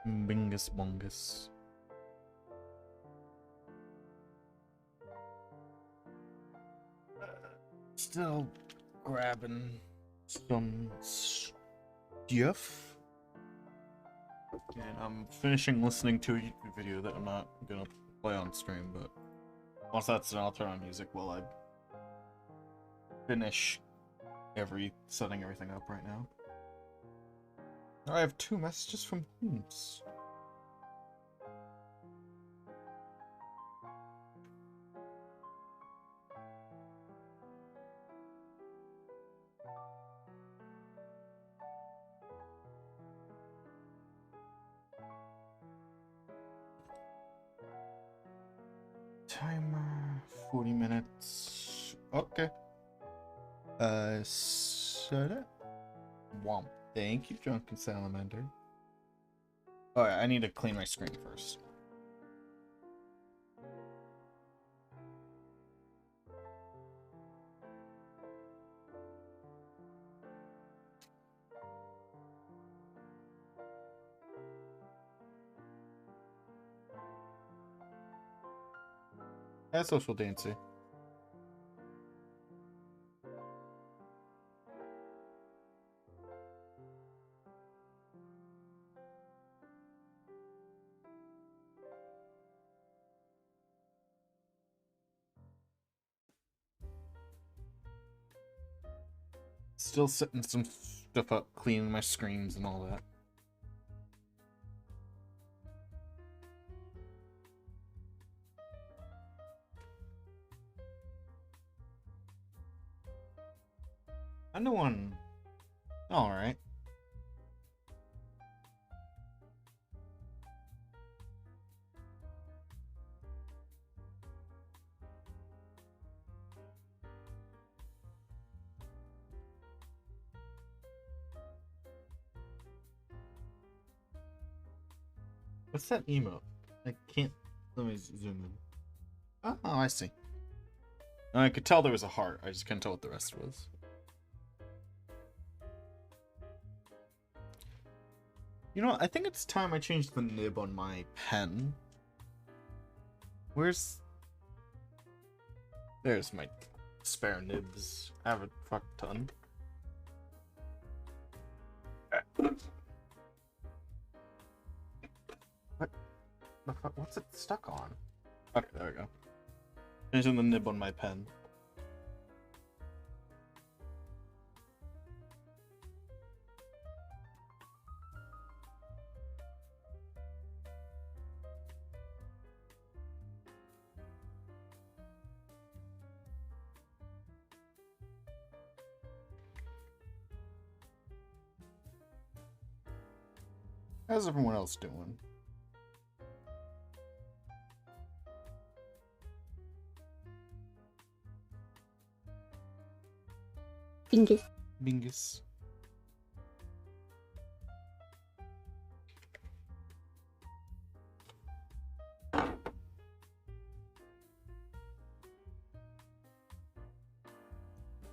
Bingus bongus. Still grabbing some stuff. And I'm finishing listening to a YouTube video that I'm not gonna play on stream, but once that's done, I'll turn on music while I finish setting everything up right now. I have 2 messages from Hooms. Timer 40 minutes. Okay. Soda? Womp. Thank you, Drunken Salamander. Alright, I need to clean my screen first. That's social dancing. Still setting some stuff up, cleaning my screens and all that. I know one. Alright. What's that emote? I can't. Let me zoom in. Oh, I see. I could tell there was a heart. I just couldn't tell what the rest was. You know what? I think it's time I changed the nib on my pen. Where's... There's my spare nibs. I have a fuck ton. What the fuck? What's it stuck on? Okay, there we go. Changing the nib on my pen. How's everyone else doing? Bingus. Bingus.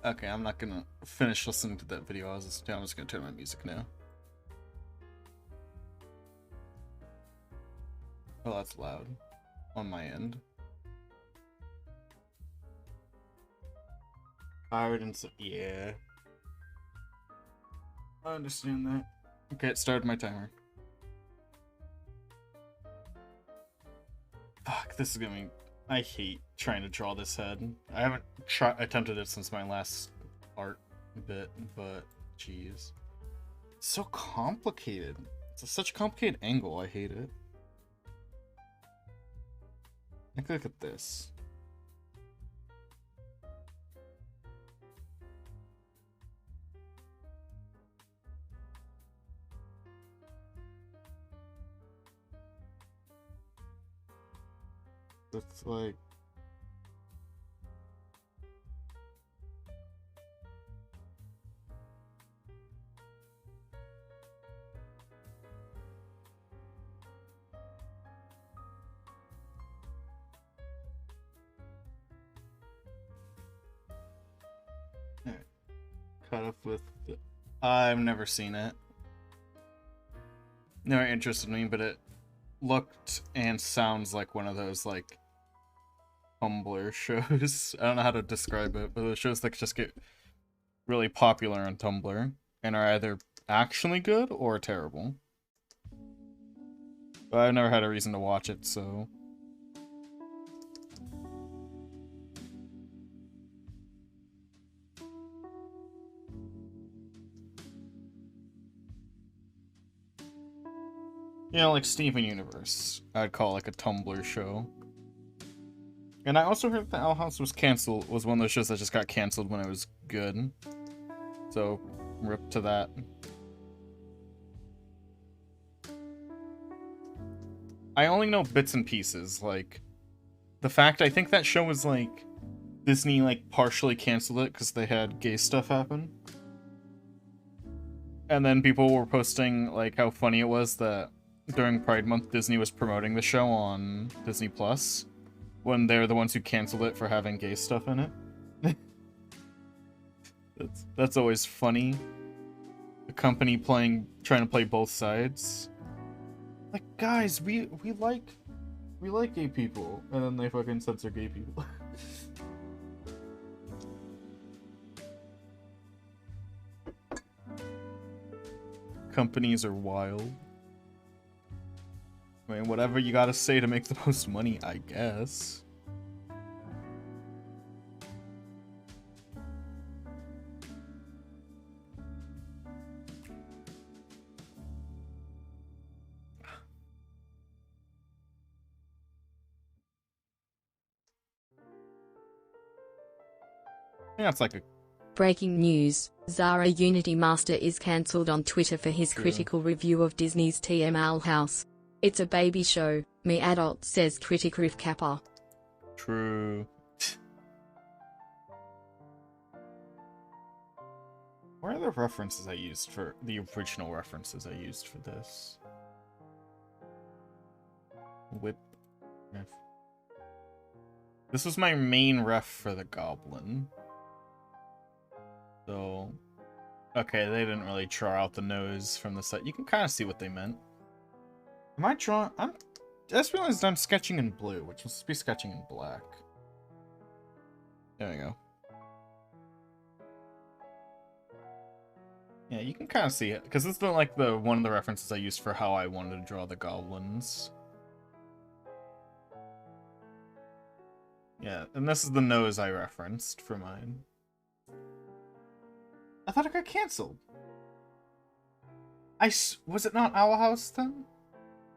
Okay, I'm not gonna finish listening to that video. I'm just gonna turn my music now. Oh, that's loud on my end. Tired and so, yeah. I understand that. Okay, it started my timer. Fuck, this is gonna be... I hate trying to draw this head. I haven't attempted it since my last art bit, but jeez. It's so complicated. It's such a complicated angle, I hate it. Like, look at this. It's like... Cut off with... I've never seen it. never interested me, but it looked and sounds like one of those, like, Tumblr shows. I don't know how to describe it, but the shows that just get really popular on Tumblr and are either actually good or terrible. But I've never had a reason to watch it, so... You know, like Steven Universe, I'd call like a Tumblr show. And I also heard that Owl House was one of those shows that just got canceled when it was good. So, rip to that. I only know bits and pieces, like, the fact I think that show was like, Disney like partially canceled it because they had gay stuff happen. And then people were posting like how funny it was that during Pride Month Disney was promoting the show on Disney Plus when they're the ones who canceled it for having gay stuff in it. That's always funny. The company trying to play both sides. Like, guys, we like gay people, and then they fucking censor gay people. Companies are wild. I mean, whatever you gotta say to make the most money, I guess. Yeah, it's like a... Breaking news, Zara Unity Master is cancelled on Twitter for his critical review of Disney's TM Owl House. It's a baby show, me adult, says critic Riff Kappa. True. Where are the references I used for... the original references I used for this? Whip. Ref. This was my main ref for the Goblin. So... okay, they didn't really draw out the nose from the set. You can kind of see what they meant. Am I drawing... I just realized I'm sketching in blue, which must be sketching in black. There we go. Yeah, you can kind of see it, because this is like one of the references I used for how I wanted to draw the goblins. Yeah, and this is the nose I referenced for mine. I thought it got canceled. Was it not Owl House then?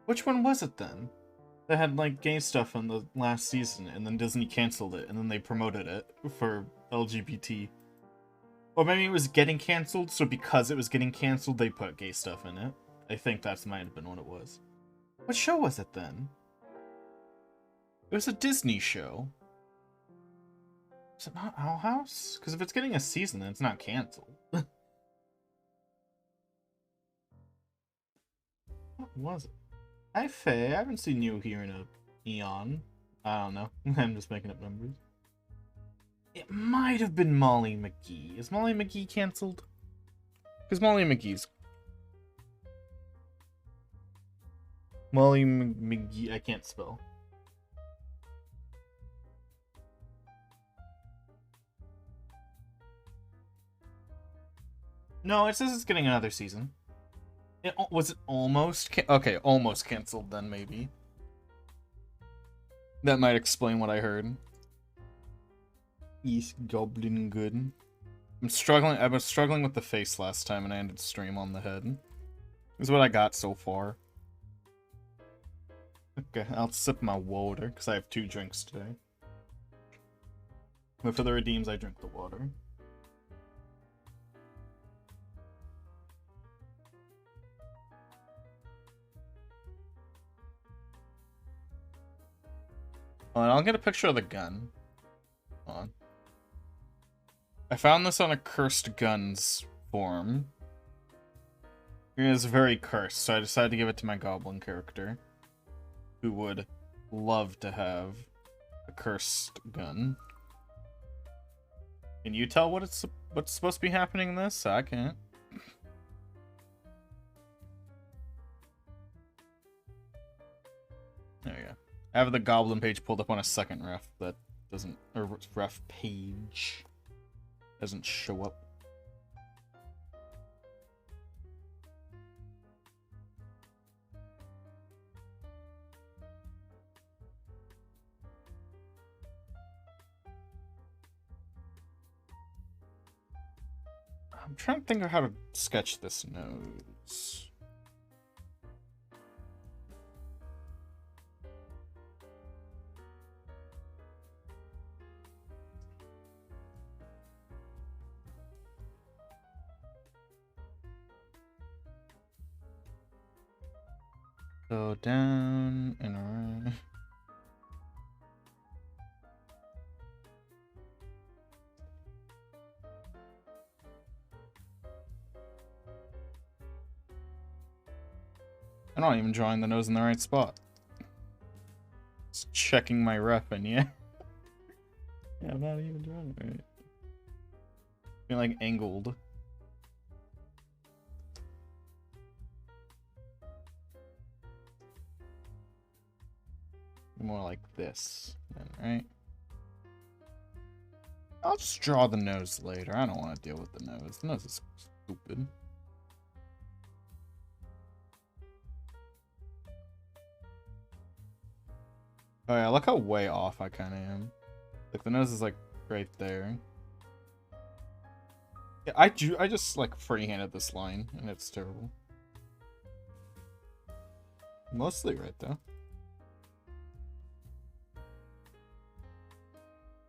Which one was it then? That had like gay stuff in the last season, and then Disney canceled it, and then they promoted it for LGBT. Or maybe it was getting canceled, so because it was getting canceled, they put gay stuff in it. I think that might have been what it was. What show was it then? It was a Disney show. Is it not Owl House? Because if it's getting a season, then it's not canceled. What was it? Hi, Faye. I haven't seen you here in a eon. I don't know. I'm just making up numbers. It might have been Molly McGee. Is Molly McGee canceled? Because Molly McGee's... Molly McGee... I can't spell. No, it says it's getting another season. Was it almost... okay, almost canceled then, maybe. That might explain what I heard. East Goblin good. I was struggling with the face last time and I ended stream on the head. This is what I got so far. Okay, I'll sip my water, because I have 2 drinks today. But for the redeems, I drink the water. Oh, and I'll get a picture of the gun. Hold on. I found this on a Cursed Guns forum. It is very cursed, so I decided to give it to my goblin character, who would love to have a cursed gun. Can you tell what's supposed to be happening in this? I can't. There you go. I have the goblin page pulled up on a second ref that doesn't, or ref page doesn't show up. I'm trying to think of how to sketch this nose. Go down and around. I'm not even drawing the nose in the right spot. Just checking my ref and yeah. Yeah, I'm not even drawing it right. Being like angled. More like this, then, right? I'll just draw the nose later. I don't want to deal with the nose. The nose is stupid. Oh yeah, look how way off I kind of am. Like the nose is like right there. Yeah, I just like freehanded this line, and it's terrible. Mostly right though.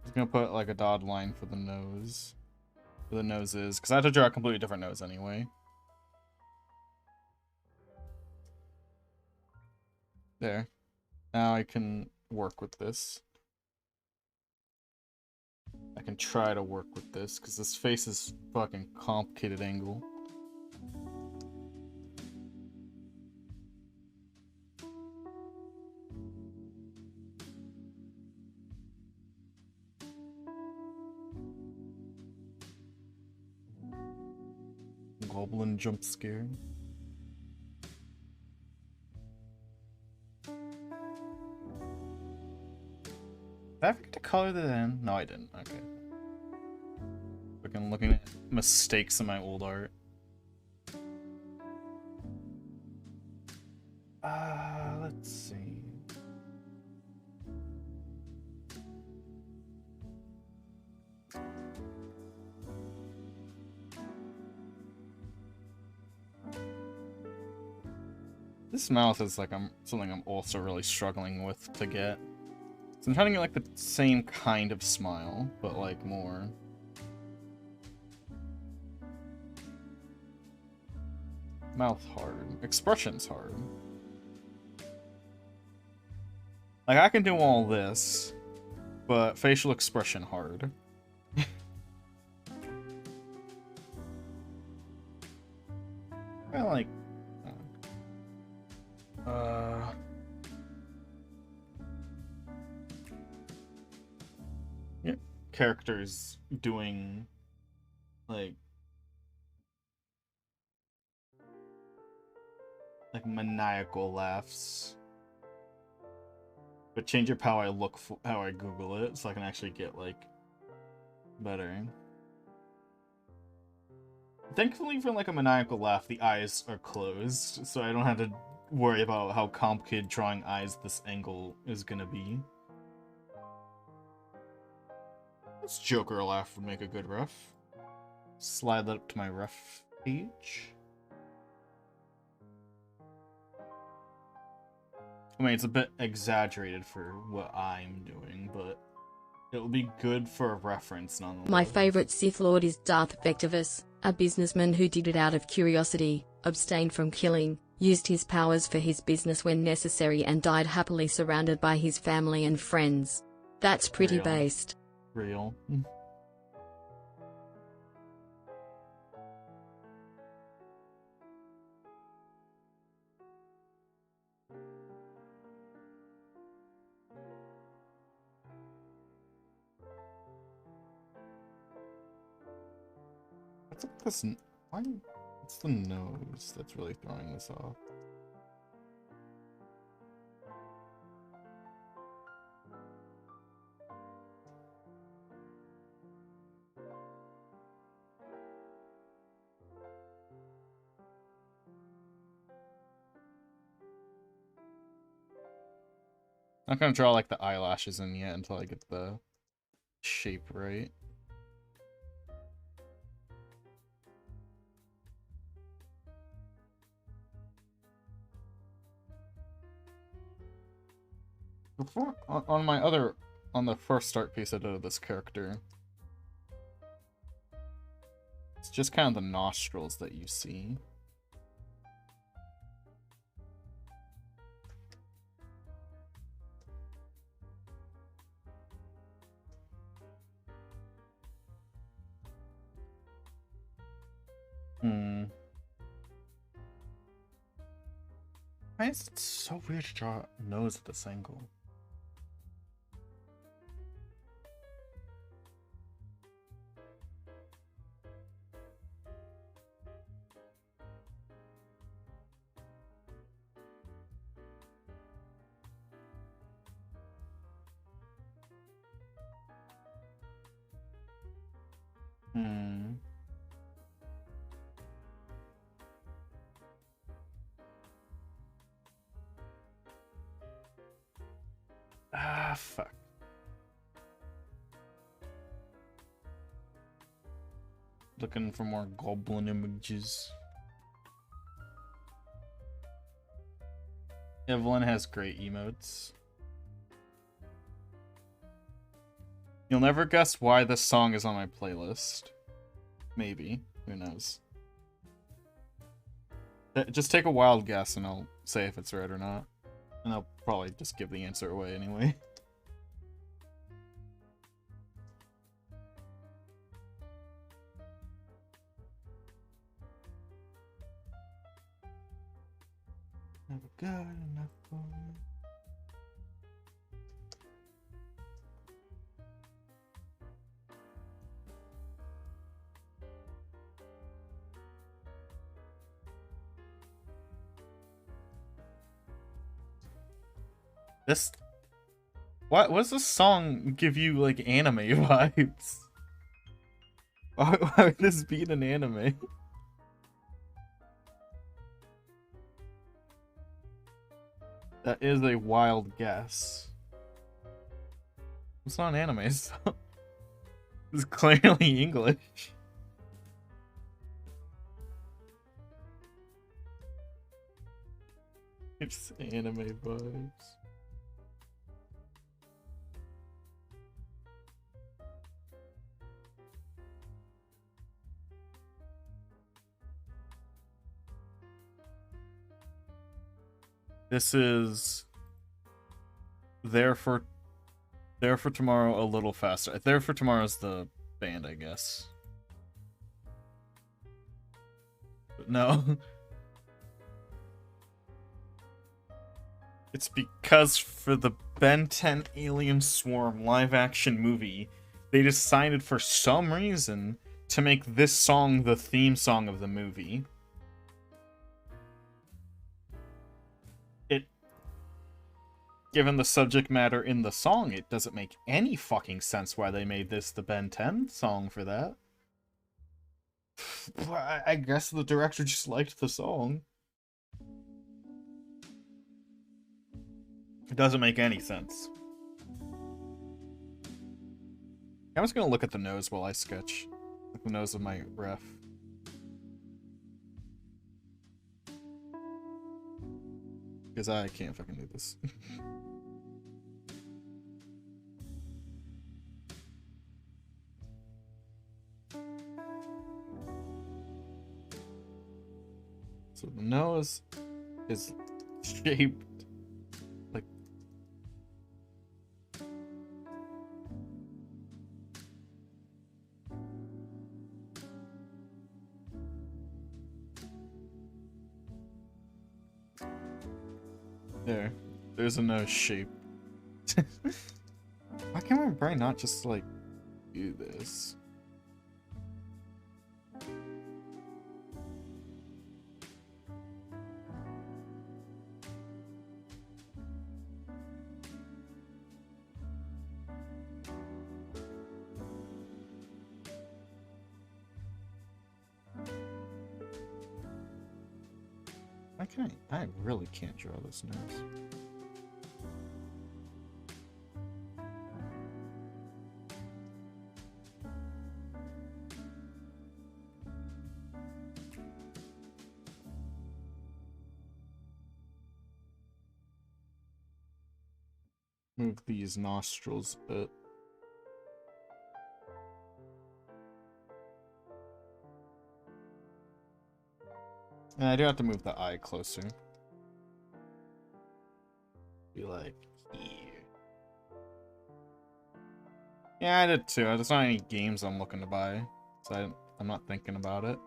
I'm gonna put like a dotted line for the nose. For the noses, because I have to draw a completely different nose anyway. There. Now I can work with this. I can try to work with this, because this face is fucking complicated angle. Goblin jump scare. Did I forget to color that in? No, I didn't. Okay. Fucking looking at mistakes in my old art. Let's see. This mouth is like something I'm also really struggling with to get. So I'm trying to get like the same kind of smile, but like more. Mouth hard. Expression's hard. Like I can do all this, but facial expression hard. I like yeah, characters doing like maniacal laughs, but change up how I look, how I Google it, so I can actually get like better. Thankfully, for like a maniacal laugh, the eyes are closed, so I don't have to worry about how complicated drawing eyes this angle is gonna be. This Joker laugh would make a good ref. Slide that up to my ref page. I mean, it's a bit exaggerated for what I'm doing, but it will be good for a reference nonetheless. My favorite Sith Lord is Darth Vectivus, a businessman who did it out of curiosity, abstained from killing, used his powers for his business when necessary, and died happily surrounded by his family and friends. That's pretty Real. based. Real. What's up with this? Why? It's the nose that's really throwing this off. Not gonna draw like the eyelashes in yet until I get the shape right. Before on my other on the first start piece I did of this character, it's just kind of the nostrils that you see. Why is it so weird to draw a nose at this angle? Ah, fuck. Looking for more goblin images. Evelyn has great emotes. You'll never guess why this song is on my playlist. Maybe. Who knows? Just take a wild guess and I'll say if it's right or not. And I'll probably just give the answer away anyway. Never got enough for you. This... What does this song give you, like, anime vibes? Why would this be in an anime? That is a wild guess. It's not an anime, so... It's clearly English. It's anime vibes. This is There for Tomorrow a little faster. There for Tomorrow's the band, I guess. But no. It's because for the Ben 10 Alien Swarm live action movie, they decided for some reason to make this song the theme song of the movie. Given the subject matter in the song, it doesn't make any fucking sense why they made this the Ben 10 song for that. I guess the director just liked the song. It doesn't make any sense. I'm just gonna look at the nose while I sketch. Like the nose of my ref. Because I can't fucking do this. So the nose is shaped like... There's a nose shape. Why can't my brain not just, like, do this? I really can't draw this nose. Move these nostrils a bit. And I do have to move the eye closer. Be like here. Yeah, I did too. There's not any games I'm looking to buy, so I'm not thinking about it.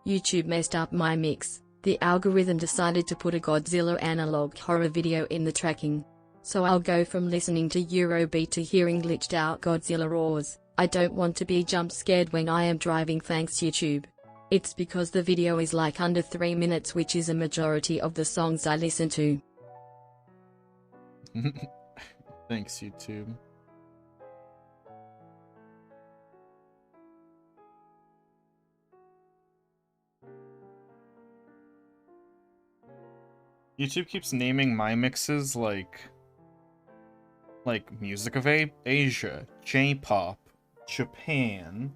YouTube messed up my mix. The algorithm decided to put a Godzilla analog horror video in the tracking. So I'll go from listening to Eurobeat to hearing glitched out Godzilla roars. I don't want to be jump scared when I am driving, thanks YouTube. It's because the video is like under 3 minutes, which is a majority of the songs I listen to. Thanks, YouTube. YouTube keeps naming my mixes like music of Asia, J-pop, Japan,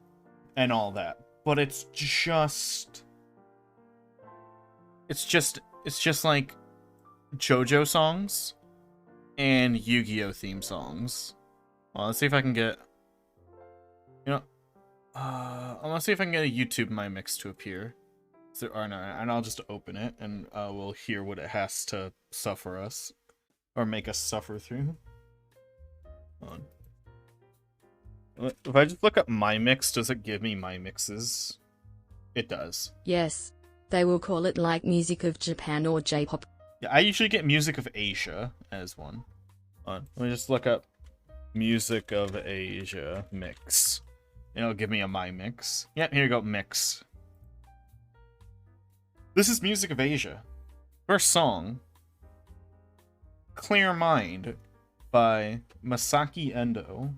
and all that. But it's just like JoJo songs and Yu-Gi-Oh theme songs. Well, let's see if I can get, I'm gonna see if I can get a YouTube my mix to appear. And I'll just open it and we'll hear what it has to suffer us or make us suffer through. Hold on. If I just look up my mix, does it give me my mixes? It does. Yes. They will call it like music of Japan or J-pop. Yeah, I usually get music of Asia as one. Hold on. Let me just look up music of Asia mix. And it'll give me a my mix. Yep, here you go, mix. This is Music of Asia. First song, Clear Mind by Masaki Endo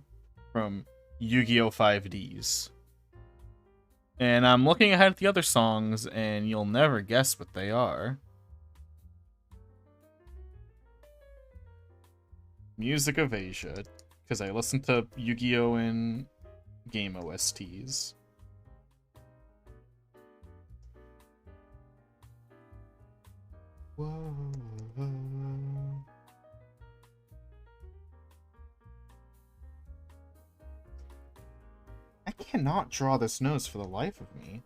from Yu-Gi-Oh! 5Ds. And I'm looking ahead at the other songs, and you'll never guess what they are. Music of Asia, because I listen to Yu-Gi-Oh! And game OSTs. Whoa. I cannot draw this nose for the life of me.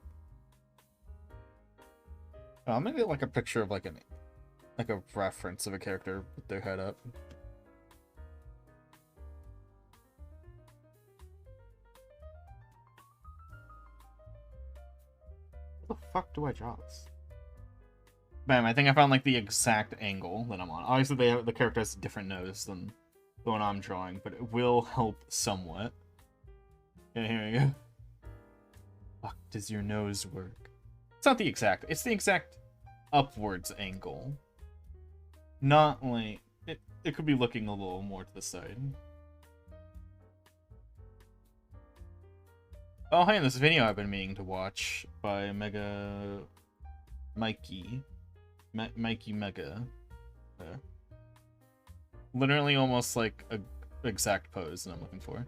Oh, I'm gonna get like a picture of like a reference of a character with their head up. How the fuck do I draw this? Bam, I think I found like the exact angle that I'm on. Obviously the character has a different nose than the one I'm drawing, but it will help somewhat. Yeah, here we go. Fuck, does your nose work? It's not the exact, it's the exact upwards angle. Not like, it could be looking a little more to the side. Oh, hey, this video I've been meaning to watch by Mega Mikey. Mikey Mega. Literally almost like a exact pose that I'm looking for.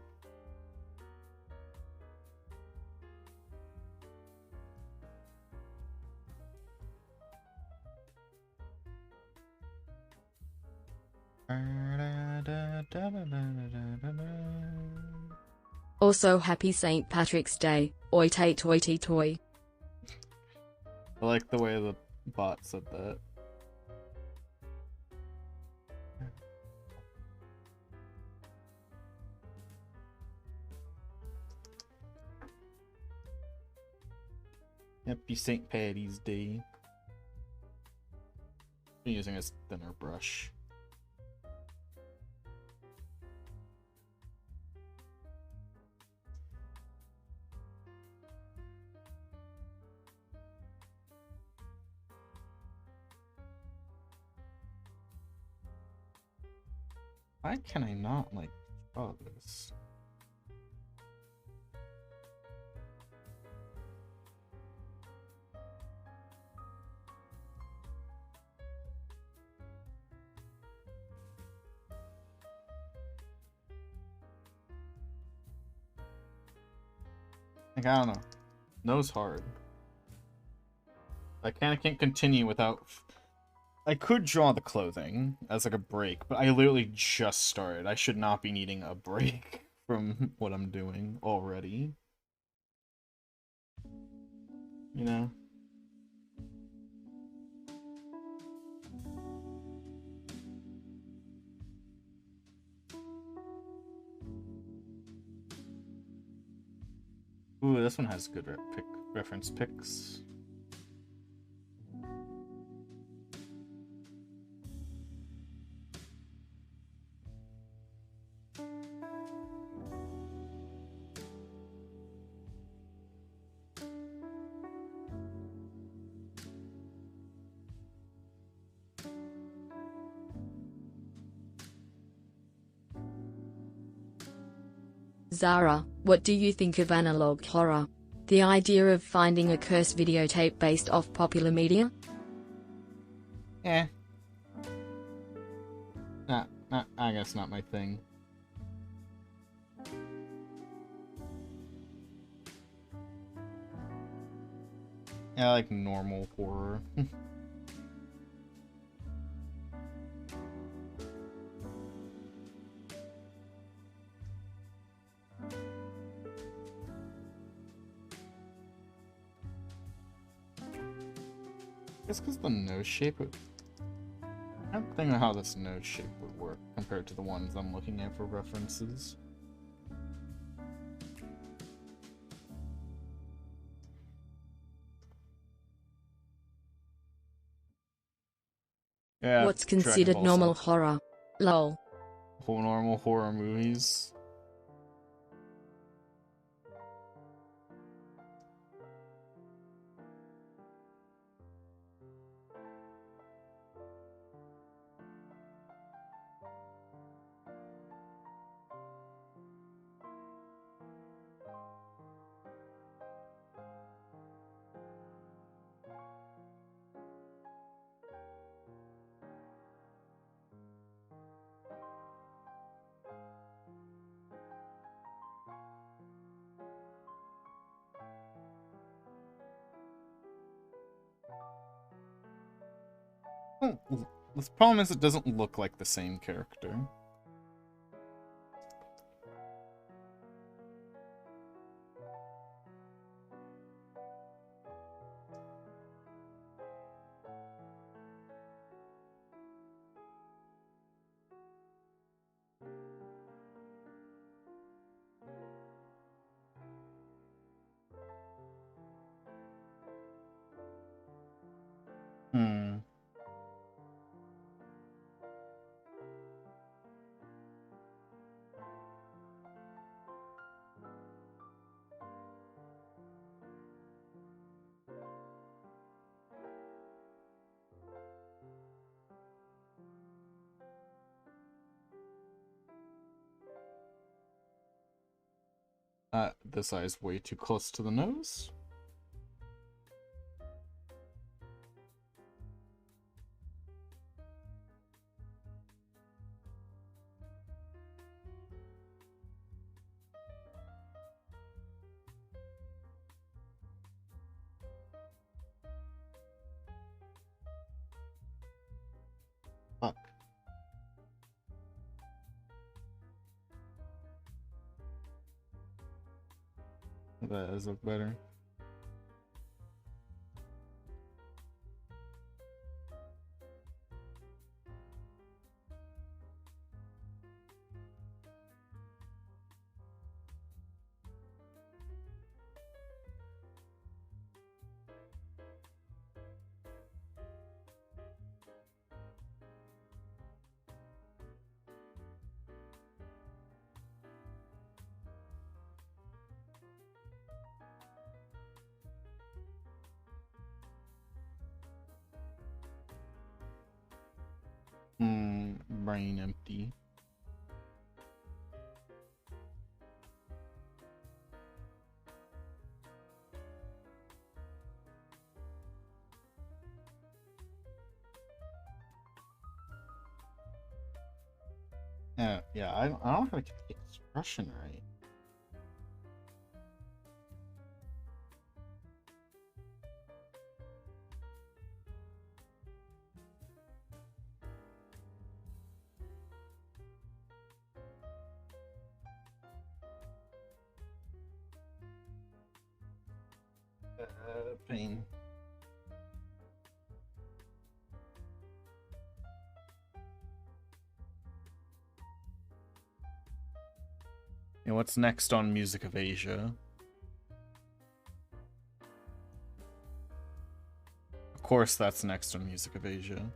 Also, happy St. Patrick's Day. Oi tay toy tee toy. I like the way the bot said that. Happy St. Patty's Day. I'm using a thinner brush. Why can I not, like, draw this? Like, I don't know. No's hard. I kinda can't continue without... I could draw the clothing as like a break, but I literally just started. I should not be needing a break from what I'm doing already. You know? Ooh, this one has good reference pics. Zara, what do you think of analog horror? The idea of finding a cursed videotape based off popular media? Eh. I guess not my thing. Yeah, I like normal horror. Just because the nose shape I don't think of how this nose shape would work compared to the ones I'm looking at for references. Yeah, What's Dragon considered Ball normal stuff. horror? Lol. Whole normal horror movies. Oh, the problem is it doesn't look like the same character. Hmm. This eye is way too close to the nose. Fuck. That does look better. Brain empty. Yeah, I don't know how to get the expression right. Pain. And what's next on Music of Asia? Of course, that's next on Music of Asia.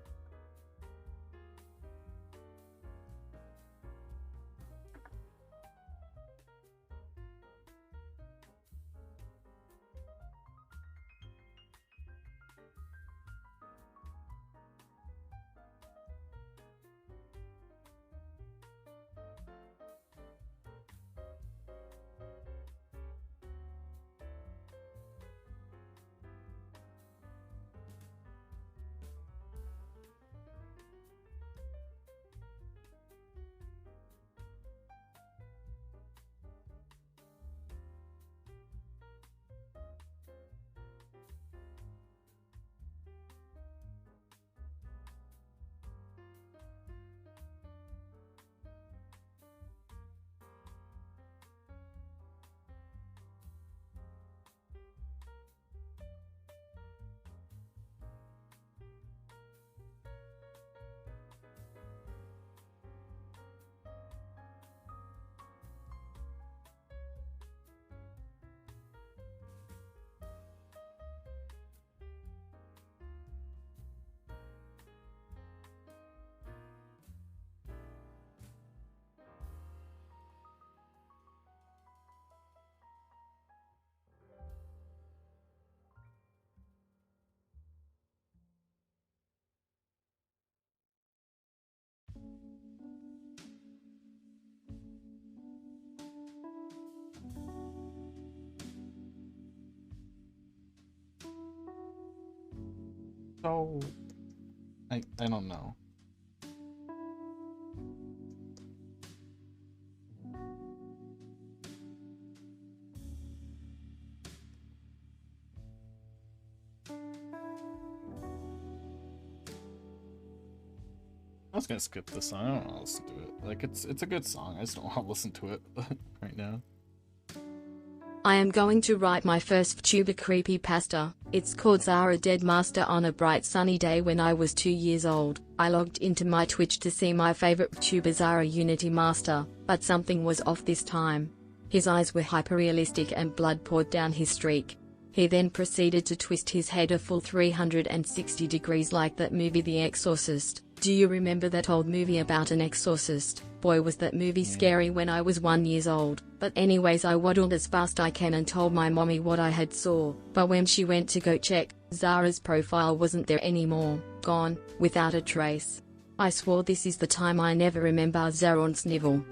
So, I don't know. I was gonna skip this song. I don't want to listen to it. Like, it's a good song. I just don't want to listen to it right now. I am going to write my first VTuber creepypasta. It's called Zara Dead Master. On a bright sunny day when I was 2 years old, I logged into my Twitch to see my favorite VTuber Zara Unity Master, but something was off this time. His eyes were hyperrealistic and blood poured down his streak. He then proceeded to twist his head a full 360 degrees like that movie The Exorcist. Do you remember that old movie about an exorcist? Boy, was that movie scary when I was 1 year old. But anyways, I waddled as fast I can and told my mommy what I had saw. But when she went to go check, Zara's profile wasn't there anymore. Gone, without a trace. I swore this is the time I never remember Zara on Snivel.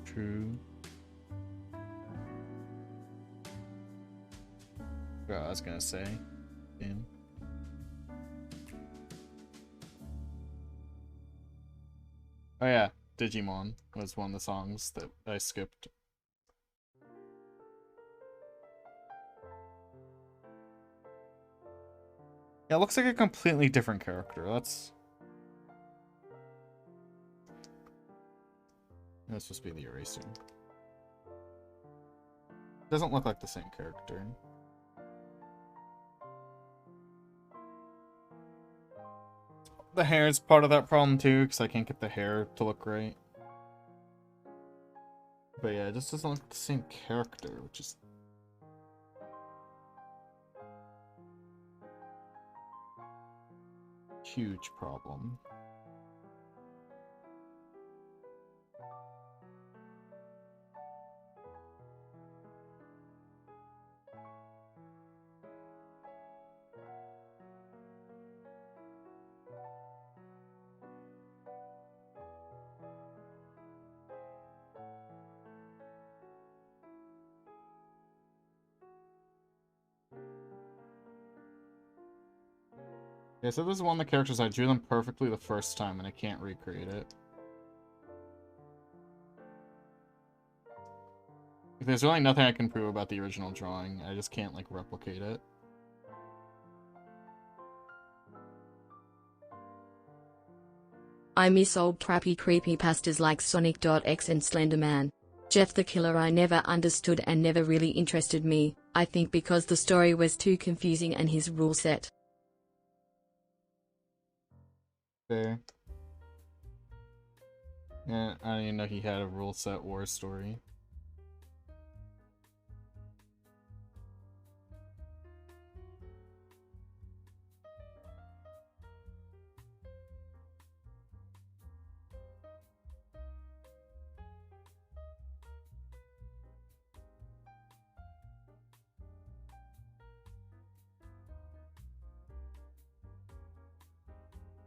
True. What I was gonna say. Damn. Oh yeah, Digimon was one of the songs that I skipped. Yeah, it looks like a completely different character. That's supposed to be the eraser. Doesn't look like the same character. The hair is part of that problem too, because I can't get the hair to look right. But yeah, it just doesn't look the same character, which is... huge problem. Yeah, so this is one of the characters I drew them perfectly the first time and I can't recreate it. There's really nothing I can prove about the original drawing. I just can't, like, replicate it. I miss old crappy creepypastas like Sonic.X and Slenderman. Jeff the Killer I never understood and never really interested me. I think because the story was too confusing and his rule set. Fair. Yeah, I didn't even know he had a rule set war story.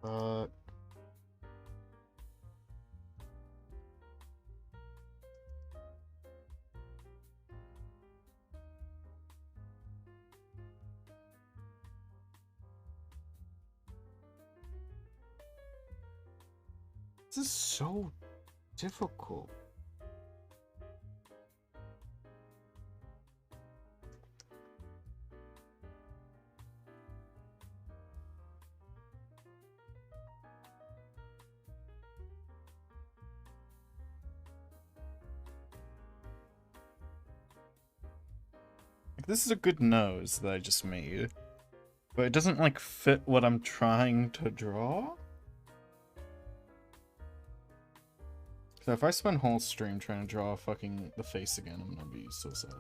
But this is so difficult. Like, this is a good nose that I just made, but it doesn't like fit what I'm trying to draw. So if I spend whole stream trying to draw fucking the face again, I'm gonna be so sad.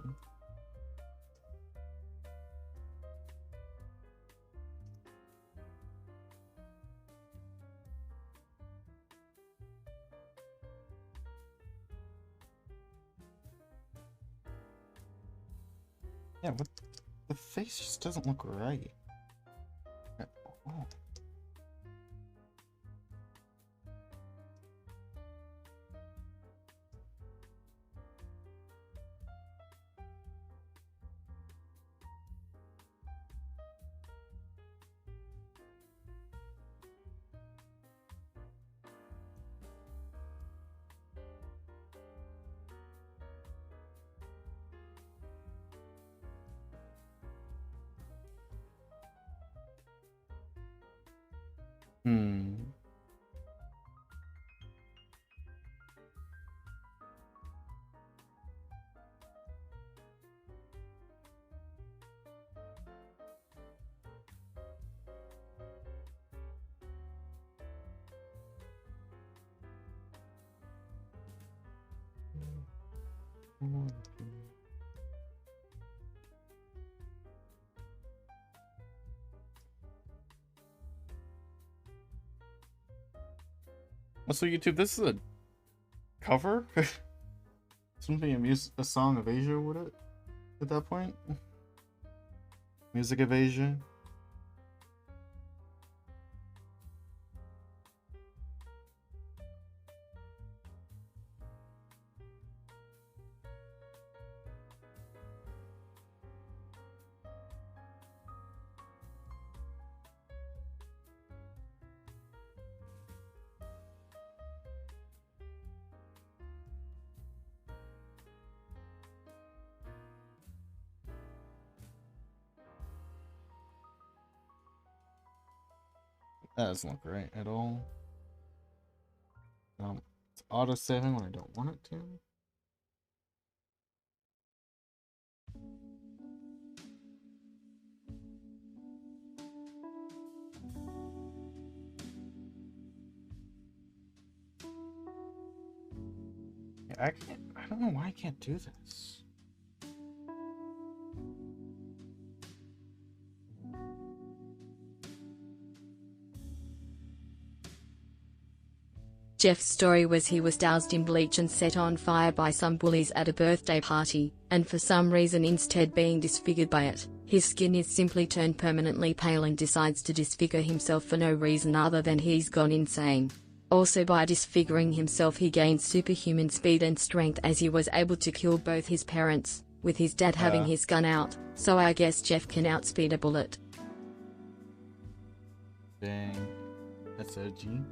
Yeah, but the face just doesn't look right at all. Hmm. Also, YouTube, this is a cover? This wouldn't be a song of Asia, would it? At that point? Music of Asia? That doesn't look right at all. It's auto-saving when I don't want it to. I can't. I don't know why I can't do this. Jeff's story was he was doused in bleach and set on fire by some bullies at a birthday party, and for some reason instead being disfigured by it, his skin is simply turned permanently pale and decides to disfigure himself for no reason other than he's gone insane. Also by disfiguring himself he gained superhuman speed and strength as he was able to kill both his parents, with his dad having his gun out, so I guess Jeff can outspeed a bullet. Dang. That's edgy.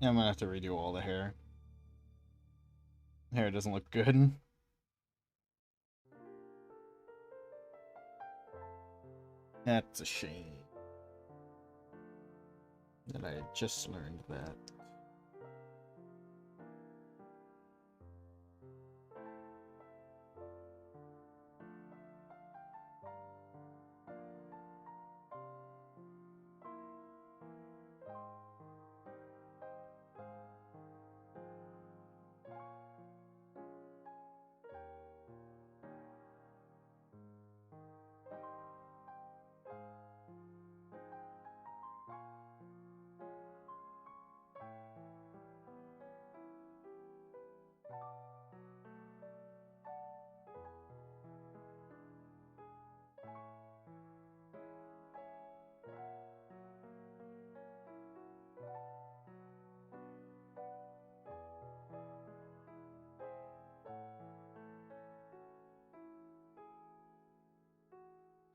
Yeah, I'm gonna have to redo all the hair. Hair doesn't look good. That's a shame. That I just learned that.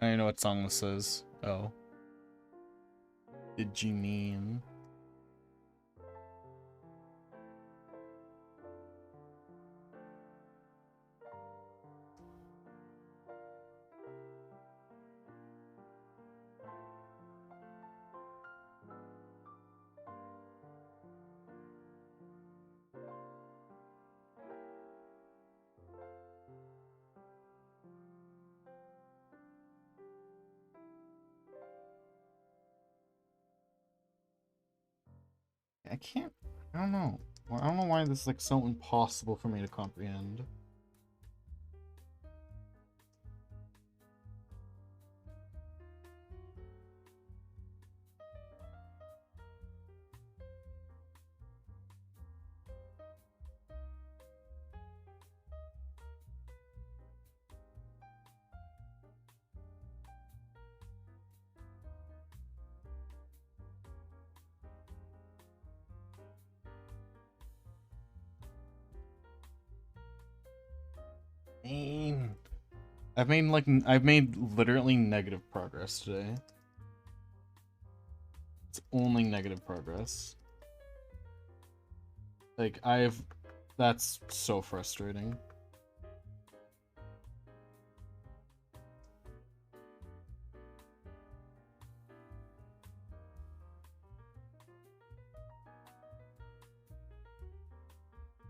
I don't know what song this is. Oh. Did you mean? I can't. I don't know. I don't know why this is like so impossible for me to comprehend. Man. I've made literally negative progress today. It's only negative progress. Like that's so frustrating.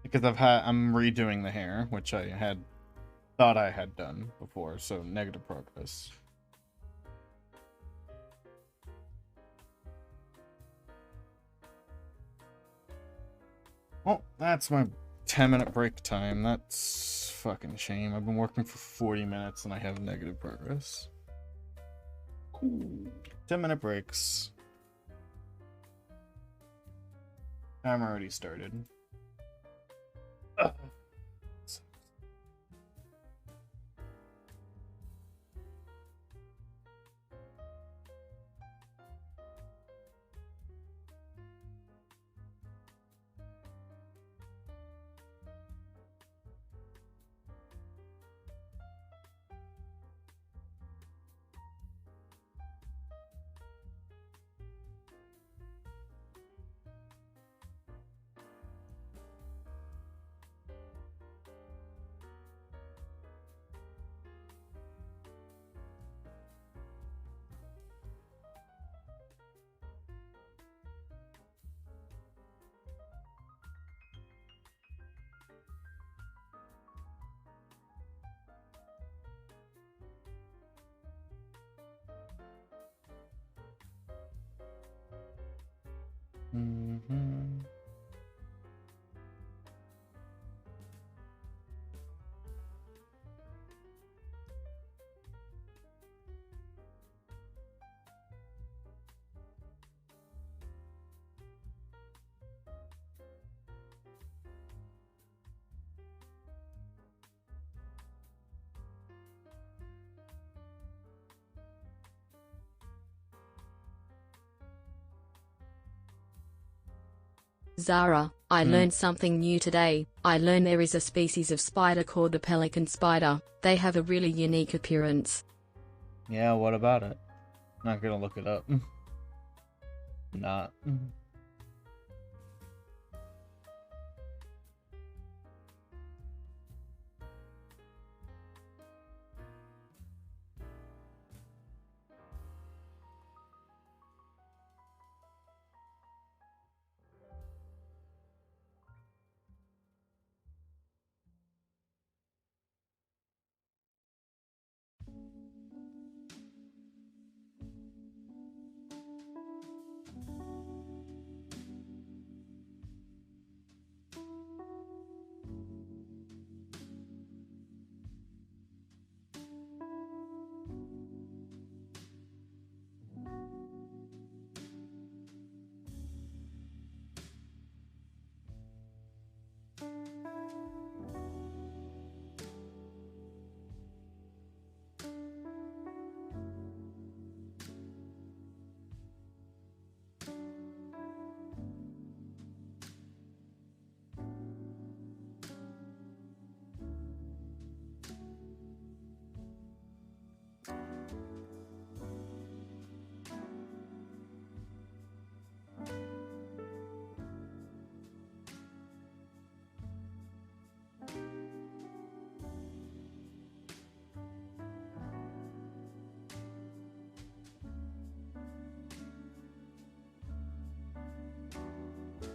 Because I'm redoing the hair, which I had thought I had done before, so negative progress. Well, that's my 10-minute break time. That's fucking shame. I've been working for 40 minutes and I have negative progress. Cool. 10-minute breaks. I'm already started. Ugh. Mm-hmm. Zara, I learned something new today. I learned there is a species of spider called the pelican spider. They have a really unique appearance. Yeah, what about it? Not gonna look it up. Not.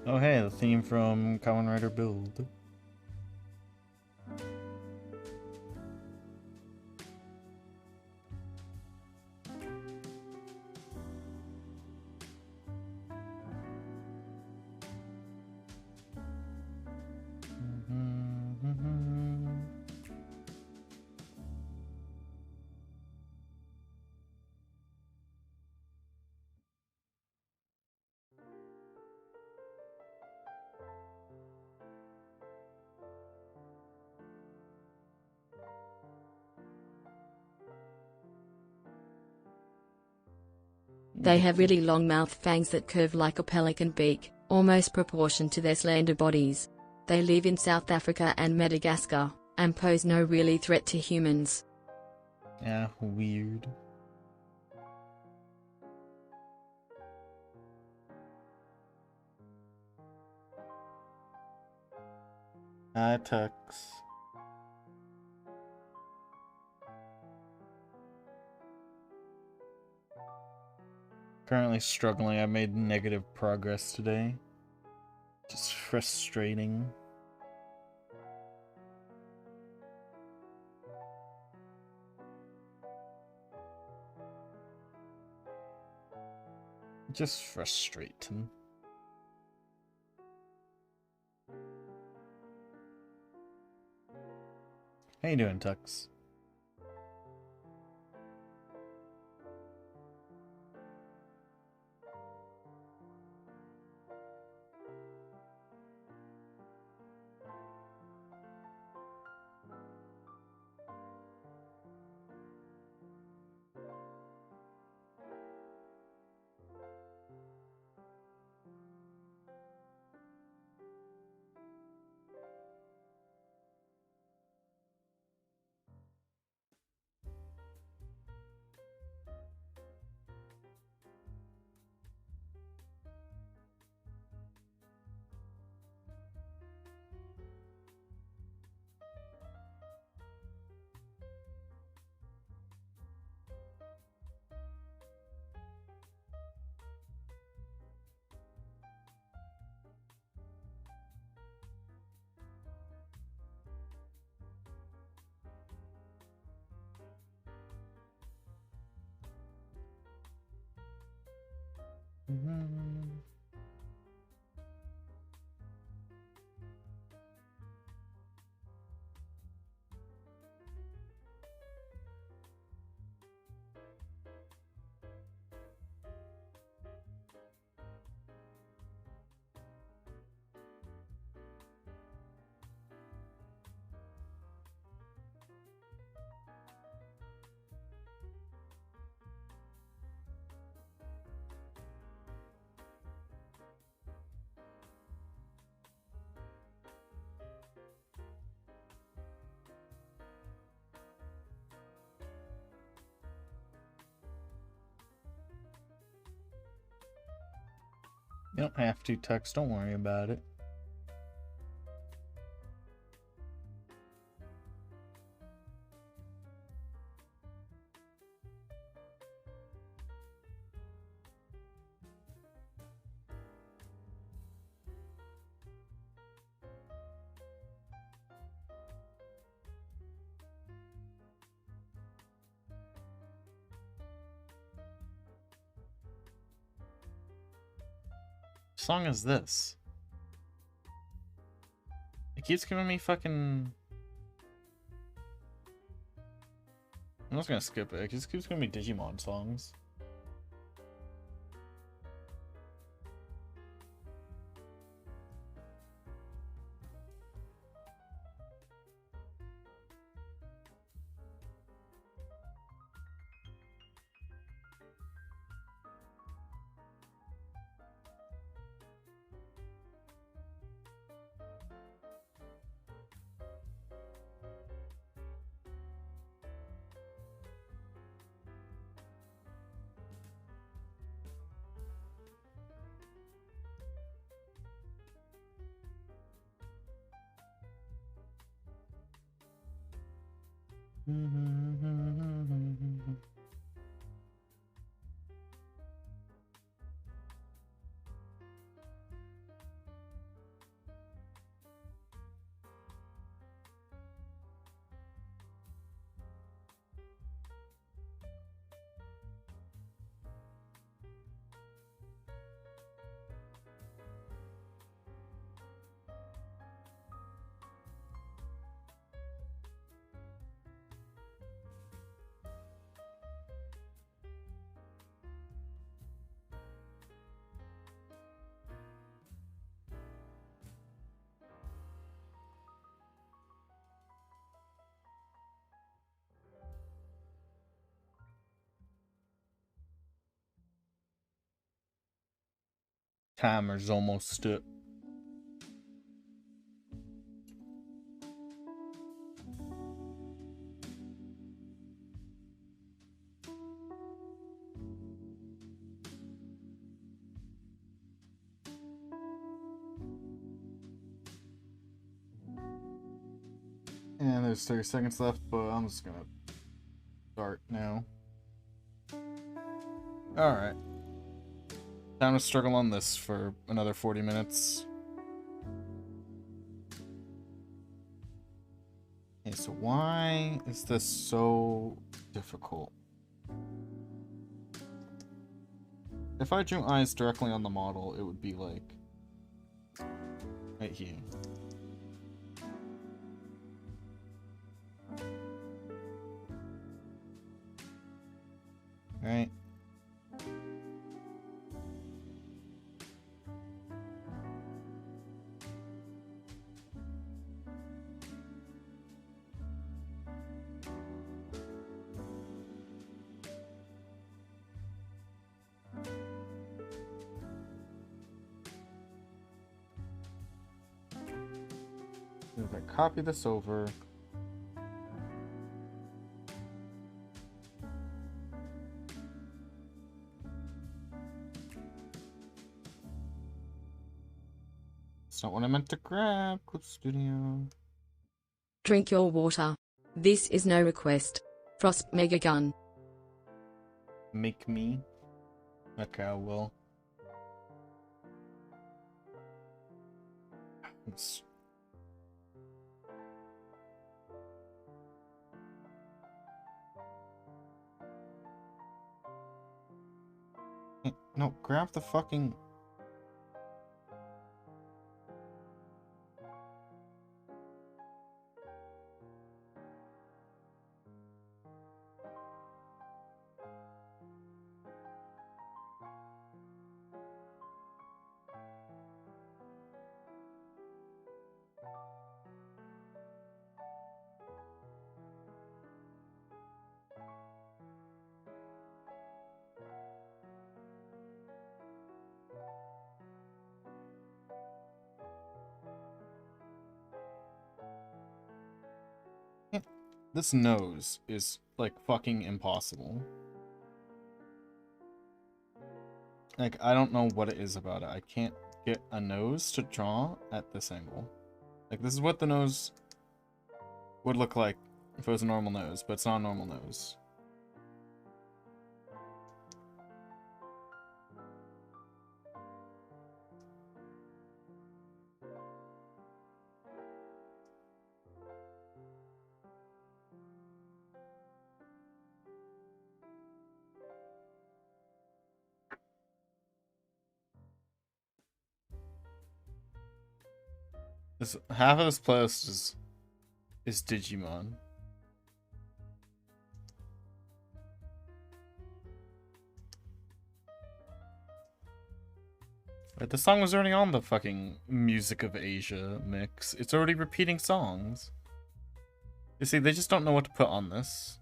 Oh hey, the theme from Kamen Rider Build. They have really long mouth fangs that curve like a pelican beak, almost proportioned to their slender bodies. They live in South Africa and Madagascar, and pose no really threat to humans. Yeah, weird. Hi, Tux. Currently struggling. I made negative progress today. Just frustrating. Just frustrating. How you doing, Tux? You don't have to, Tux. Don't worry about it. What song is this? It keeps giving me fucking... I'm just gonna skip it. It just keeps giving me Digimon songs. timer's almost up. And there's 30 seconds left, but I'm just gonna start now. Alright. Time to struggle on this for another 40 minutes. Okay, so why is this so difficult? If I drew eyes directly on the model, it would be like right here. Right? If I copy this over, it's not what I meant to grab. Clip Studio. Drink your water. This is no request. Frost Mega Gun. Make me. Okay, I will. It's... No, grab the fucking... This nose is, like, fucking impossible. Like, I don't know what it is about it. I can't get a nose to draw at this angle. Like, this is what the nose would look like if it was a normal nose, but it's not a normal nose. This, half of this playlist is Digimon. Right, the song was already on the fucking Music of Asia mix. It's already repeating songs. You see, they just don't know what to put on this.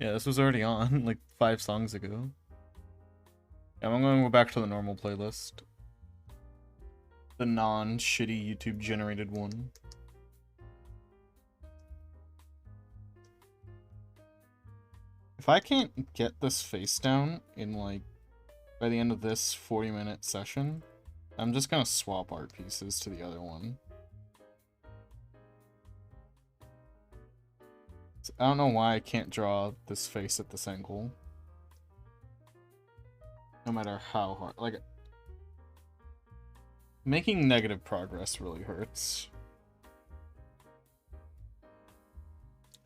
Yeah, this was already on, like, 5 songs ago. Yeah, I'm going to go back to the normal playlist. The non-shitty YouTube-generated one. If I can't get this face down in, like, by the end of this 40-minute session, I'm just gonna swap art pieces to the other one. So I don't know why I can't draw this face at this angle. No matter how hard. Like, making negative progress really hurts.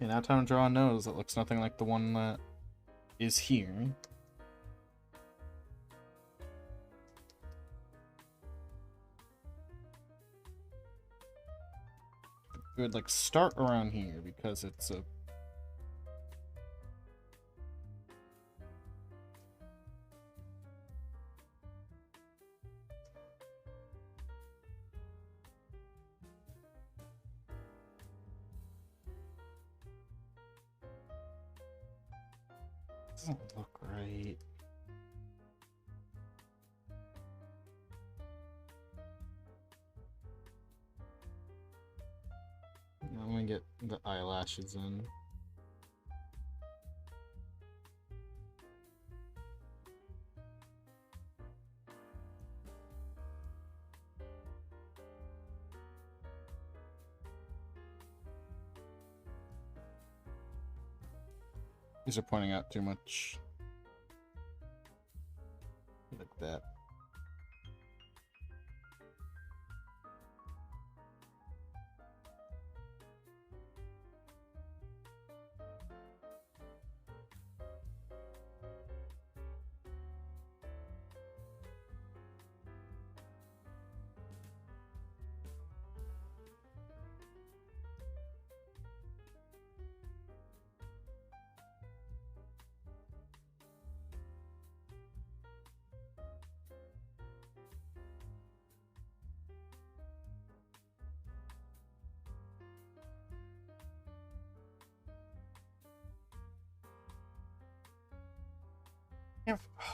Yeah, now time to draw a nose that looks nothing like the one that is here. It would, like, start around here because it's a... Doesn't look right. the eyelashes in. These are pointing out too much. Like that.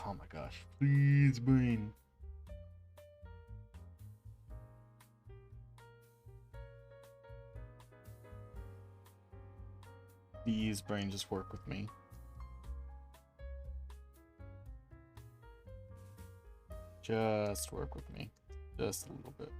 Oh my gosh. Please, brain. Please, brain, just work with me. Just work with me. Just a little bit.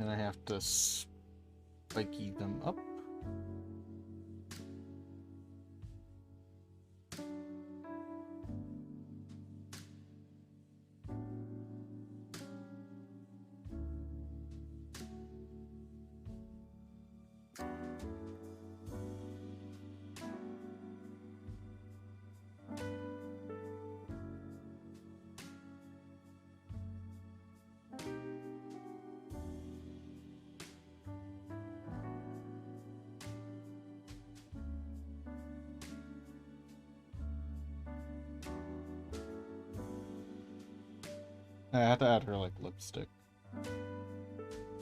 And I have to spiky them up. I had to add her like lipstick. How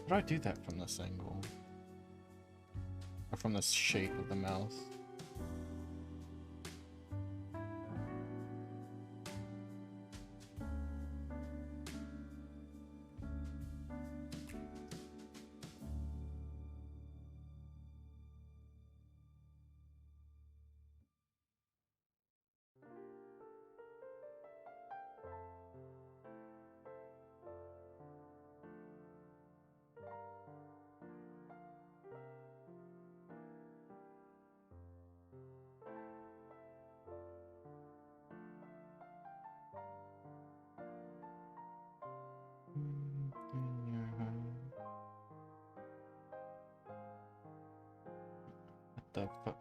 do I do that from this angle? Or from this shape of the mouth?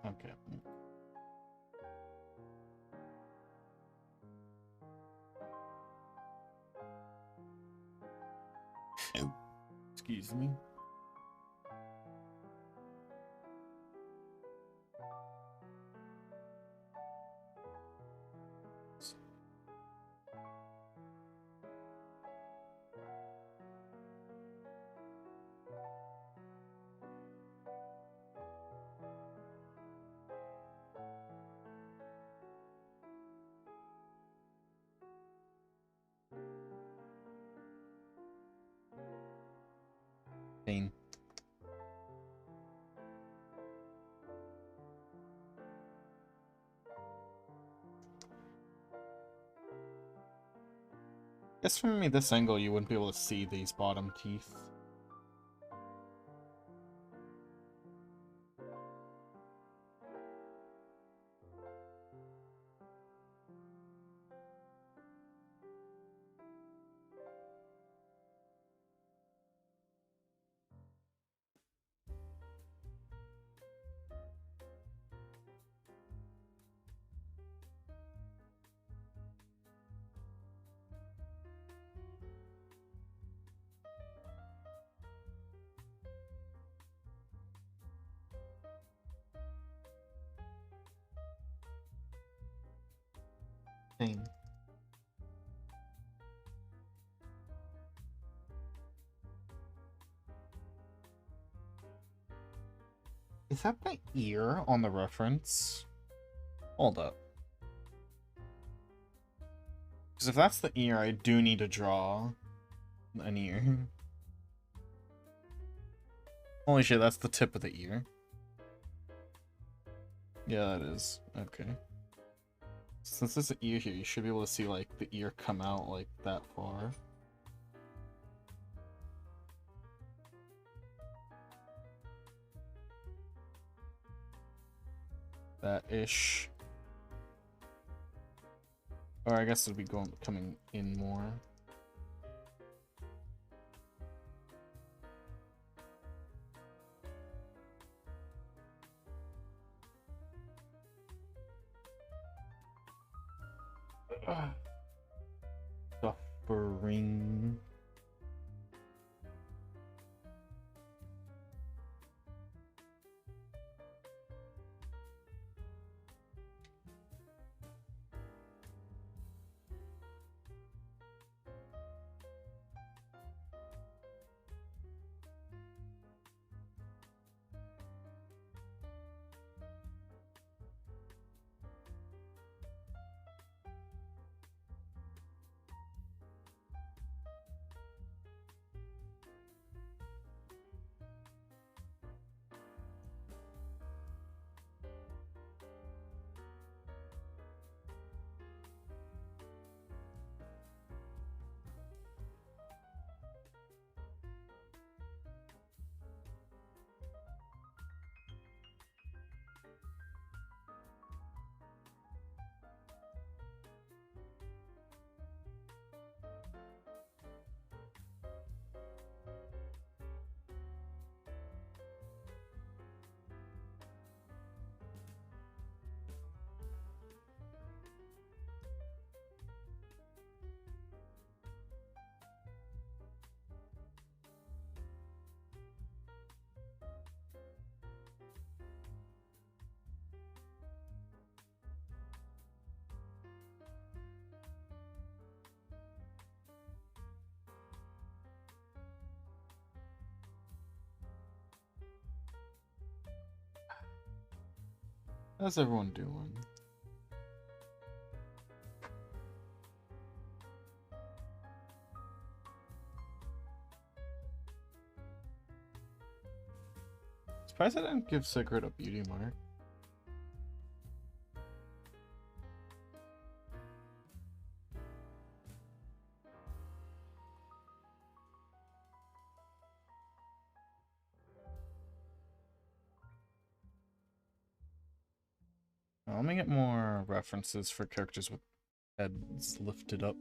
Okay. Excuse me. Pain. Guess from me this angle you wouldn't be able to see these bottom teeth. thing. Is that my ear on the reference? Hold up. Because if that's the ear, I do need to draw an ear. Holy shit, that's the tip of the ear. Yeah, that is. Okay. Since there's an ear here, you should be able to see, like, the ear come out, like, that far. That-ish. Or I guess it'll be coming in more. Suffering. How's everyone doing? Surprised I didn't give Sigrid a beauty mark. Let me get more references for characters with heads lifted up.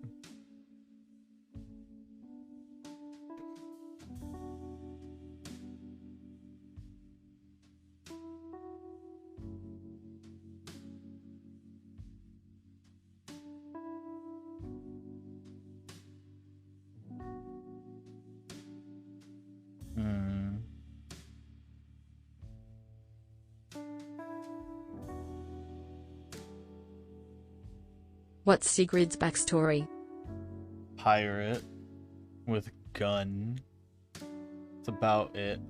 What's Sigrid's backstory? Pirate with gun. That's about it.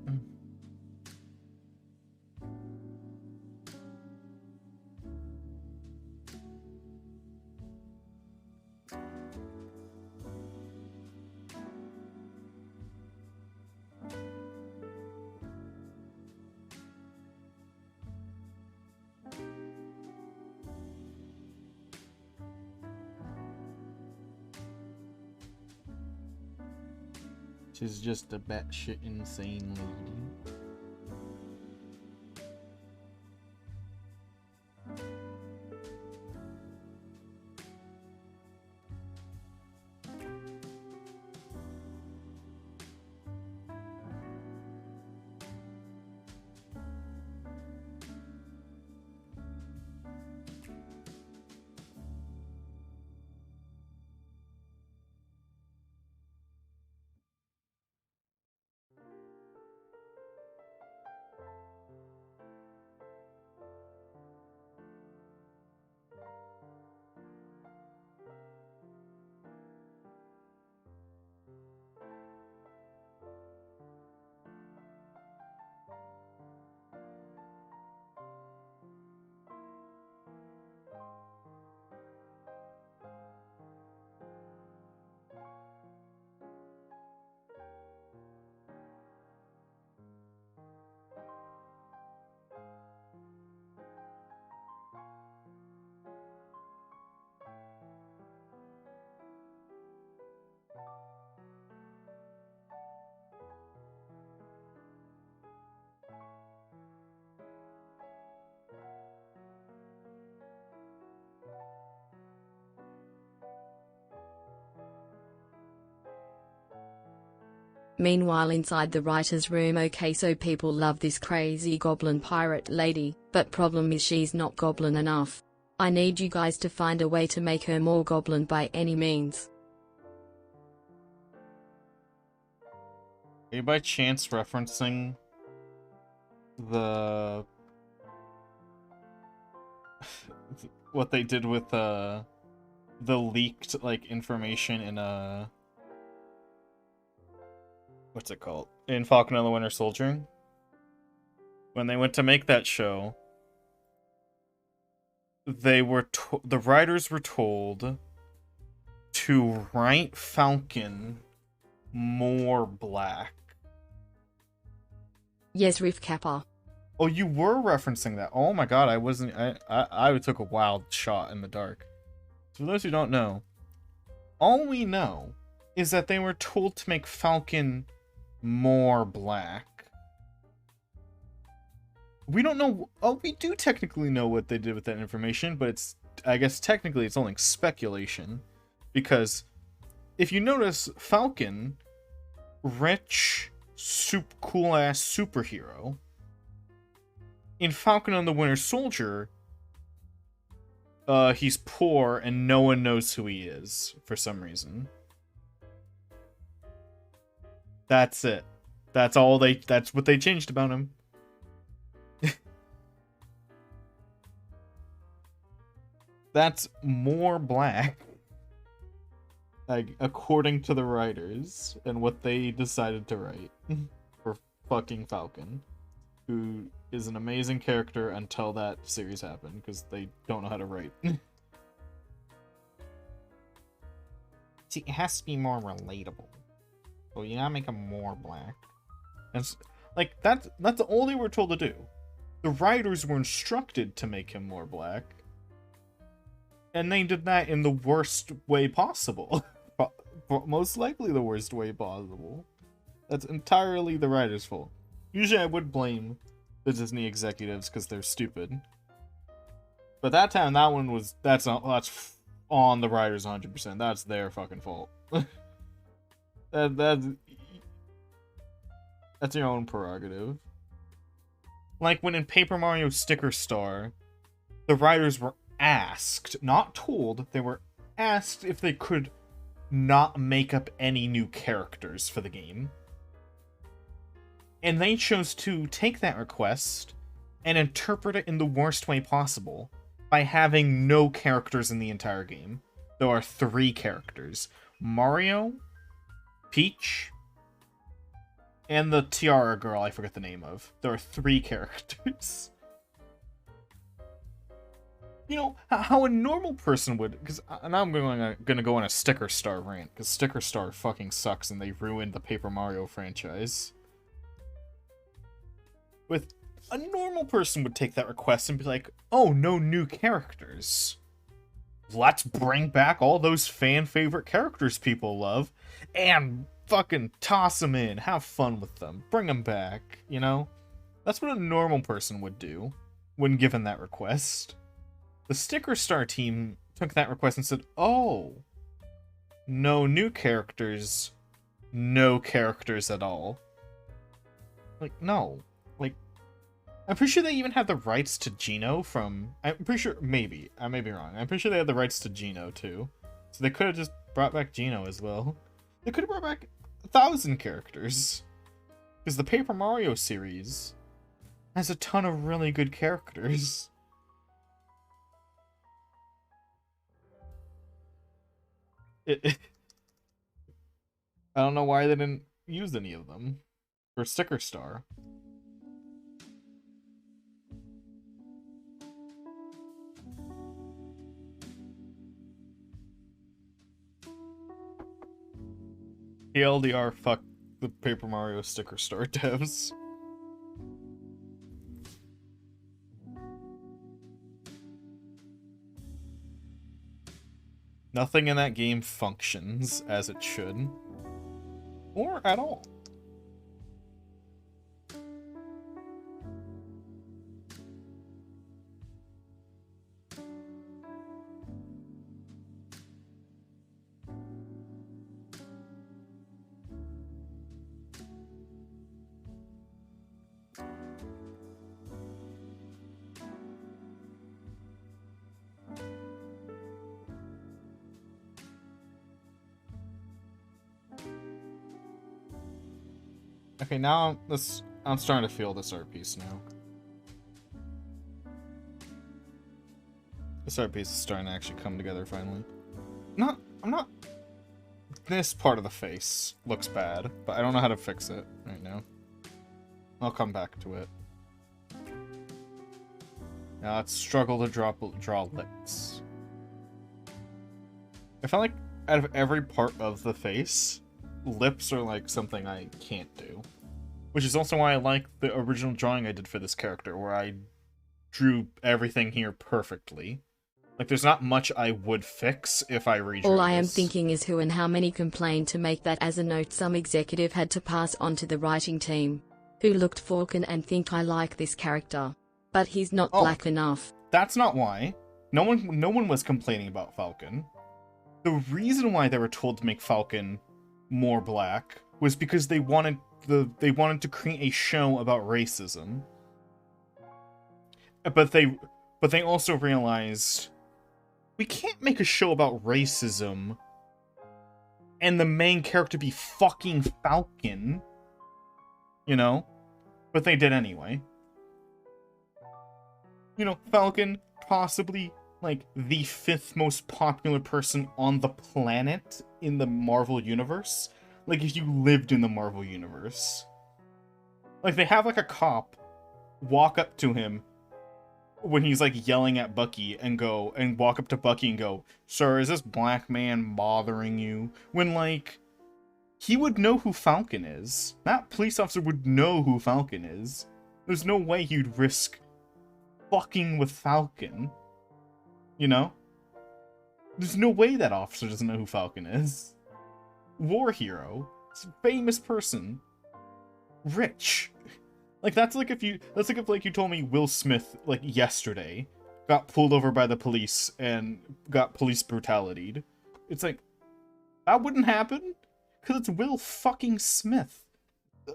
She's just a batshit insane lady. Meanwhile, inside the writer's room, okay, so people love this crazy goblin pirate lady, but problem is she's not goblin enough. I need you guys to find a way to make her more goblin by any means. Are you by chance referencing the what they did with the leaked like information in what's it called? In Falcon and the Winter Soldier? When they went to make that show, they were the writers were told to write Falcon more black. Yes, Riff Kappa. Oh, you were referencing that. Oh my god, I wasn't. I took a wild shot in the dark. So for those who don't know, all we know is that they were told to make Falcon more black. We don't know. Oh, we do technically know what they did with that information, but it's, I guess technically it's only speculation. Because if you notice, Falcon, rich, cool ass superhero. In Falcon and the Winter Soldier, he's poor and no one knows who he is for some reason. That's it. That's what they changed about him. That's more black. Like, according to the writers and what they decided to write for fucking Falcon, who is an amazing character until that series happened, because they don't know how to write. See, it has to be more relatable. So you gotta make him more black. And like, that's all they were told to do. The writers were instructed to make him more black. And they did that in the worst way possible. Most likely the worst way possible. That's entirely the writer's fault. Usually I would blame the Disney executives because they're stupid. But that time, that one was... That's on the writers 100%. That's their fucking fault. That's your own prerogative. Like when in Paper Mario Sticker Star, the writers were asked, not told, they were asked if they could not make up any new characters for the game. And they chose to take that request and interpret it in the worst way possible by having no characters in the entire game. There are 3 characters. Mario, Peach, and the Tiara girl I forget the name of. There are 3 characters. You know, how a normal person would... Because now I'm gonna go on a Sticker Star rant, because Sticker Star fucking sucks and they ruined the Paper Mario franchise. With a normal person would take that request and be like, oh, no new characters. Let's bring back all those fan-favorite characters people love and fucking toss them in. Have fun with them. Bring them back, you know? That's what a normal person would do when given that request. The Sticker Star team took that request and said, oh, no new characters, no characters at all. Like, no. Like, I'm pretty sure they even had the rights to Geno from... I'm pretty sure, maybe. I may be wrong. I'm pretty sure they had the rights to Geno, too. So they could have just brought back Geno as well. They could have brought back 1,000 characters. Because the Paper Mario series has a ton of really good characters. I don't know why they didn't use any of them for Sticker Star. TLDR, fuck the Paper Mario Sticker Star devs. Nothing in that game functions as it should. Or at all. Okay, now I'm starting to feel this art piece now. This art piece is starting to actually come together finally. I'm not. This part of the face looks bad, but I don't know how to fix it right now. I'll come back to it. Now let's struggle to draw lips. I felt like out of every part of the face, lips are like something I can't do. Which is also why I like the original drawing I did for this character, where I drew everything here perfectly. Like, there's not much I would fix if I redrew All I am this. thinking is who and how many complained to make that as a note some executive had to pass on to the writing team, who looked Falcon and think I like this character. But he's not black enough. That's not why. No one was complaining about Falcon. The reason why they were told to make Falcon more black was because they wanted to create a show about racism. But they also realized we can't make a show about racism and the main character be fucking Falcon. You know? But they did anyway. You know, Falcon, possibly, like, the 5th most popular person on the planet in the Marvel Universe. Like, if you lived in the Marvel Universe. Like, they have, like, a cop walk up to him when he's, like, yelling at Bucky and walk up to Bucky and go, "Sir, is this black man bothering you?" When, like, he would know who Falcon is. That police officer would know who Falcon is. There's no way he'd risk fucking with Falcon. You know? There's no way that officer doesn't know who Falcon is. War hero. Famous person. Rich. Like, that's like if you told me Will Smith, like, yesterday got pulled over by the police and got police brutality'd. It's like, that wouldn't happen? Because it's Will fucking Smith. A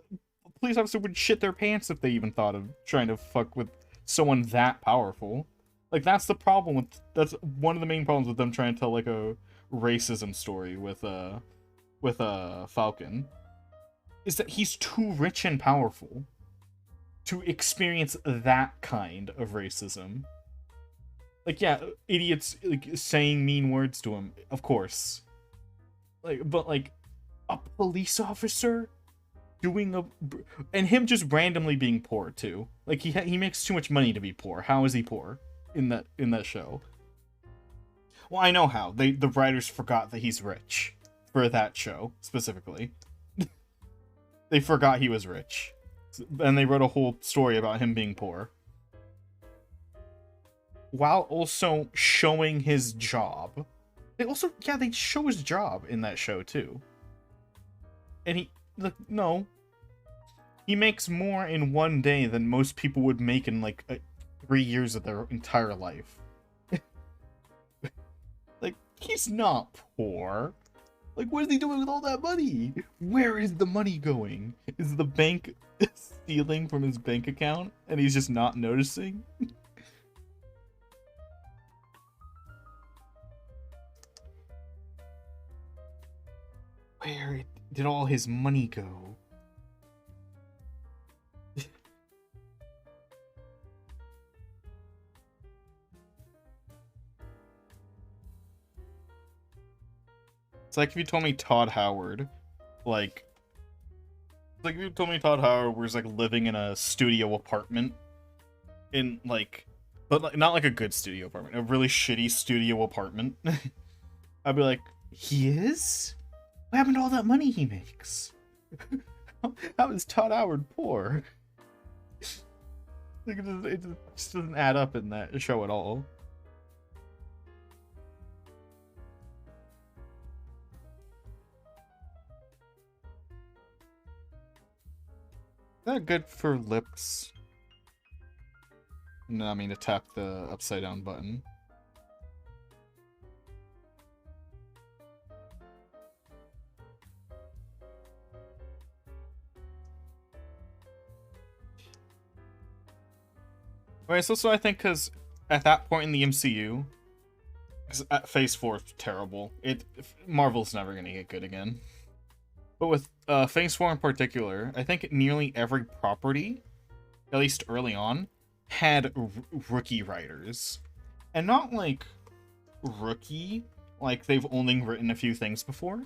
police officer would shit their pants if they even thought of trying to fuck with someone that powerful. Like, that's the problem that's one of the main problems with them trying to tell, like, a racism story with Falcon. Is that he's too rich and powerful to experience that kind of racism. Like, yeah, idiots, like, saying mean words to him, of course. Like, but, like, a police officer and him just randomly being poor too. Like, he makes too much money to be poor. How is he poor in that show? Well, I know how. The writers forgot that he's rich for that show specifically. They forgot he was rich, and they wrote a whole story about him being poor, while also showing his job. They show his job in that show too. And he makes more in one day than most people would make in, like, 3 years of their entire life. Like, he's not poor. Like, what is he doing with all that money? Where is the money going? Is the bank stealing from his bank account and he's just not noticing? Where did all his money go? It's like if you told me Todd Howard, like if you told me Todd Howard was, like, living in a studio apartment in, like, but, like, not like a good studio apartment, a really shitty studio apartment. I'd be like, he is? What happened to all that money he makes? How is Todd Howard poor? Like, it just doesn't add up in that show at all. Is that good for lips? No, I mean to tap the upside down button. Alright, so I think because at that point in the MCU, because at Phase 4 is terrible. Marvel's never gonna get good again. But with Phase 4 in particular, I think nearly every property, at least early on, had rookie writers. And not like rookie, like they've only written a few things before.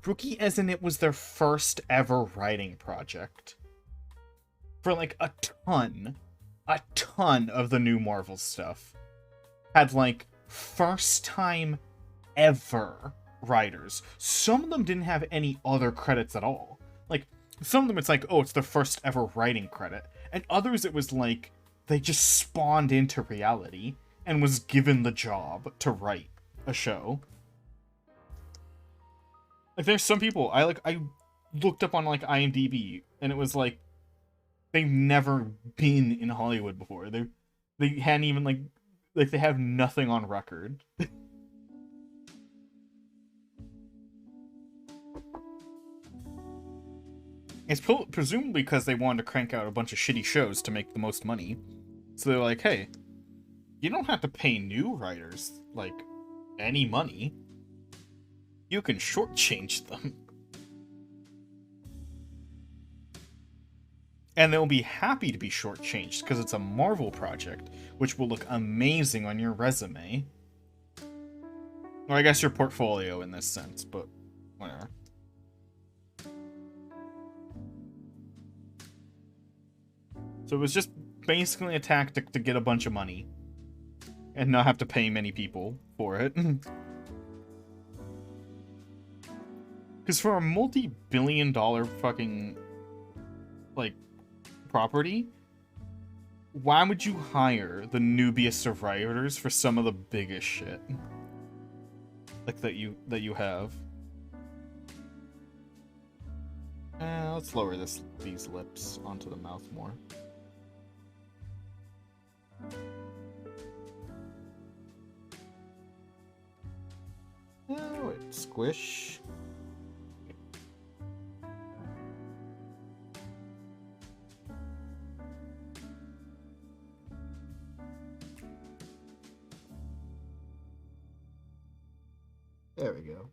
Rookie as in it was their first ever writing project. For like a ton of the new Marvel stuff had like first time ever writers. Some of them didn't have any other credits at all. Like, some of them it's like, oh, it's their first ever writing credit. And others it was like, they just spawned into reality and was given the job to write a show. Like, there's some people, I looked up on, like, IMDb, and it was like, they've never been in Hollywood before. They hadn't even, like, they have nothing on record. It's presumably because they wanted to crank out a bunch of shitty shows to make the most money. So they're like, hey, you don't have to pay new writers, like, any money. You can shortchange them. And they'll be happy to be shortchanged because it's a Marvel project, which will look amazing on your resume. Or I guess your portfolio in this sense, but whatever. So it was just basically a tactic to get a bunch of money and not have to pay many people for it. Because for a multi-billion-dollar fucking, like, property, why would you hire the newbiest of writers for some of the biggest shit? Like, that you have. Let's lower these lips onto the mouth more. Oh, wait, squish. There we go.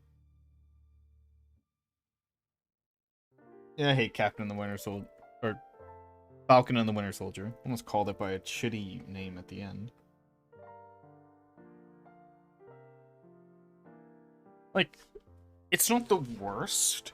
Yeah, I hate Captain and the Winter Soldier, or Falcon and the Winter Soldier. Almost called it by a shitty name at the end. Like, it's not the worst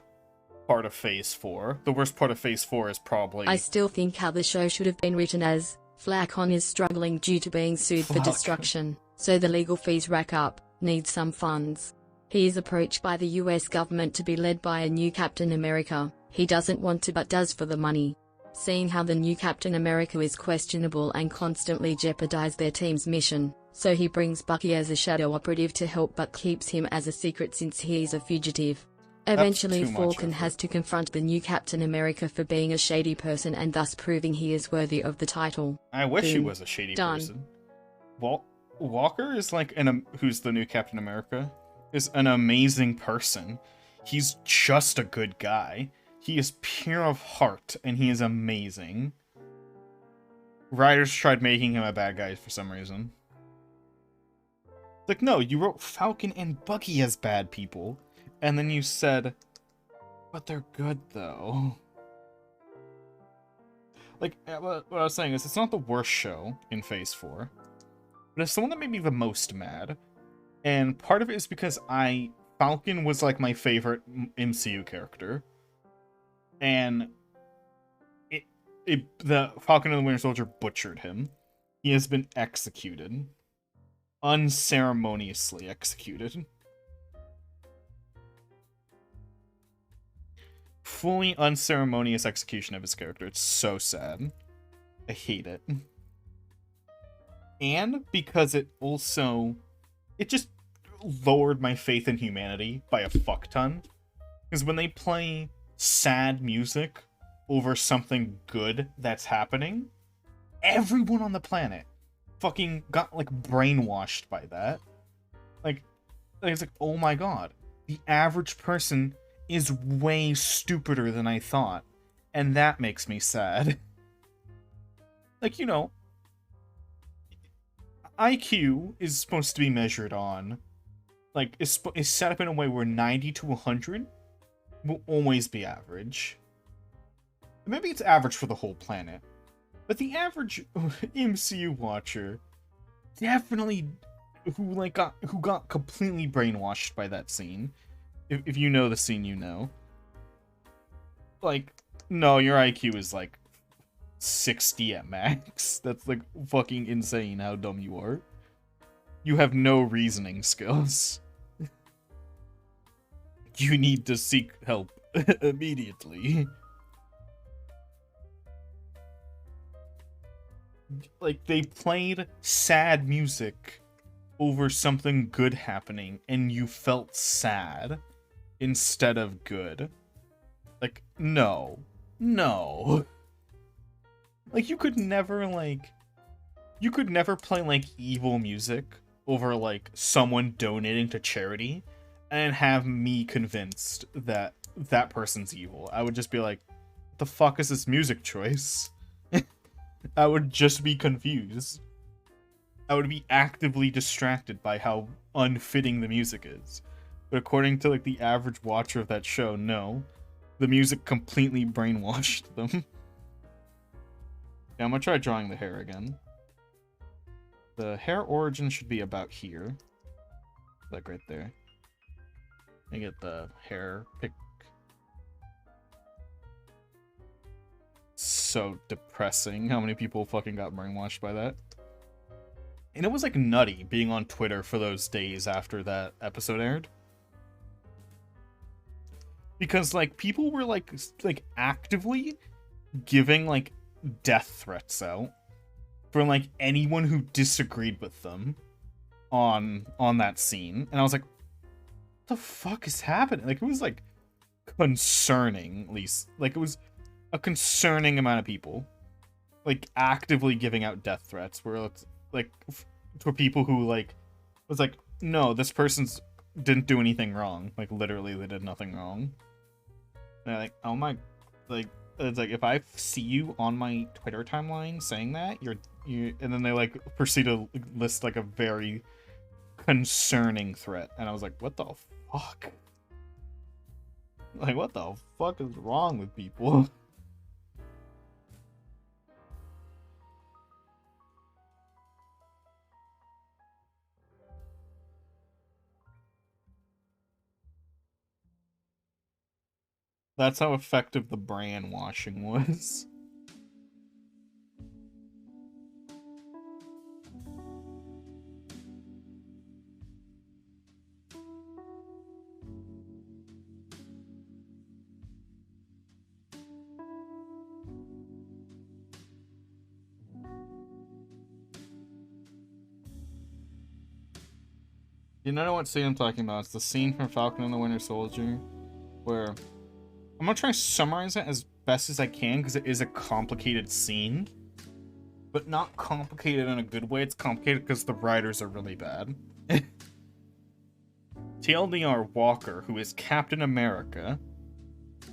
part of Phase 4. The worst part of Phase 4 is probably... I still think how the show should have been written as, Flacon is struggling due to being sued for destruction, so the legal fees rack up, needs some funds. He is approached by the US government to be led by a new Captain America. He doesn't want to but does for the money. Seeing how the new Captain America is questionable and constantly jeopardize their team's mission, so he brings Bucky as a shadow operative to help but keeps him as a secret since he is a fugitive. Eventually Falcon has to confront the new Captain America for being a shady person and thus proving he is worthy of the title. I wish he was a shady person. Walker is like who's the new Captain America, is an amazing person. He's just a good guy. He is pure of heart, and he is amazing. Writers tried making him a bad guy for some reason. Like, no, you wrote Falcon and Bucky as bad people, and then you said, but they're good, though. Like, what I was saying is, it's not the worst show in Phase 4, but it's the one that made me the most mad. And part of it is because Falcon was, like, my favorite MCU character. And the Falcon and the Winter Soldier butchered him. He has been executed. Unceremoniously executed. Fully unceremonious execution of his character. It's so sad. I hate it. And because it just lowered my faith in humanity by a fuck ton. Because when they play sad music over something good that's happening, everyone on the planet fucking got, like, brainwashed by that. Like, it's like, oh my god, the average person is way stupider than I thought, and that makes me sad. Like, you know, IQ is supposed to be measured on, like, is set up in a way where 90 to 100 will always be average. Maybe it's average for the whole planet, but the average MCU watcher definitely who got completely brainwashed by that scene. If you know the scene, you know. Like, no, your IQ is like 60 at max. That's like fucking insane how dumb you are. You have no reasoning skills. You need to seek help immediately. Like, they played sad music over something good happening, and you felt sad instead of good. Like, no. No. Like, you could never play, like, evil music over, like, someone donating to charity and have me convinced that that person's evil. I would just be like, what the fuck is this music choice? I would just be confused. I would be actively distracted by how unfitting the music is. But according to, like, the average watcher of that show, no. The music completely brainwashed them. Yeah, I'm gonna try drawing the hair again. The hair origin should be about here. Like right there. I get the hair pick. So depressing how many people fucking got brainwashed by that. And it was like nutty being on Twitter for those days after that episode aired. Because like people were like actively giving like death threats out for like anyone who disagreed with them on that scene. And I was like, what the fuck is happening? Like, it was like concerning, at least. Like, it was a concerning amount of people like actively giving out death threats where it's like for people who like was like, no, this person's didn't do anything wrong. Like, literally they did nothing wrong. And I'm like, oh my, like, it's like, if I see you on my Twitter timeline saying that, you and then they like proceed to list like a very concerning threat, and I was like, what the fuck? Like, what the fuck is wrong with people? That's how effective the brand washing was. You know what scene I'm talking about? It's the scene from Falcon and the Winter Soldier where I'm gonna try to summarize it as best as I can because it is a complicated scene, but not complicated in a good way. It's complicated because the writers are really bad. TLDR Walker, who is Captain America.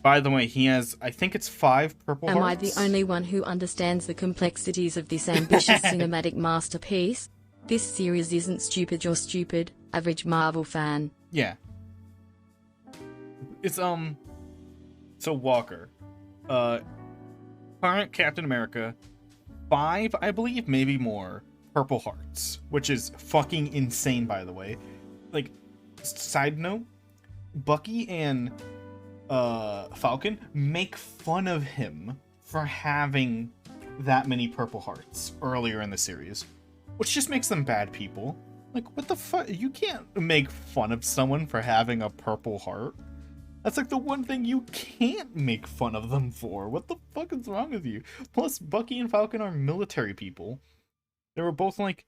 By the way, he has, I think it's 5 purple hearts. Am I the only one who understands the complexities of this ambitious cinematic masterpiece? This series isn't stupid, you're stupid, average Marvel fan. Yeah. It's, so Walker. Current Captain America. 5, I believe, maybe more, purple hearts. Which is fucking insane, by the way. Like, side note, Bucky and Falcon make fun of him for having that many purple hearts earlier in the series, which just makes them bad people. Like, what the fuck? You can't make fun of someone for having a purple heart. That's like the one thing you can't make fun of them for. What the fuck is wrong with you? Plus, Bucky and Falcon are military people. They were both like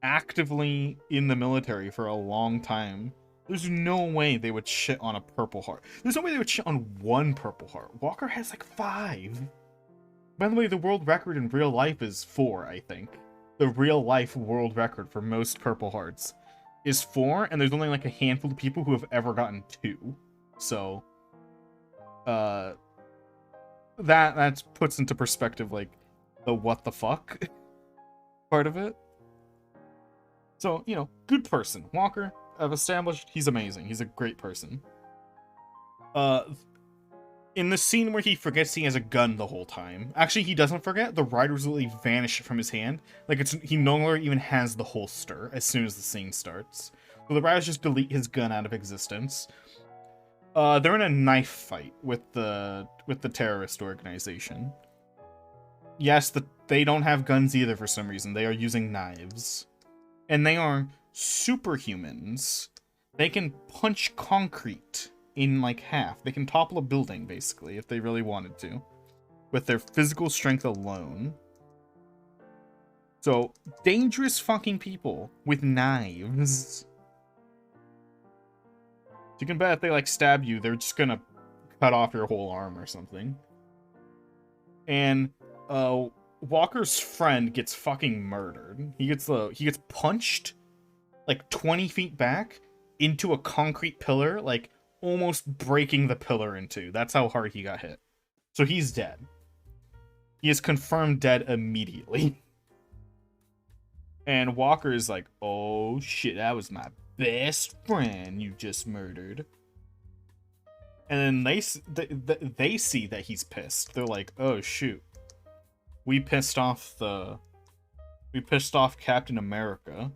actively in the military for a long time. There's no way they would shit on a purple heart. There's no way they would shit on 1 purple heart. Walker has like 5. By the way, the world record in real life is 4, I think. The real life world record for most purple hearts is 4, and there's only like a handful of people who have ever gotten 2. So, that puts into perspective like the what the fuck part of it. So, you know, good person. Walker, I've established he's amazing. He's a great person. in the scene where he forgets he has a gun the whole time. Actually, he doesn't forget. The riders literally vanish from his hand. Like, he no longer even has the holster as soon as the scene starts. So the riders just delete his gun out of existence. They're in a knife fight with the terrorist organization. Yes, they don't have guns either for some reason. They are using knives. And they are superhumans. They can punch concrete in like half. They can topple a building, basically, if they really wanted to, with their physical strength alone. So, dangerous fucking people with knives. You can bet if they like stab you, they're just gonna cut off your whole arm or something. And Walker's friend gets fucking murdered. He gets punched like 20 feet back into a concrete pillar, like almost breaking the pillar in two. That's how hard he got hit. So he's dead. He is confirmed dead immediately. And Walker is like, oh shit, that was my best friend you just murdered. And then they see that he's pissed. They're like, oh shoot. We pissed off Captain America.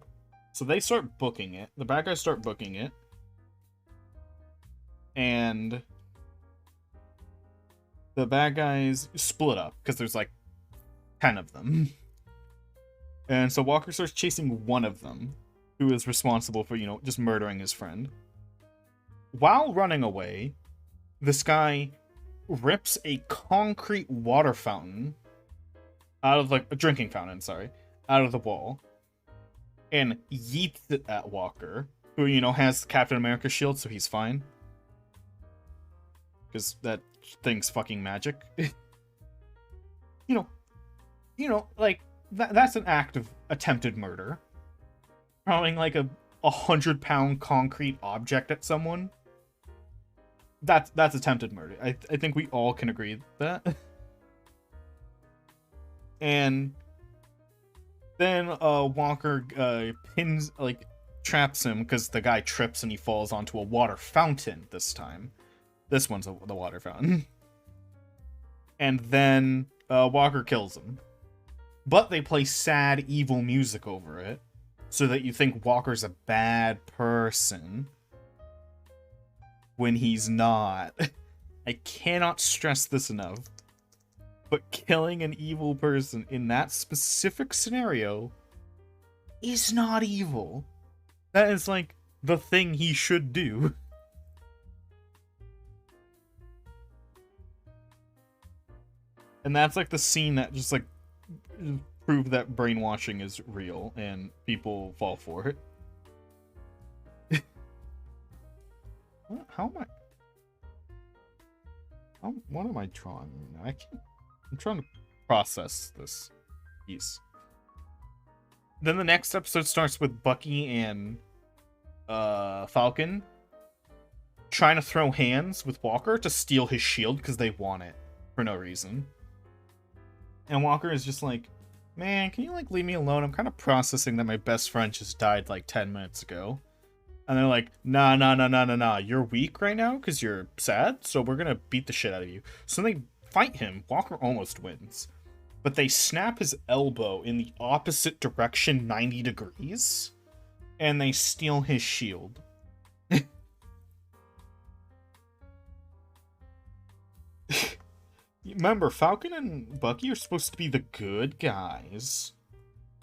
So they start booking it. The bad guys start booking it. And the bad guys split up because there's like 10 of them. And so Walker starts chasing one of them, who is responsible for, just murdering his friend. While running away, this guy rips a concrete water fountain out of, like, a drinking fountain, out of the wall, and yeets it at Walker, who, has Captain America's shield, so he's fine. Because that thing's fucking magic. Like, that's an act of attempted murder. Throwing, like, a 100-pound concrete object at someone. That's attempted murder. I think we all can agree with that. And then Walker traps him because the guy trips and he falls onto a water fountain this time. This one's the water fountain. And then Walker kills him. But they play sad, evil music over it, so that you think Walker's a bad person, when he's not. I cannot stress this enough. But killing an evil person in that specific scenario is not evil. That is, like, the thing he should do. And that's, like, the scene that just, like, prove that brainwashing is real and people fall for it. What am I drawing right now? I'm trying to process this piece. Then the next episode starts with Bucky and Falcon trying to throw hands with Walker to steal his shield because they want it for no reason. And Walker is just like, man, can you, like, leave me alone? I'm kind of processing that my best friend just died, like, 10 minutes ago. And they're like, nah. You're weak right now because you're sad, so we're going to beat the shit out of you. So they fight him. Walker almost wins. But they snap his elbow in the opposite direction 90 degrees. And they steal his shield. Remember, Falcon and Bucky are supposed to be the good guys.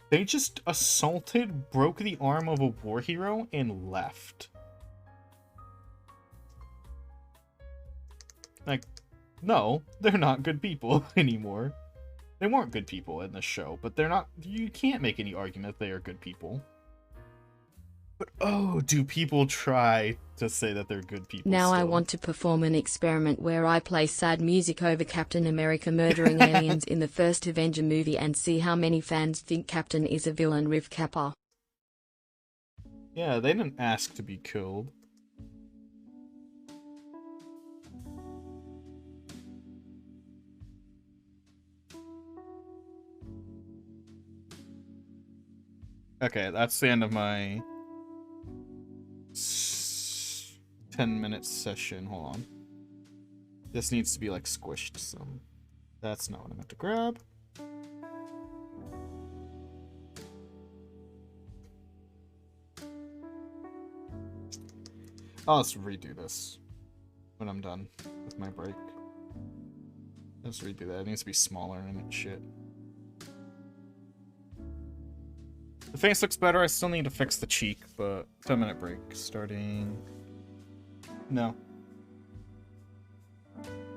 They just assaulted, broke the arm of a war hero, and left. Like, no, they're not good people anymore. They weren't good people in this show, but they're not. You can't make any argument they are good people. But oh, do people try to say that they're good people Now still. I want to perform an experiment where I play sad music over Captain America murdering aliens in the first Avenger movie and see how many fans think Captain is a villain with Kappa. Yeah, they didn't ask to be killed. Okay, that's the end of my 10-minute session. Hold on. This needs to be like squished some. That's not what I meant to grab. I'll just redo this when I'm done with my break. Let's redo that. It needs to be smaller and shit. The face looks better. I still need to fix the cheek, but 10-minute break starting. No.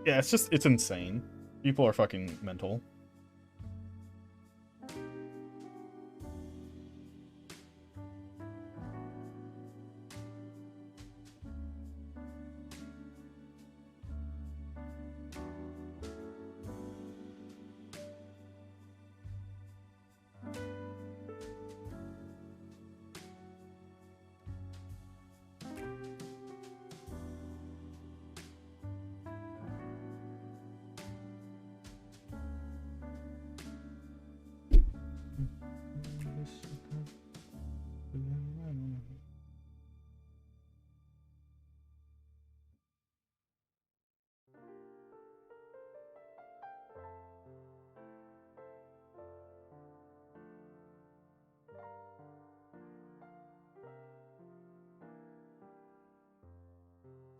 Yeah, it's insane. People are fucking mental.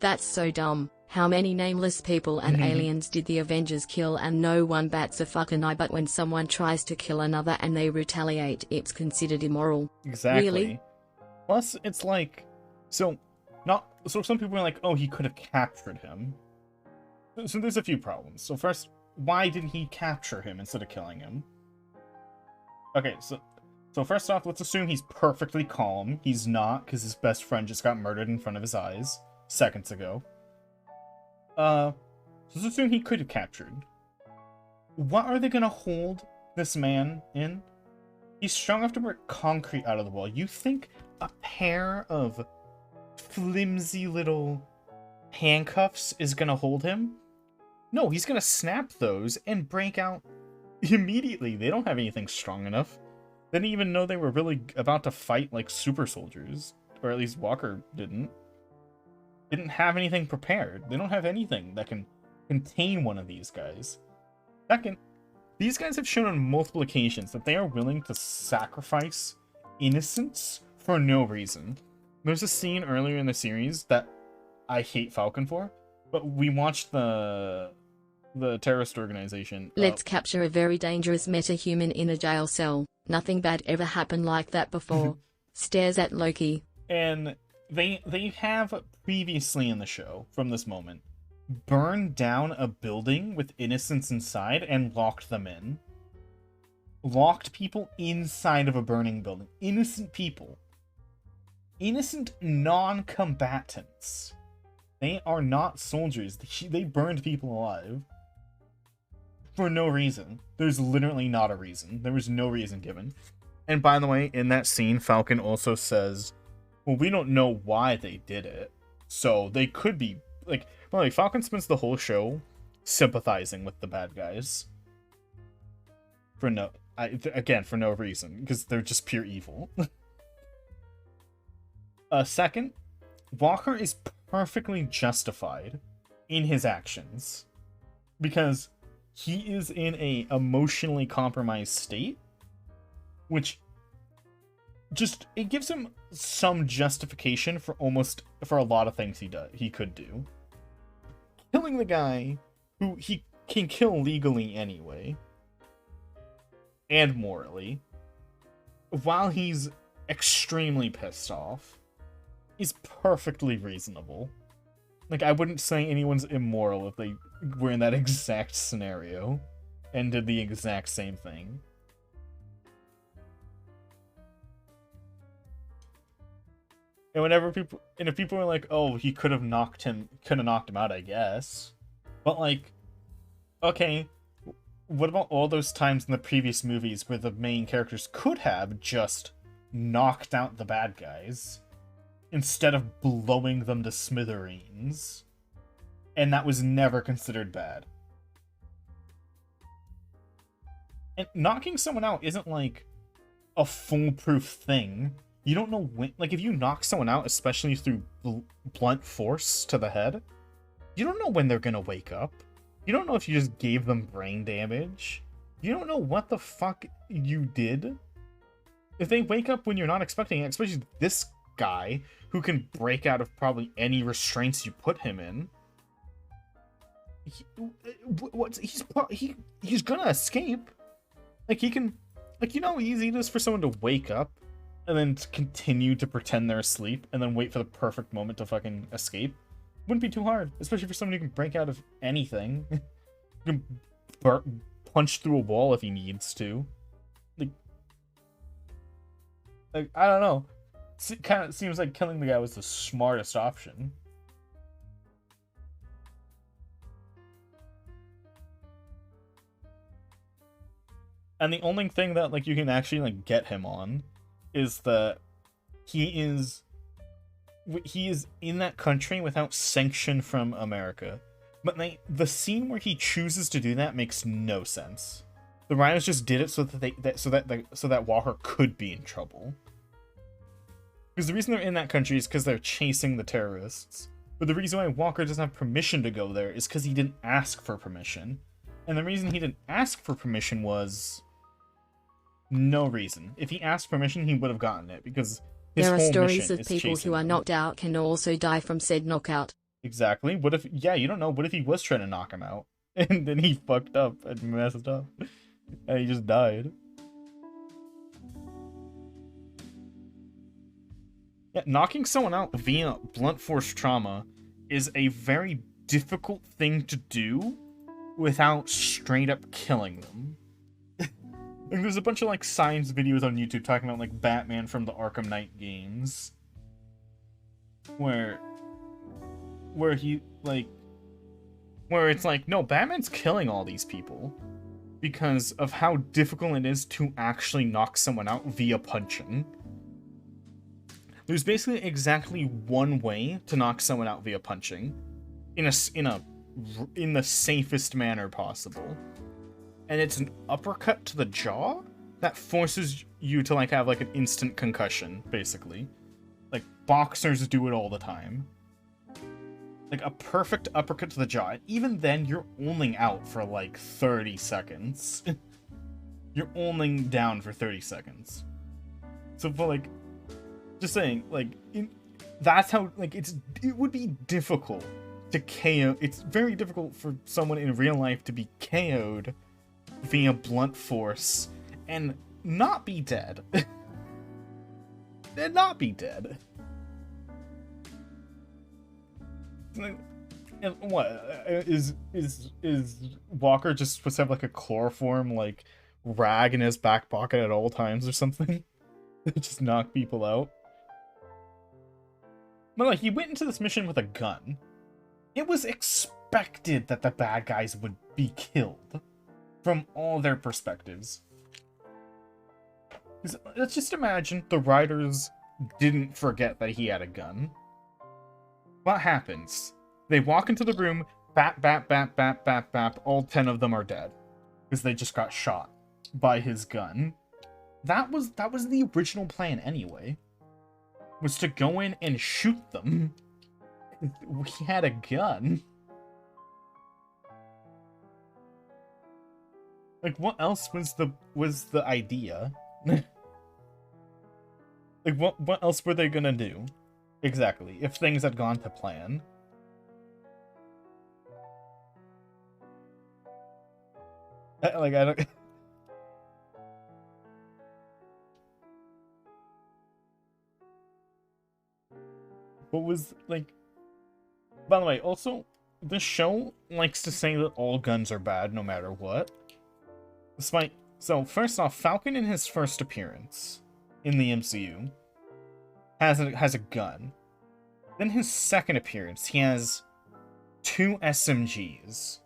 That's so dumb. How many nameless people and aliens did the Avengers kill and no one bats a fucking eye, but when someone tries to kill another and they retaliate, it's considered immoral. Exactly. Really? Plus, it's like, so some people are like, oh, he could have captured him. So there's a few problems. So first, why didn't he capture him instead of killing him? Okay, so first off, let's assume he's perfectly calm. He's not, because his best friend just got murdered in front of his eyes seconds ago. So let's assume he could have captured. What are they gonna hold this man in? He's strong enough to break concrete out of the wall. You think a pair of flimsy little handcuffs is gonna hold him? No, he's gonna snap those and break out immediately. They don't have anything strong enough. They didn't even know they were really about to fight like super soldiers. Or at least Walker didn't have anything prepared. They don't have anything that can contain one of these guys. Second, these guys have shown on multiple occasions that they are willing to sacrifice innocents for no reason. There's a scene earlier in the series that I hate Falcon for, but we watched the terrorist organization. Let's capture a very dangerous metahuman in a jail cell. Nothing bad ever happened like that before. Stares at Loki. And they have previously in the show, from this moment, burned down a building with innocents inside and locked them in. Locked people inside of a burning building. Innocent people. Innocent non-combatants. They are not soldiers. They burned people alive. For no reason. There's literally not a reason. There was no reason given. And by the way, in that scene, Falcon also says, well, we don't know why they did it. So they could be, like, well, Falcon spends the whole show sympathizing with the bad guys. For no reason. Because they're just pure evil. Second, Walker is perfectly justified in his actions. Because he is in a emotionally compromised state. Which just, it gives him some justification for a lot of things he could do. Killing the guy who he can kill legally anyway, and morally, while he's extremely pissed off, is perfectly reasonable. Like, I wouldn't say anyone's immoral if they were in that exact scenario and did the exact same thing. And if people are like, oh, he could have knocked him out, I guess. But like, okay, what about all those times in the previous movies where the main characters could have just knocked out the bad guys instead of blowing them to smithereens? And that was never considered bad. And knocking someone out isn't like a foolproof thing. You don't know when, like, if you knock someone out, especially through blunt force to the head, You don't know when they're gonna wake up. You don't know if you just gave them brain damage. You don't know what the fuck you did. If they wake up when you're not expecting it, especially this guy who can break out of probably any restraints you put him in. He's gonna escape. Like, he can, like, you know how easy it is for someone to wake up and then continue to pretend they're asleep and then wait for the perfect moment to fucking escape? Wouldn't be too hard, especially for someone who can break out of anything. You can punch through a wall if he needs to. Like, I don't know. It kind of seems like killing the guy was the smartest option. And the only thing that, like, you can actually, like, get him on is that he is in that country without sanction from America. But the scene where he chooses to do that makes no sense. The Rhinos just did it so that Walker could be in trouble. Because the reason they're in that country is because they're chasing the terrorists. But the reason why Walker doesn't have permission to go there is because he didn't ask for permission. And the reason he didn't ask for permission was no reason. If he asked permission, he would have gotten it, because his There are whole stories mission of is people who chasing are them. knocked out can also die from said knockout. Exactly. What if, yeah, you don't know. What if he was trying to knock him out and then he fucked up and messed up and he just died? Yeah, knocking someone out via blunt force trauma is a very difficult thing to do without straight up killing them. Like, there's a bunch of, like, science videos on YouTube talking about, like, Batman from the Arkham Knight games. Where he, like, where it's like, no, Batman's killing all these people because of how difficult it is to actually knock someone out via punching. There's basically exactly one way to knock someone out via punching, in the safest manner possible, and it's an uppercut to the jaw that forces you to, like, have, like, an instant concussion, basically. Like, boxers do it all the time. Like, a perfect uppercut to the jaw, and even then, you're only out for, like, 30 seconds. You're only down for 30 seconds. So, for, like, just saying, like, that's how, like, it would be difficult to KO. It's very difficult for someone in real life to be KO'd via blunt force and not be dead. And not be dead. Like, and what is Walker just supposed to have, like, a chloroform, like, rag in his back pocket at all times or something? Just knock people out. But, like, he went into this mission with a gun. It was expected that the bad guys would be killed from all their perspectives. Let's just imagine the riders didn't forget that he had a gun. What happens? They walk into the room, bap, bap, bap, bap, bap, bap. All 10 of them are dead because they just got shot by his gun. That was the original plan anyway. Was to go in and shoot them. He had a gun. Like, what else was the idea? Like, what else were they gonna do? Exactly, if things had gone to plan. Like, I don't... What was, like... By the way, also, this show likes to say that all guns are bad no matter what. Despite... So, first off, Falcon in his first appearance in the MCU has a gun. Then his second appearance, he has 2 SMGs.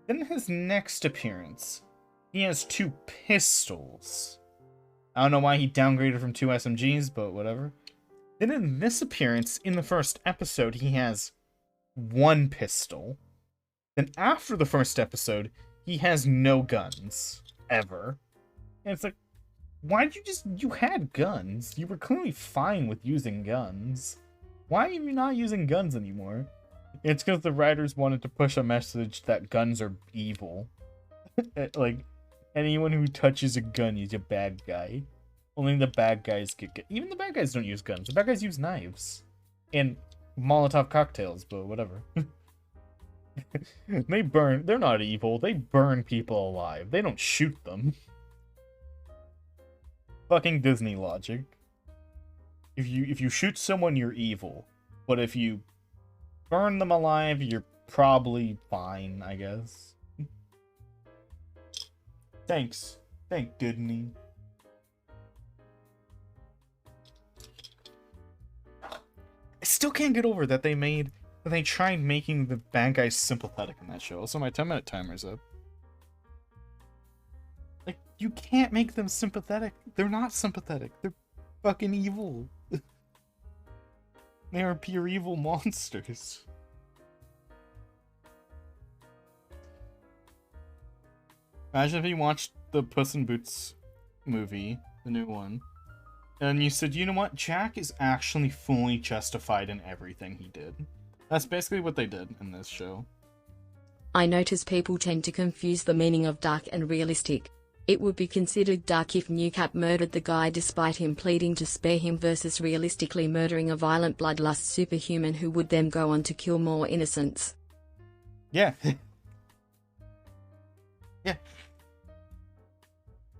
Then his next appearance, he has 2 pistols. I don't know why he downgraded from 2 SMGs, but whatever. Then in this appearance, in the first episode, he has 1 pistol. Then after the first episode, he has no guns. Ever. And it's like, why did you had guns. You were clearly fine with using guns. Why are you not using guns anymore? It's because the writers wanted to push a message that guns are evil. Like, anyone who touches a gun is a bad guy. Only the bad guys get. Even the bad guys don't use guns. The bad guys use knives and Molotov cocktails, but whatever. They burn. They're not evil. They burn people alive. They don't shoot them. Fucking Disney logic. If you shoot someone, you're evil. But if you burn them alive, you're probably fine, I guess. Thanks. Thank Disney. I still can't get over that they tried making the bad guys sympathetic in that show. Also, my 10-minute timer's up. Like, you can't make them sympathetic. They're not sympathetic. They're fucking evil. They are pure evil monsters. Imagine if you watched the Puss in Boots movie, the new one, and you said, you know what, Jack is actually fully justified in everything he did. That's basically what they did in this show. I notice people tend to confuse the meaning of dark and realistic. It would be considered dark if Newcap murdered the guy despite him pleading to spare him versus realistically murdering a violent bloodlust superhuman who would then go on to kill more innocents. Yeah. Yeah.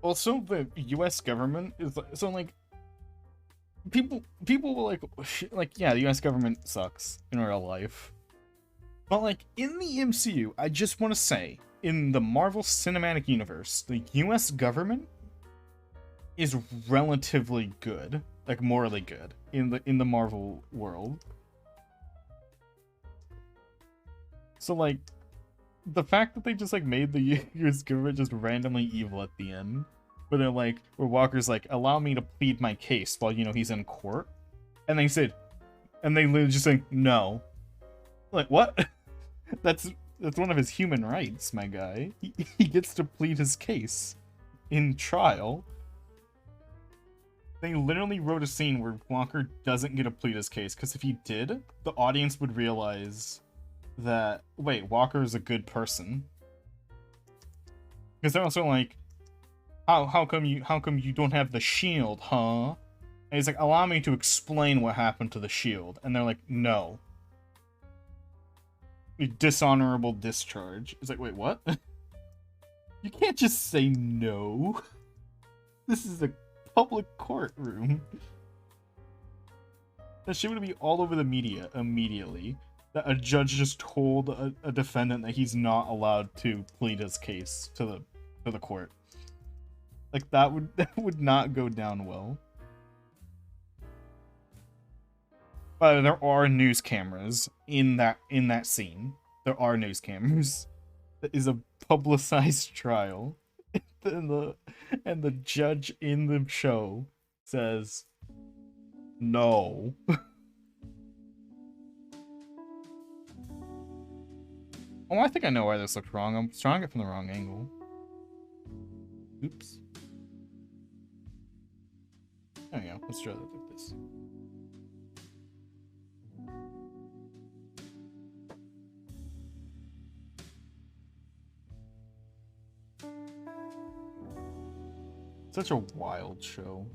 Also, the U.S. government is so like people will like yeah, the U.S. government sucks in real life, but like in the MCU, I just want to say in the Marvel Cinematic Universe, the U.S. government is relatively good, like morally good in the Marvel world. So like the fact that they just like made the U.S. government just randomly evil at the end, where they're like, where Walker's like, allow me to plead my case while, you know, he's in court, and they said, and they literally just like, no. Like, what? That's one of his human rights, my guy. He gets to plead his case in trial. They literally wrote a scene where Walker doesn't get to plead his case, because if he did, the audience would realize that, wait, Walker is a good person. Because they're also like, how come you don't have the shield, huh? And he's like, allow me to explain what happened to the shield. And they're like, no. Dishonorable discharge. It's like, wait, what? You can't just say no. This is a public courtroom. That shit would be all over the media immediately. That a judge just told a defendant that he's not allowed to plead his case to the court. Like that would not go down well. But there are news cameras in that scene. There are news cameras. That is a publicized trial. And the judge in the show says no. Oh, I think I know why this looked wrong. I'm trying it from the wrong angle. Oops. There we go. Let's try that like this. Such a wild show.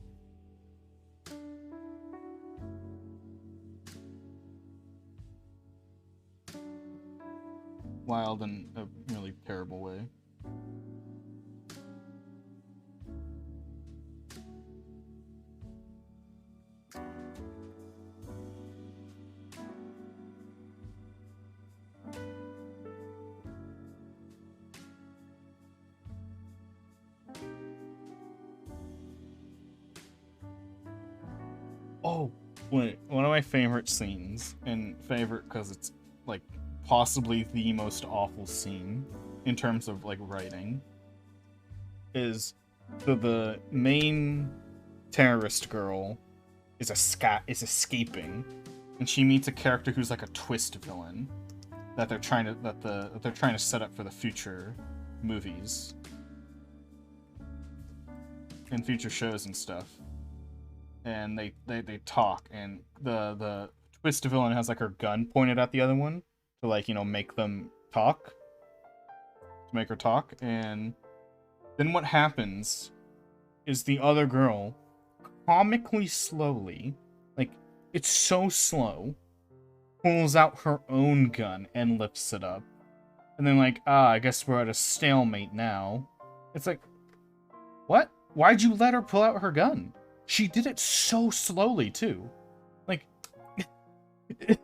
Wild in a really terrible way. Oh, wait, one of my favorite scenes, and favorite because it's like possibly the most awful scene in terms of like writing, is the main terrorist girl is escaping, and she meets a character who's like a twist villain that they're trying to set up for the future movies and future shows and stuff. And they talk, and the twist villain has like her gun pointed at the other one, to, like, you know, make them talk. To make her talk. And then what happens is the other girl, comically slowly, like, it's so slow, pulls out her own gun and lifts it up. And then, like, I guess we're at a stalemate now. It's like, what? Why'd you let her pull out her gun? She did it so slowly, too. Like, if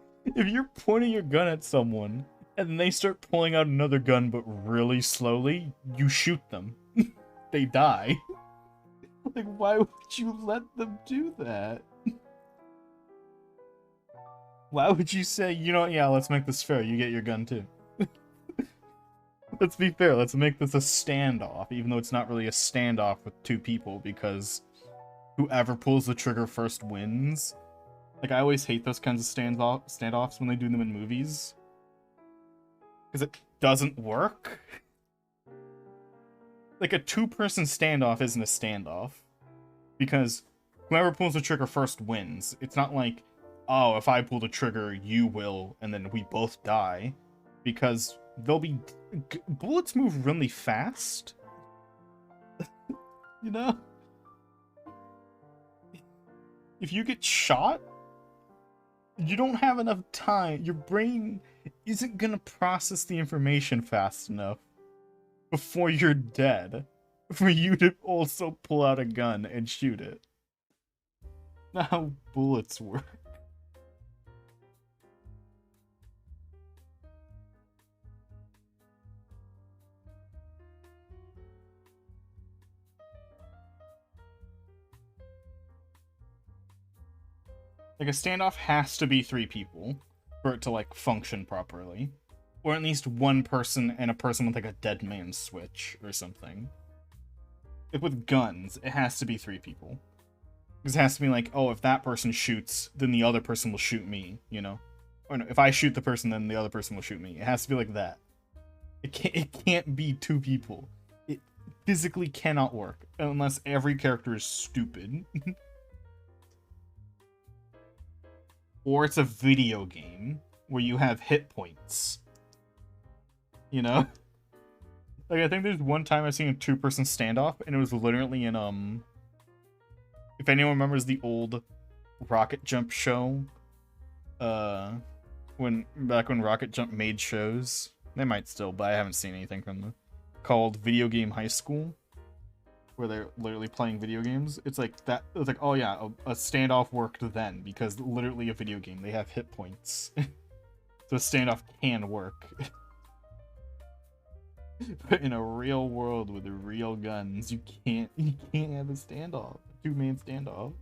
you're pointing your gun at someone, and then they start pulling out another gun, but really slowly, you shoot them. They die. Like, why would you let them do that? Why would you say, you know what, yeah, let's make this fair, you get your gun too. Let's be fair, let's make this a standoff, even though it's not really a standoff with two people, because whoever pulls the trigger first wins. Like, I always hate those kinds of standoffs when they do them in movies. Because it doesn't work. Like, a two-person standoff isn't a standoff. Because whoever pulls the trigger first wins. It's not like, oh, if I pull the trigger, you will, and then we both die. Because they'll be... bullets move really fast. You know? If you get shot, you don't have enough time. Your brain isn't gonna process the information fast enough before you're dead for you to also pull out a gun and shoot it. Not how bullets work. Like, a standoff has to be 3 people for it to, like, function properly. Or at least one person and a person with, like, a dead man's switch or something. Like, with guns, it has to be 3 people. Because it has to be like, oh, if that person shoots, then the other person will shoot me, you know? Or no, if I shoot the person, then the other person will shoot me. It has to be like that. It can't be 2 people. It physically cannot work. Unless every character is stupid. Or it's a video game where you have hit points. You know? Like, I think there's one time I've seen a 2-person standoff, and it was literally in, if anyone remembers the old Rocket Jump show, back when Rocket Jump made shows, they might still, but I haven't seen anything from them, called Video Game High School, where they're literally playing video games. It's like that. It's like, oh yeah, a standoff worked then because literally a video game. They have hit points, so a standoff can work. But in a real world with real guns, you can't have a standoff, a 2-man standoff.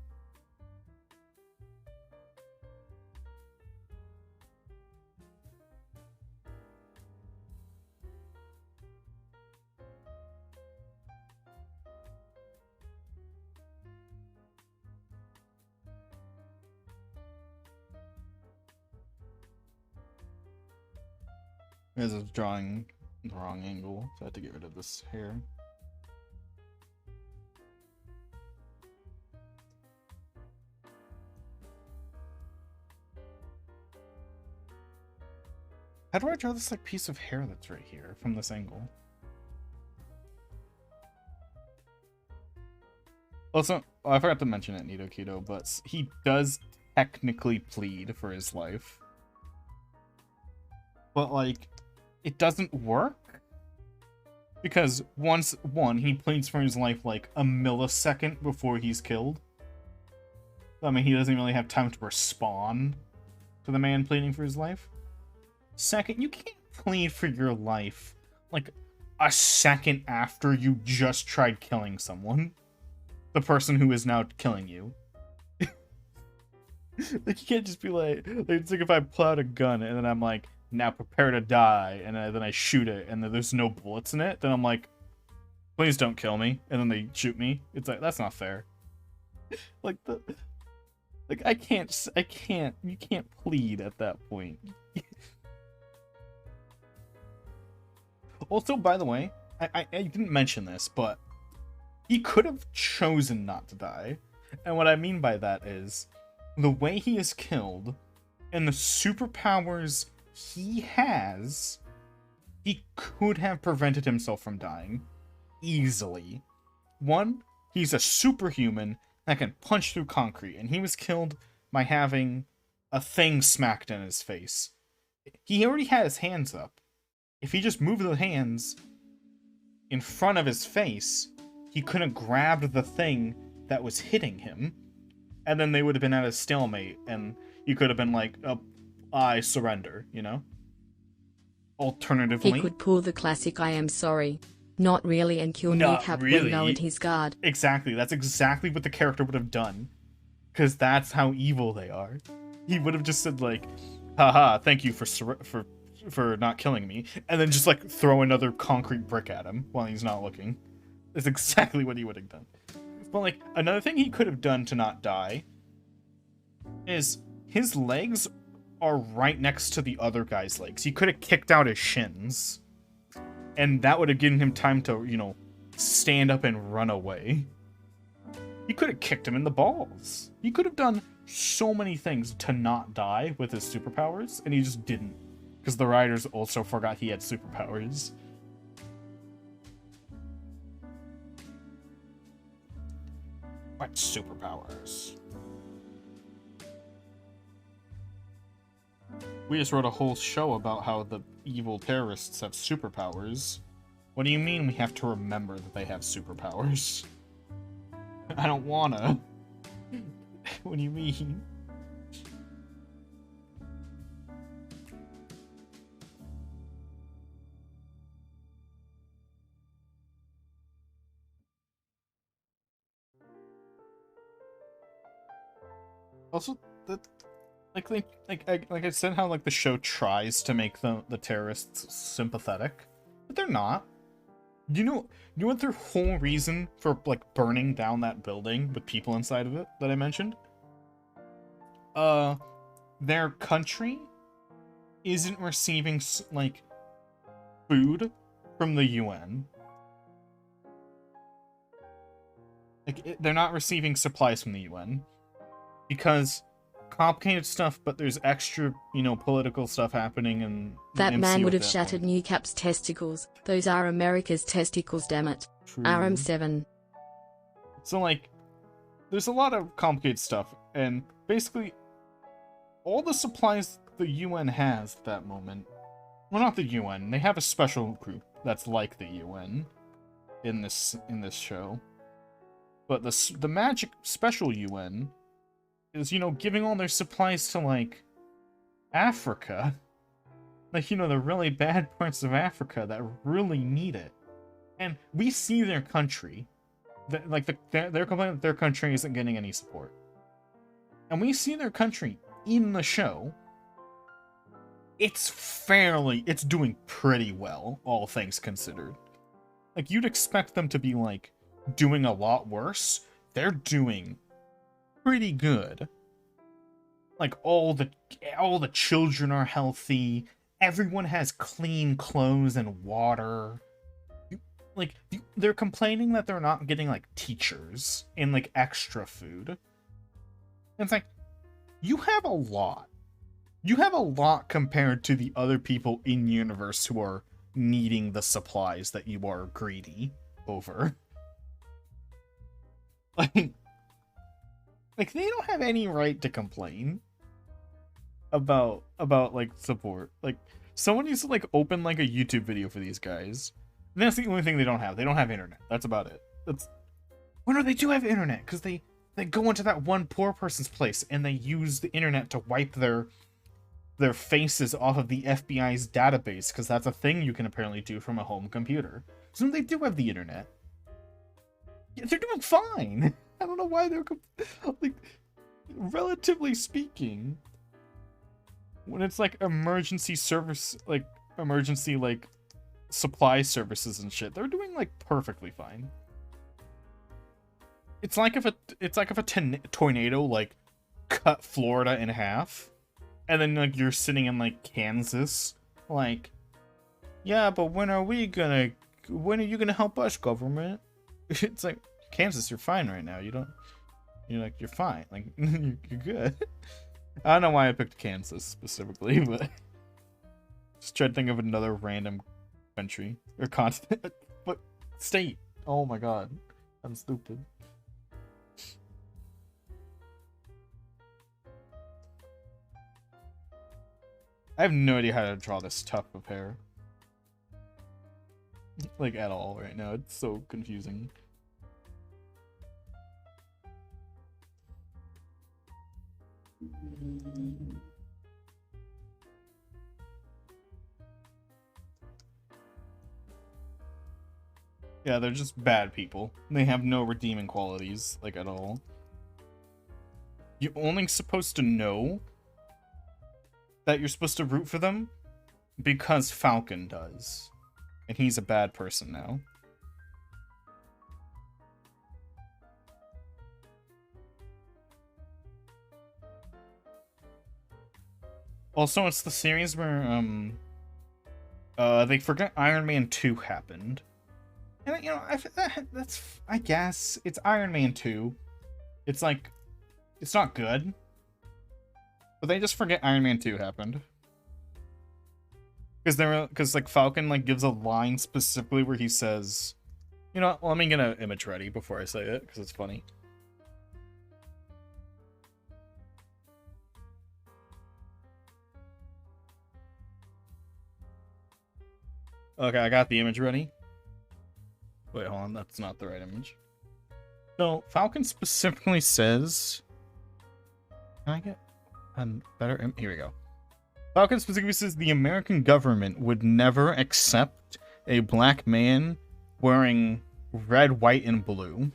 As I was drawing the wrong angle, so I had to get rid of this hair. How do I draw this like piece of hair that's right here from this angle? Also, I forgot to mention it, Nidoketo, but he does technically plead for his life. But, like, it doesn't work. Because he pleads for his life like a millisecond before he's killed. I mean, he doesn't really have time to respond to the man pleading for his life. Second, you can't plead for your life like a second after you just tried killing someone. The person who is now killing you. Like, you can't just be like, it's like if I pull out a gun and then I'm like, now prepare to die, and then I shoot it, and then there's no bullets in it, then I'm like, please don't kill me, and then they shoot me. It's like, that's not fair. Like, you can't plead at that point. Also, by the way, I didn't mention this, but he could have chosen not to die, and what I mean by that is, the way he is killed, and the superpowers he could have prevented himself from dying easily. One, he's a superhuman that can punch through concrete, and he was killed by having a thing smacked in his face. He already had his hands up. If he just moved the hands in front of his face, he could have grabbed the thing that was hitting him, and then they would have been at a stalemate, and he could have been like, oh, I surrender, you know? Alternatively, He could pull the classic I am sorry. Not really, and kill Not Kneecap really. when lowered his guard. exactly, that's exactly what the character would have done. Because that's how evil they are. He would have just said like, haha, thank you for not killing me, and then just like throw another concrete brick at him while he's not looking. That's exactly what he would have done. But like, another thing he could have done to not die is his legs are right next to the other guy's legs. He could have kicked out his shins, and that would have given him time to, you know, stand up and run away. He could have kicked him in the balls. He could have done so many things to not die with his superpowers, and he just didn't. Because the writers also forgot he had superpowers. What superpowers? We just wrote a whole show about how the evil terrorists have superpowers. What do you mean we have to remember that they have superpowers? I don't wanna. What do you mean? Also, like I said, how like the show tries to make the terrorists sympathetic, but they're not. You know what their whole reason for like burning down that building with people inside of it that I mentioned? Their country isn't receiving like food from the UN. Like they're not receiving supplies from the UN because complicated stuff, but there's extra, you know, political stuff happening, and That man would have shattered Newcap's testicles. Those are America's testicles, damn it. RM7. So, like, there's a lot of complicated stuff, and basically, all the supplies the UN has at that moment, well, not the UN, they have a special group that's like the UN in this show, but the magic special UN is, you know, giving all their supplies to, like, Africa. Like, you know, the really bad parts of Africa that really need it. And we see their country. They're complaining that their country isn't getting any support. And we see their country in the show. It's doing pretty well, all things considered. Like, you'd expect them to be, like, doing a lot worse. They're doing pretty good. Like, all the children are healthy. Everyone has clean clothes and water. They're complaining that they're not getting, like, teachers and, like, extra food. And it's like, you have a lot. You have a lot compared to the other people in universe who are needing the supplies that you are greedy over. Like, they don't have any right to complain about like support. Like, someone needs to like open like a YouTube video for these guys. And that's the only thing they don't have. They don't have internet. That's about it. Well, no, they do have internet because they go into that one poor person's place and they use the internet to wipe their faces off of the FBI's database, because that's a thing you can apparently do from a home computer. So they do have the internet. Yeah, they're doing fine. I don't know why they're like, relatively speaking, when it's like emergency service, like emergency like supply services and shit, they're doing like perfectly fine. It's like if a tornado like cut Florida in half, and then like you're sitting in like Kansas, like, yeah, but when are you gonna help us, government? It's like, Kansas, you're fine right now. You're fine. Like, you're good. I don't know why I picked Kansas specifically, but Just trying to think of another random country or continent, but state. Oh my god, I'm stupid. I have no idea how to draw this tuft of hair. Like, at all right now. It's so confusing. Yeah, they're just bad people. They have no redeeming qualities, like, at all. You're only supposed to know that you're supposed to root for them because Falcon does. And he's a bad person now. Also, it's the series where, they forgot Iron Man 2 happened. And, you know, I guess, it's Iron Man 2. It's like, it's not good. But they just forget Iron Man 2 happened. Because like, Falcon, like, gives a line specifically where he says, you know what, let me get an image ready before I say it, because it's funny. Okay, I got the image ready. Wait, hold on, that's not the right image. So, Falcon specifically says... Can I get a better here we go. Falcon specifically says the American government would never accept a black man wearing red, white, and blue.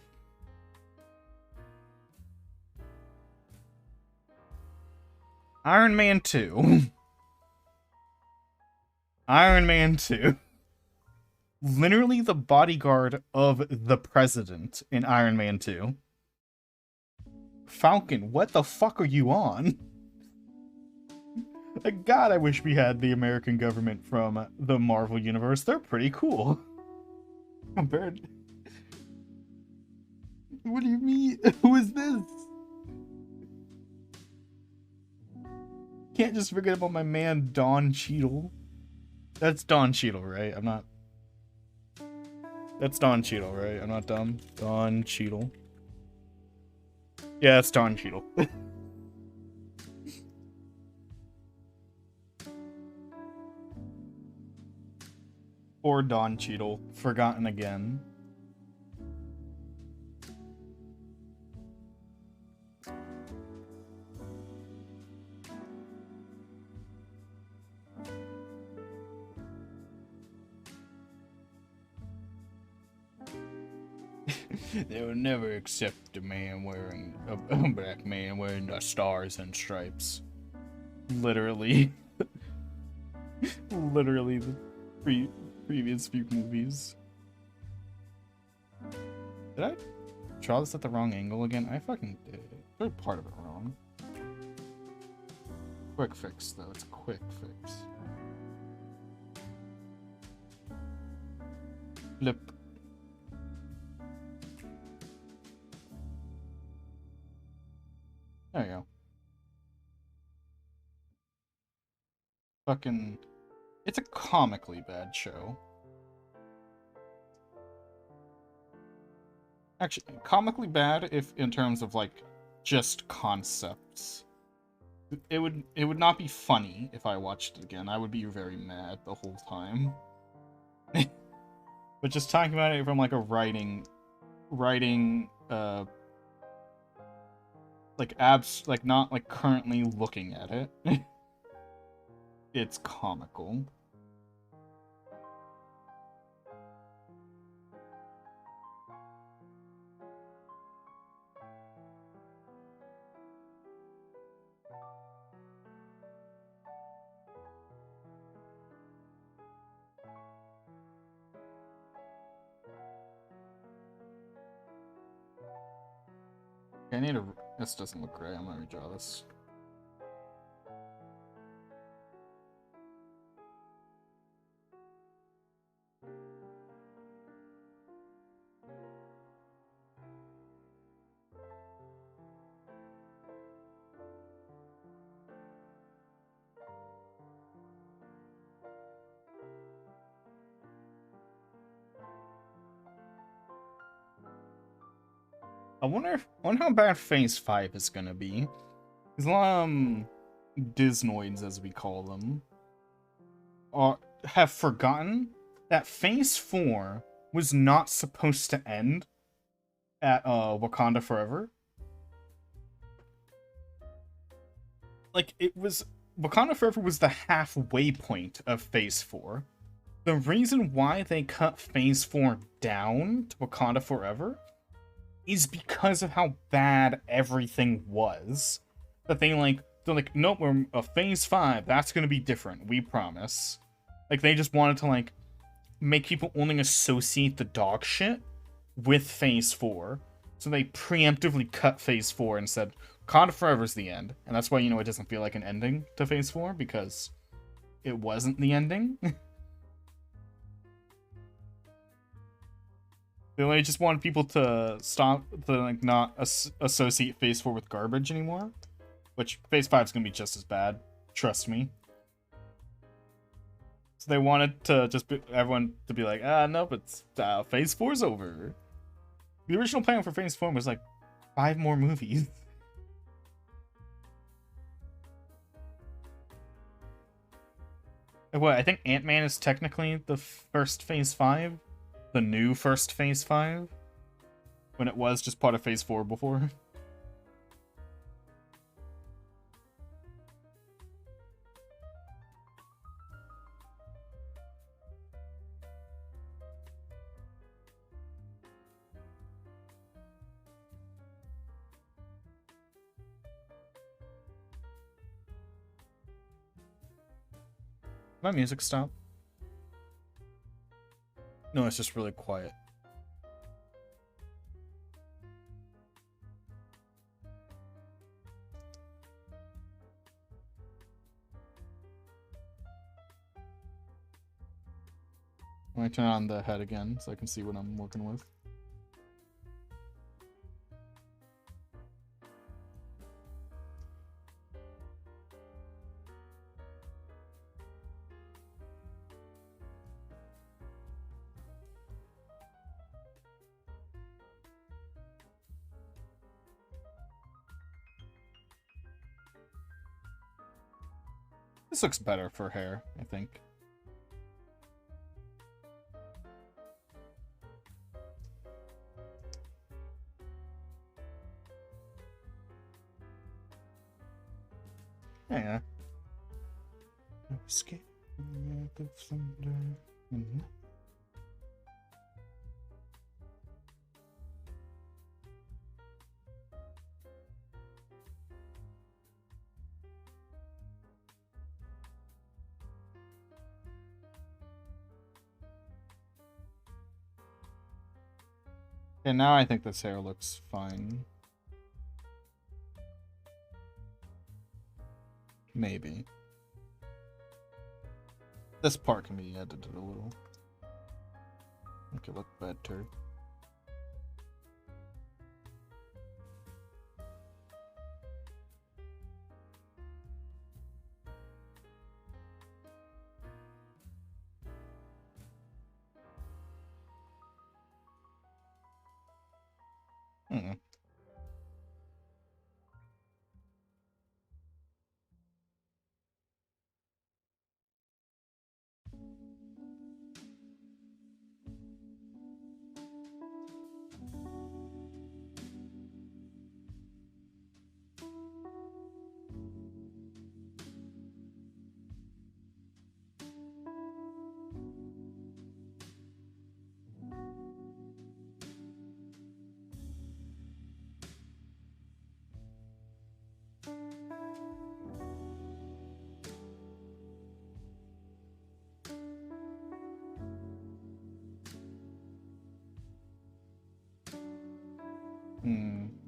Iron Man 2. Iron Man 2. Literally the bodyguard of the president in Iron Man 2. Falcon, what the fuck are you on? God, I wish we had the American government from the Marvel Universe. They're pretty cool. Compared... What do you mean? Who is this? Can't just forget about my man, Don Cheadle. That's Don Cheadle, right? I'm not... That's Don Cheadle, right? I'm not dumb. Don Cheadle. Yeah, it's Don Cheadle. Or Don Cheadle. Forgotten again. They will never accept a man wearing a black man wearing the stars and stripes. Literally. Literally the previous few movies. Did I draw this at the wrong angle again? I fucking did. They're part of it wrong. Quick fix though, it's a quick fix. Flip. There you go. Fucking... It's a comically bad show. Actually, comically bad if in terms of, like, just concepts. It would not be funny if I watched it again. I would be very mad the whole time. But just talking about it from, like, a writing, like, not, like, currently looking at it. It's comical. I need a... This doesn't look great. I'm gonna redraw this. wonder how bad Phase 5 is gonna be. There's a lot of Disnoids, as we call them, have forgotten that Phase 4 was not supposed to end at Wakanda Forever. Like, Wakanda Forever was the halfway point of Phase 4. The reason why they cut Phase 4 down to Wakanda Forever is because of how bad everything was. That they're like, nope, we're a Phase 5, that's gonna be different, we promise. Like, they just wanted to, like, make people only associate the dog shit with Phase 4. So they preemptively cut Phase 4 and said, Wakanda Forever's the end. And that's why, it doesn't feel like an ending to Phase 4, because it wasn't the ending. They only just wanted people to stop, to, like, not associate Phase 4 with garbage anymore. Which, Phase 5 is going to be just as bad. Trust me. So they wanted to just everyone to be like, nope, it's, Phase 4's over. The original plan for Phase 4 was, like, 5 more movies. What, I think Ant-Man is technically the first Phase 5? The new first Phase 5? When it was just part of Phase 4 before? My music stop? No, it's just really quiet. Let me turn on the head again so I can see what I'm working with. This looks better for hair, I think. Yeah. Escape the thunder. And now I think this hair looks fine. Maybe. This part can be edited a little. Make it look better.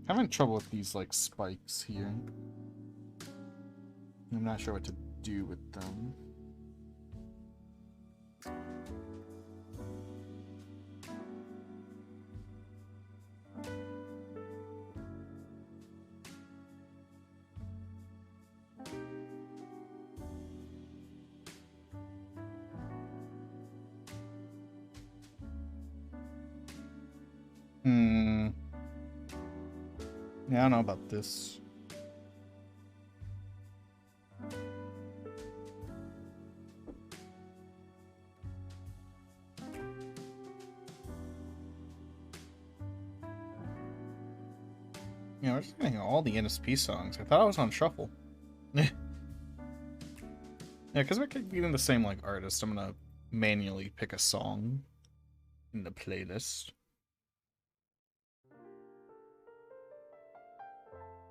Having trouble with these, like, spikes here. I'm not sure what to do with them. Yeah, I don't know about this. Yeah, we're just getting all the NSP songs. I thought I was on shuffle. Yeah, because we're getting the same like artist. I'm gonna manually pick a song in the playlist.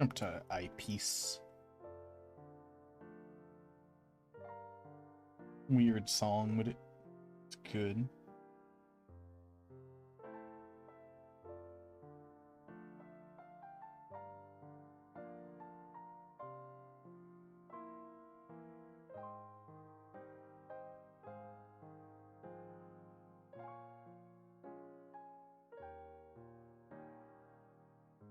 Up to Eyepiece. Weird song, but it's good.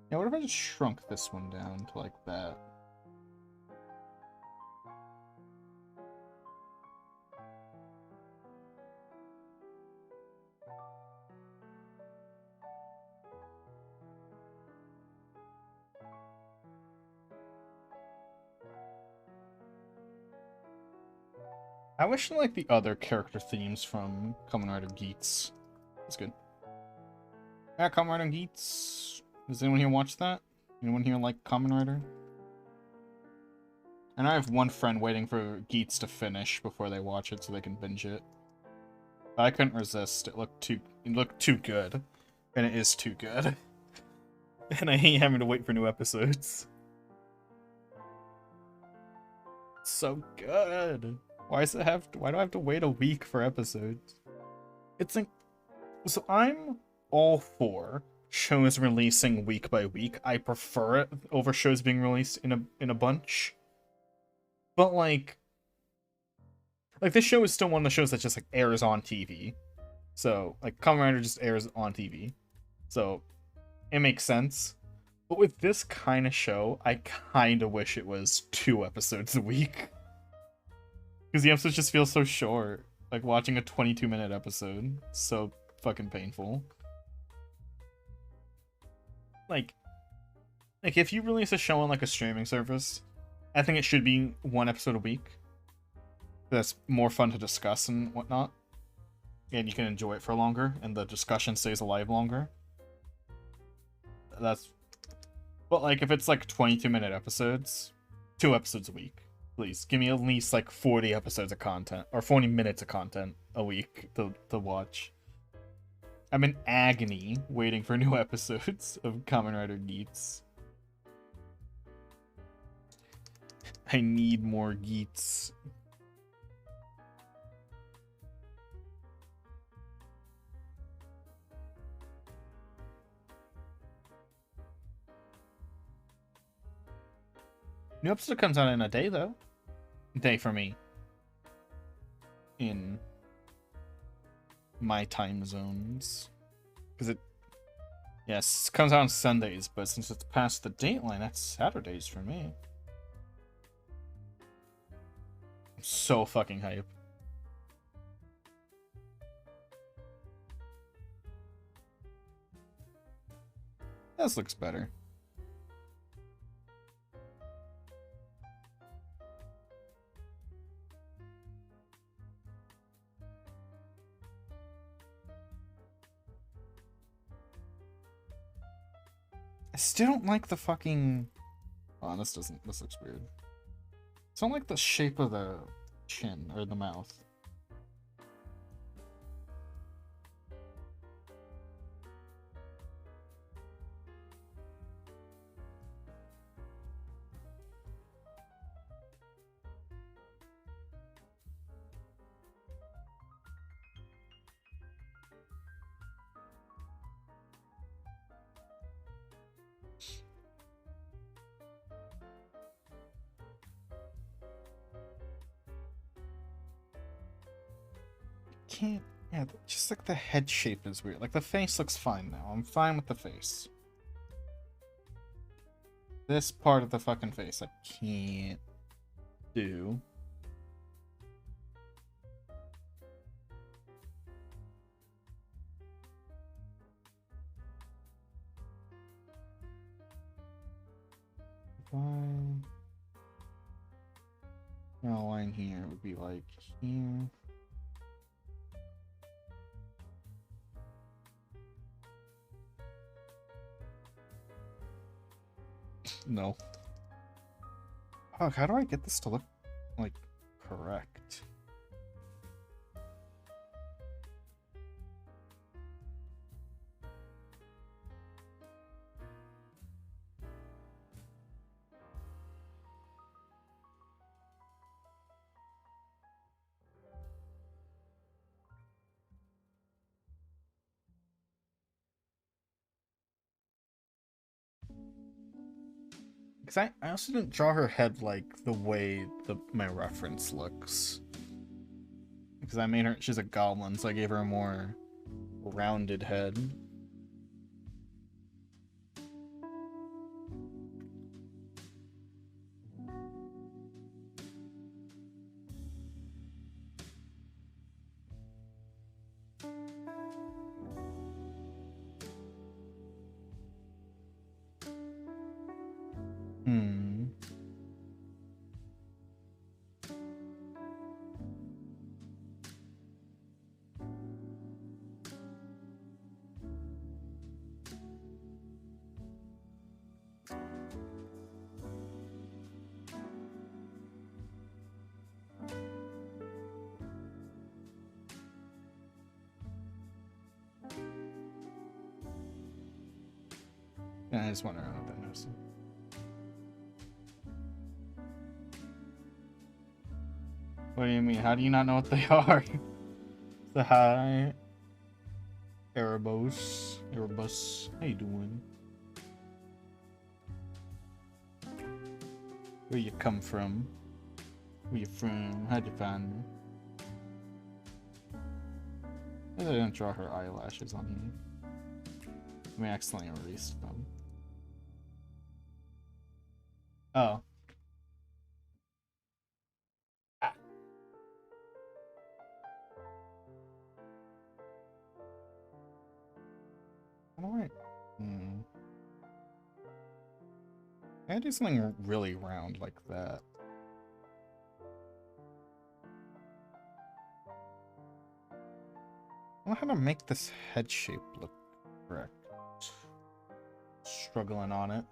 Yeah, what if I just shrunk this one down to like that? I wish I liked the other character themes from Kamen Rider Geats. That's good. Yeah, Kamen Rider Geats. Does anyone here watch that? Anyone here like Kamen Rider? And I have one friend waiting for Geats to finish before they watch it so they can binge it. But I couldn't resist. It looked too good. And it is too good. And I hate having to wait for new episodes. It's so good. Why do I have to wait a week for episodes? It's like, so I'm all for shows releasing week by week. I prefer it over shows being released in a bunch. But like this show is still one of the shows that just like airs on TV. So like Kamen Rider just airs on TV. So it makes sense. But with this kind of show, I kind of wish it was 2 episodes a week. Because the episodes just feel so short. Like watching a 22-minute episode. So fucking painful. Like if you release a show on like a streaming service, I think it should be 1 episode a week. That's more fun to discuss and whatnot. And you can enjoy it for longer, and the discussion stays alive longer. But like if it's like 22-minute episodes, 2 episodes a week. Please give me at least like 40 episodes of content, or 40 minutes of content a week to watch. I'm in agony waiting for new episodes of Kamen Rider Geats. I need more Geats. New episode comes out in a day, though. Day for me. In my time zones. Because yes, it comes out on Sundays, but since it's past the dateline, that's Saturdays for me. I'm so fucking hype. This looks better. I still don't like the fucking... Oh, this looks weird. I don't like the shape of the chin, or the mouth. Can't... Yeah, just like the head shape is weird. Like the face looks fine now. I'm fine with the face. This part of the fucking face I can't do. 5. Now a line here would be like here. No. Oh, how do I get this to look like correct? Because I also didn't draw her head like the way my reference looks. Because I made her, she's a goblin, so I gave her a more rounded head. Hmm. Yeah, I just wonder what that knows. What do you mean? How do you not know what they are? The hi, Erebos. How you doing? Where you come from? Where you from? How'd you find me? I didn't draw her eyelashes on here. I mean, I accidentally erased them. Oh. Ah. Alright. I do something really round like that. I don't know how to make this head shape look correct. Struggling on it.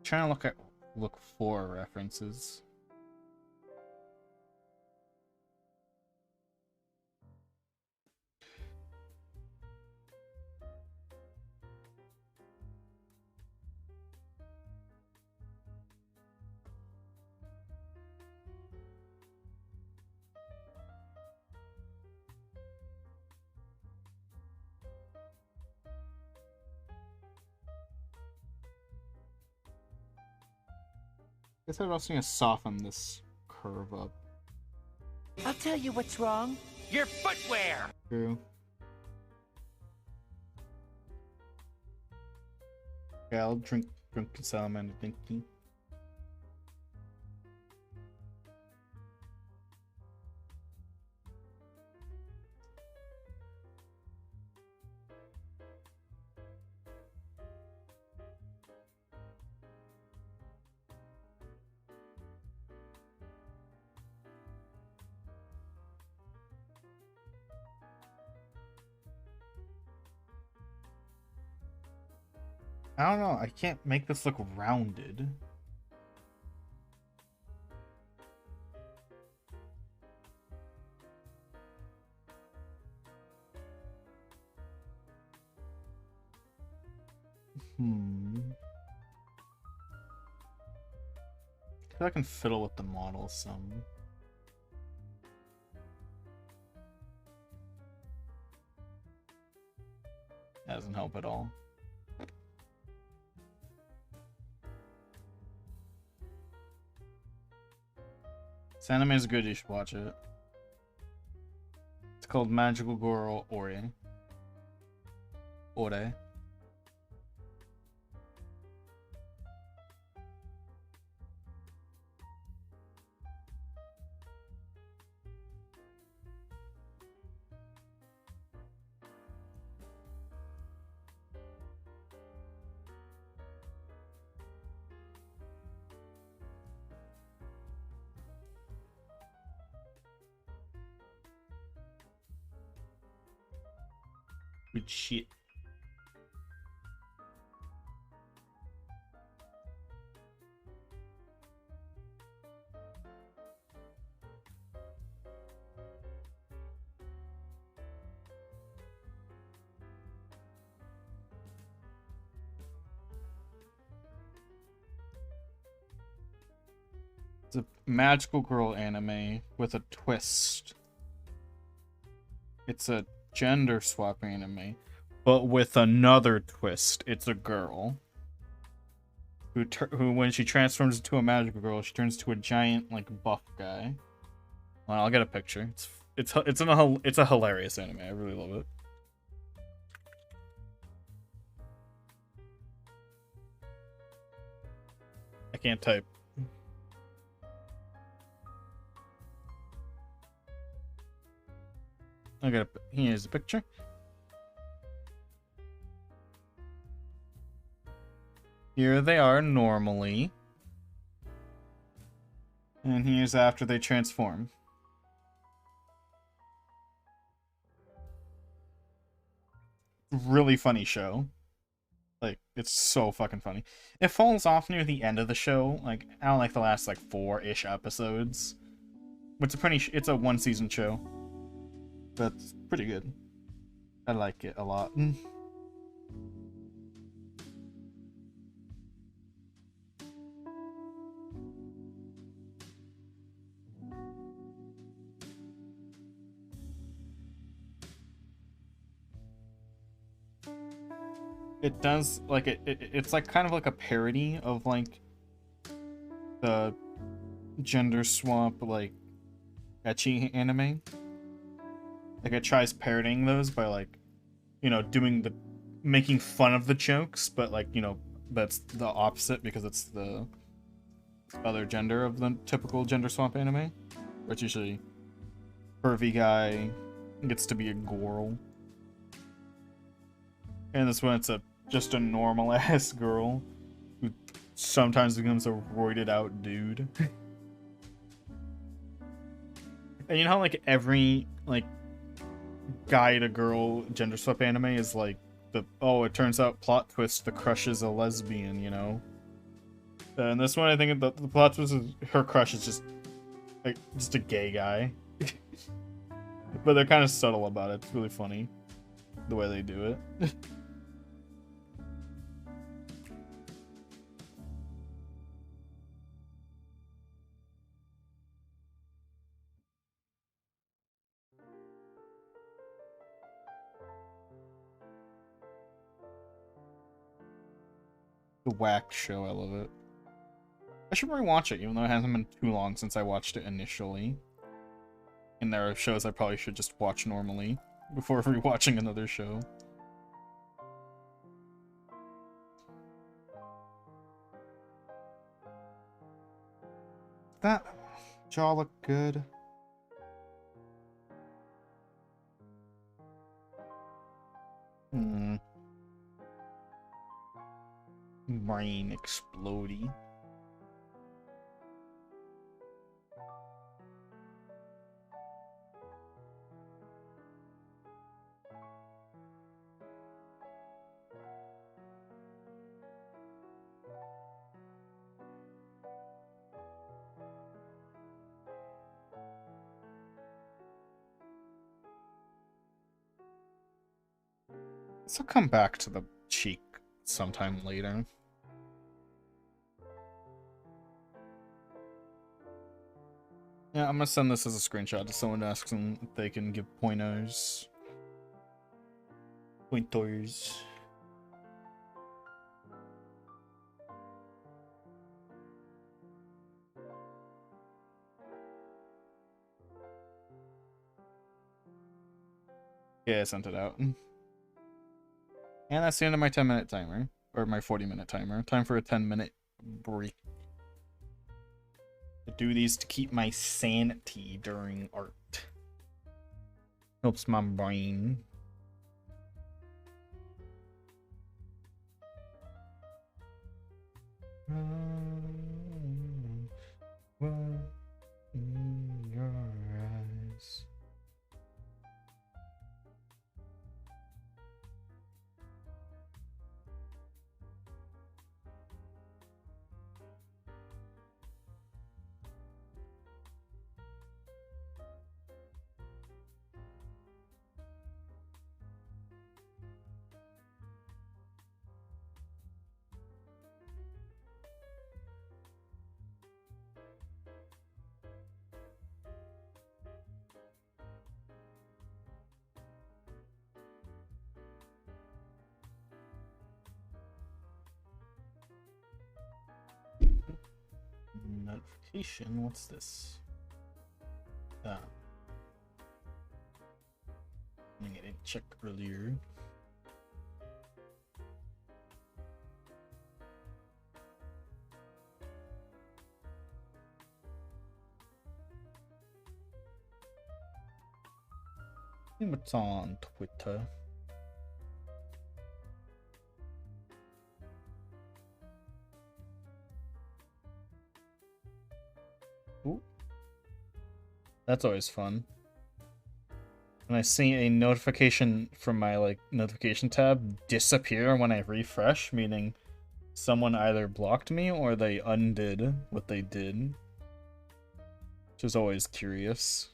Trying to look for references. I guess I also need to soften this curve up. I'll tell you what's wrong. Your footwear! True. Okay, I'll drink the salamander, thank you. I don't know. I can't make this look rounded. I can fiddle with the model some. That doesn't help at all. This anime is good, you should watch it. It's called Magical Girl Ore. Ore. Good shit. It's a magical girl anime with a twist. It's a gender swap anime, but with another twist. It's a girl who when she transforms into a magical girl, she turns to a giant like buff guy. Well, I'll get a picture. It's a hilarious anime. I really love it. I can't type. Here's a picture. Here they are normally. And here's after they transform. Really funny show. Like, it's so fucking funny. It falls off near the end of the show. Like, I don't like the last, like, 4-ish episodes. It's a one-season show. But it's pretty good. I like it a lot. It does, like, it's like kind of like a parody of, like, the gender swap, like, ecchi anime. Like, it tries parodying those by, like, you know, making fun of the jokes, but, like, you know, that's the opposite because it's the other gender of the typical gender swap anime. Where it's usually pervy guy gets to be a girl. And this one, it's just a normal ass girl who sometimes becomes a roided out dude. And you know how, like, every, like, guy to girl gender swap anime is like it turns out plot twist, the crush is a lesbian, you know? And this one, I think the plot twist is her crush is just a gay guy. But they're kind of subtle about it. It's really funny the way they do it. The whack show, I love it. I should rewatch it, even though it hasn't been too long since I watched it initially. And there are shows I probably should just watch normally before rewatching another show. That jaw look good. Brain exploding. guess I'll come back to the cheek sometime later. Yeah, I'm gonna send this as a screenshot to someone to ask them if they can give pointers. Pointers. Yeah, I sent it out. And that's the end of my 10-minute timer. Or my 40-minute timer. Time for a 10-minute break. I do these to keep my sanity during art. Helps my brain. In your eyes. Notification, what's this? Ah. I didn't check earlier. What's on Twitter? Ooh. That's always fun. When I see a notification from my notification tab disappear when I refresh, meaning someone either blocked me or they undid what they did. Which is always curious.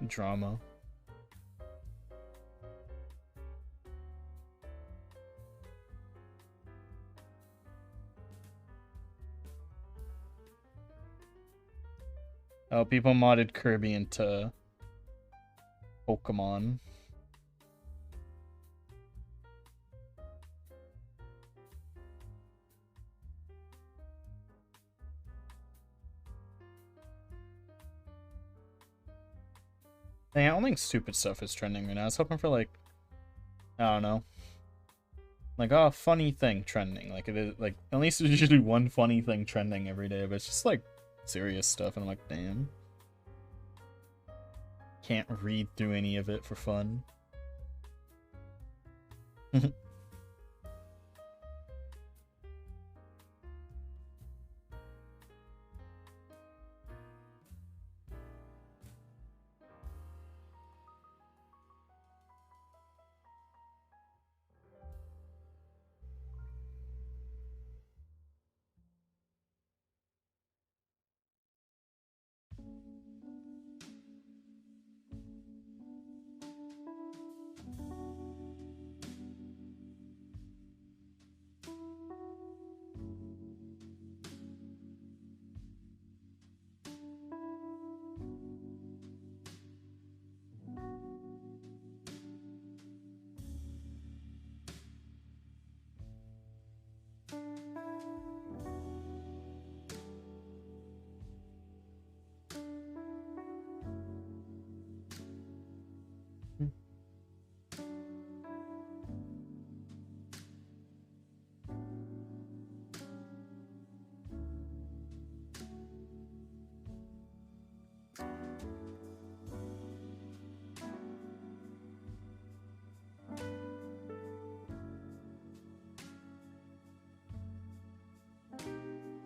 Drama. Oh, people modded Kirby into Pokemon. Dang, I don't think stupid stuff is trending right now. I was hoping for I don't know. Oh, funny thing trending. It is at least there's usually one funny thing trending every day, but it's just serious stuff, and I'm like, damn. Can't read through any of it for fun.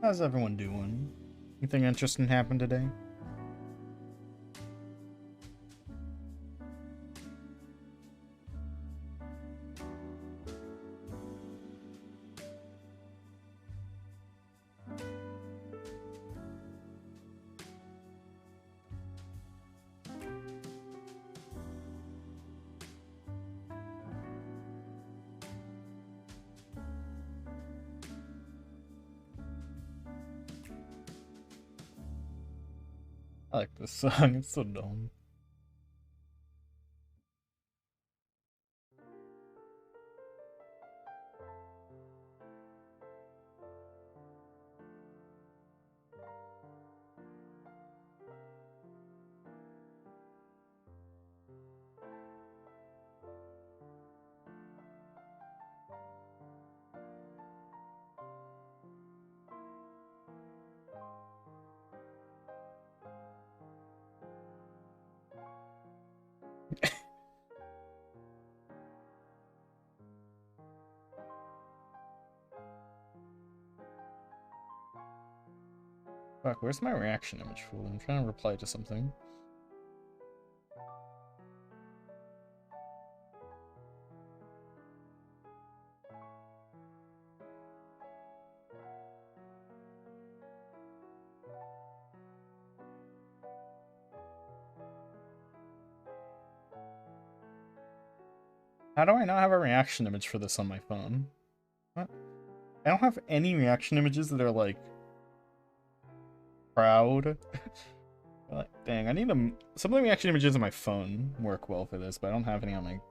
How's everyone doing? Anything interesting happened today? I like this song, it's so dumb. Fuck, where's my reaction image for? I'm trying to reply to something. How do I not have a reaction image for this on my phone? What? I don't have any reaction images that are like proud. Like, dang, I need some of the reaction images on my phone work well for this, but I don't have any on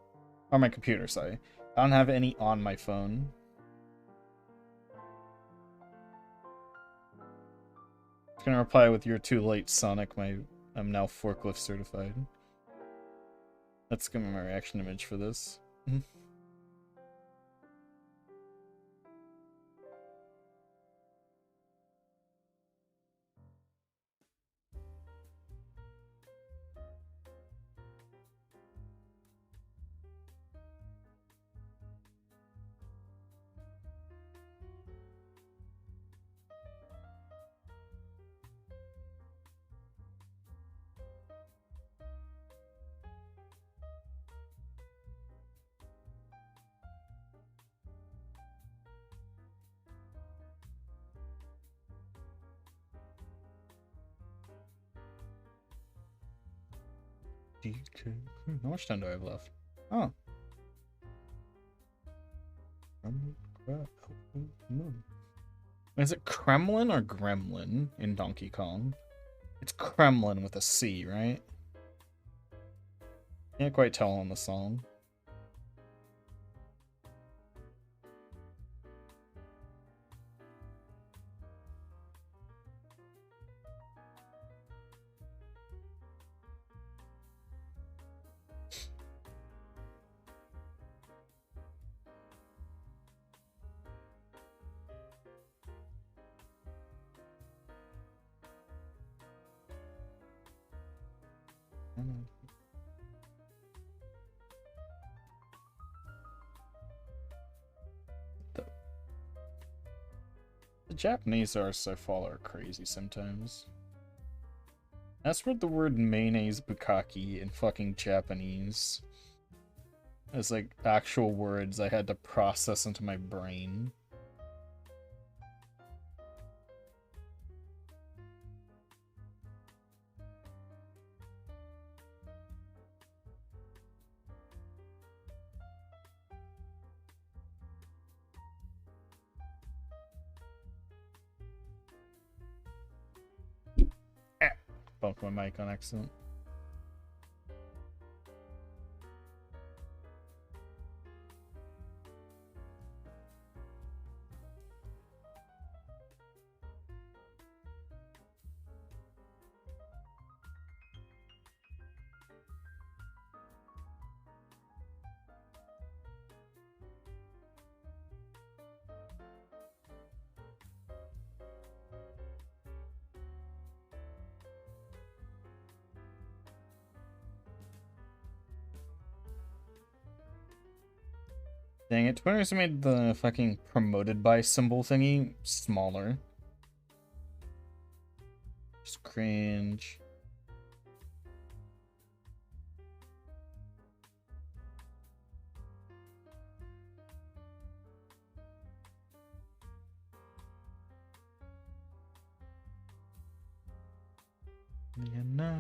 my computer, sorry. I don't have any on my phone. It's gonna reply with "You're too late, Sonic. I'm now forklift certified." That's gonna be my reaction image for this. How much time do I have left? Oh. Is it Kremlin or Gremlin in Donkey Kong? It's Kremlin with a C, right? Can't quite tell on the song. The Japanese are so far are crazy sometimes. That's where the word mayonnaise bukkake in fucking Japanese as like actual words I had to process into my brain. Bumped my mic on accident. Dang it, Twitter's made the fucking promoted by symbol thingy smaller. Just cringe. You know.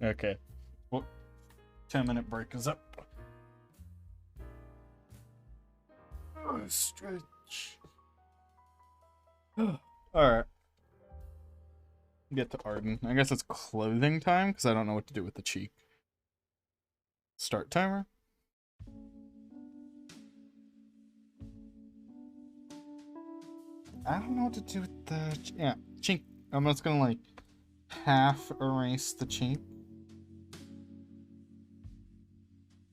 Okay. Well, 10-minute break is up. Oh, stretch. Alright. Get to Arden. I guess it's clothing time because I don't know what to do with the cheek. Start timer. I don't know what to do with the chink. I'm just gonna like half erase the chink,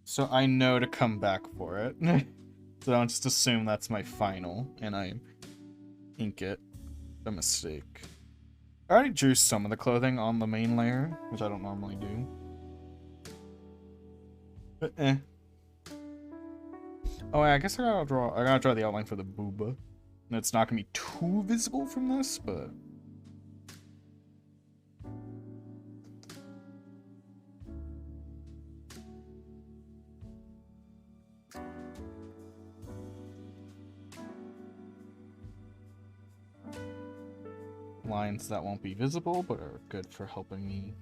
so I know to come back for it. So I'll just assume that's my final, and I ink it. A mistake. I already drew some of the clothing on the main layer, which I don't normally do. But Oh, I guess I gotta draw the outline for the booba. And it's not gonna be too visible from this, but lines that won't be visible, but are good for helping me.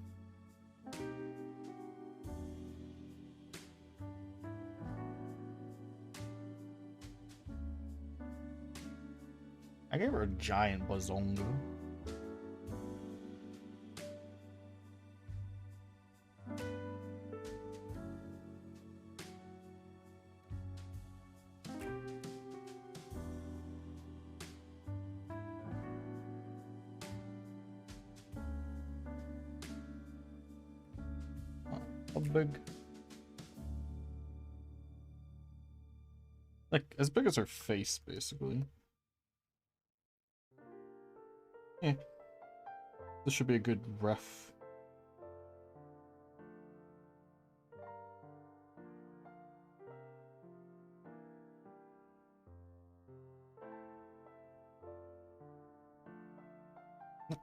I gave her a giant bazonga. How big? Like, as big as her face, basically. Yeah. This should be a good ref.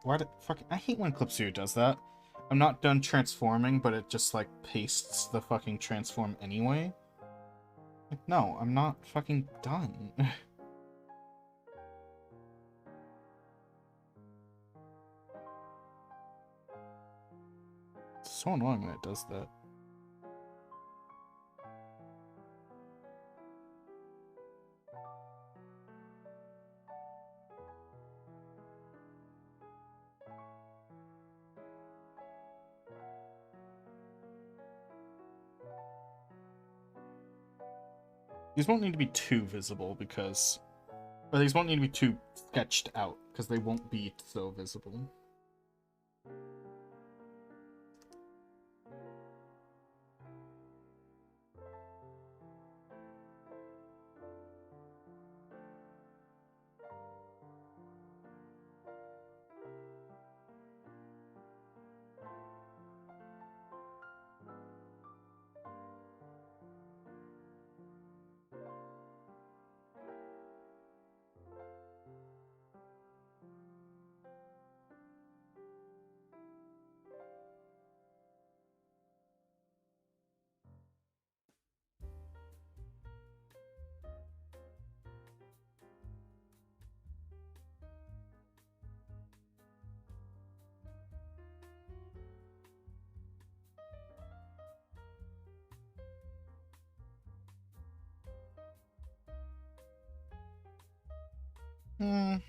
Why did fucking I hate when Clipsuit does that. I'm not done transforming, but it just like pastes the fucking transform anyway. Like, no, I'm not fucking done. It's so annoying when it does that. These won't need to be too visible because... Or these won't need to be too sketched out because they won't be so visible. No.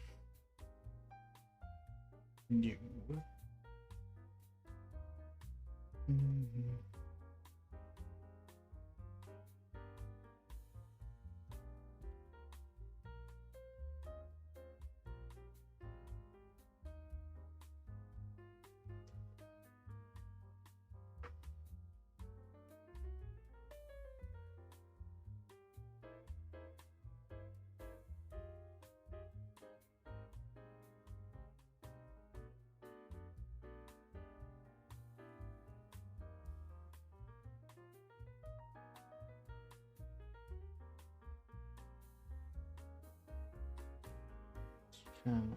Hmm.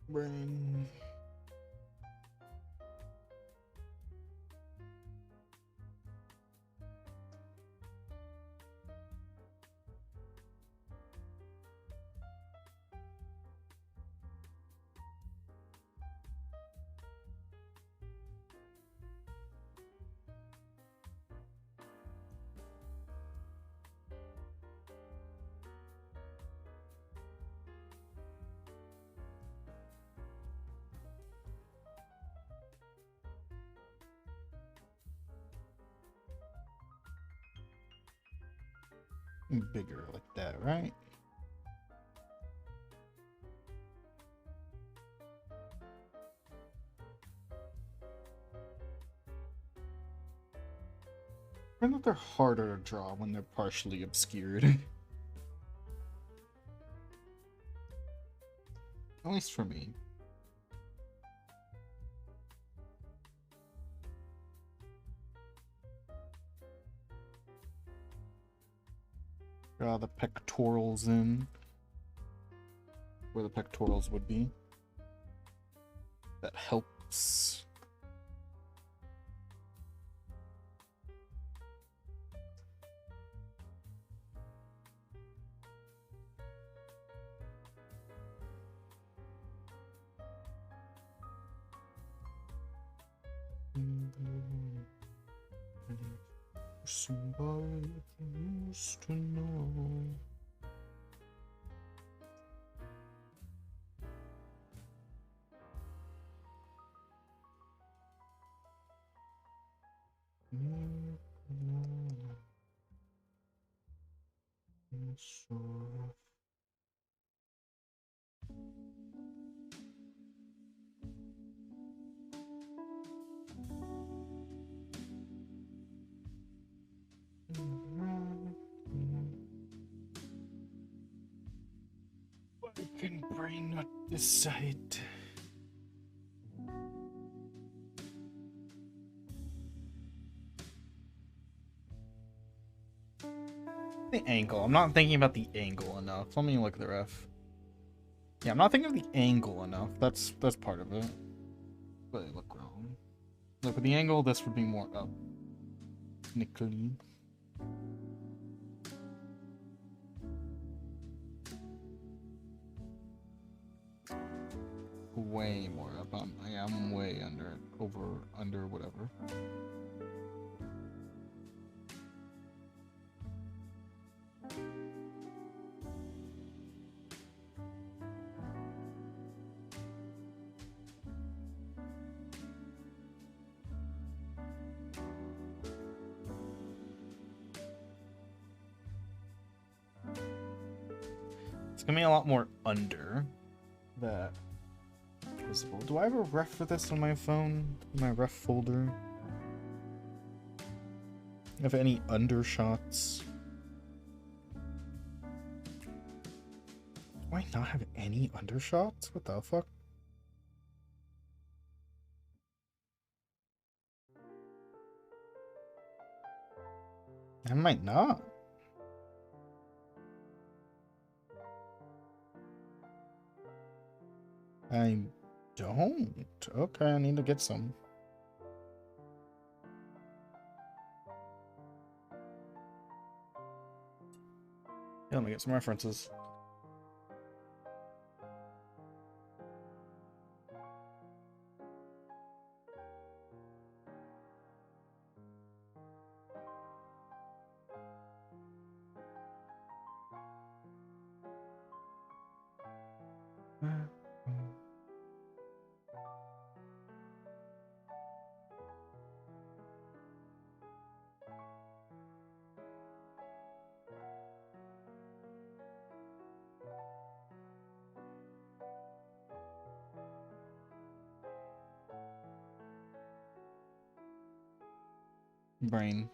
Brain. Bigger like that, right? I think they're harder to draw when they're partially obscured. At least for me. Draw the pectorals in where the pectorals would be. That helps. Somebody used to know. Why can brain not decide? The angle. I'm not thinking about the angle enough. Let me look at the ref. Yeah, I'm not thinking of the angle enough. That's part of it. But I look wrong. Look at the angle. This would be more up. Nickly. Way more up. I am way under. Under whatever. It's gonna be a lot more under that visible. Do I have a ref for this on my phone? My ref folder? Have any undershots? Do I not have any undershots? What the fuck? I might not. I don't. Okay, I need to get some. Yeah, let me get some references. brain.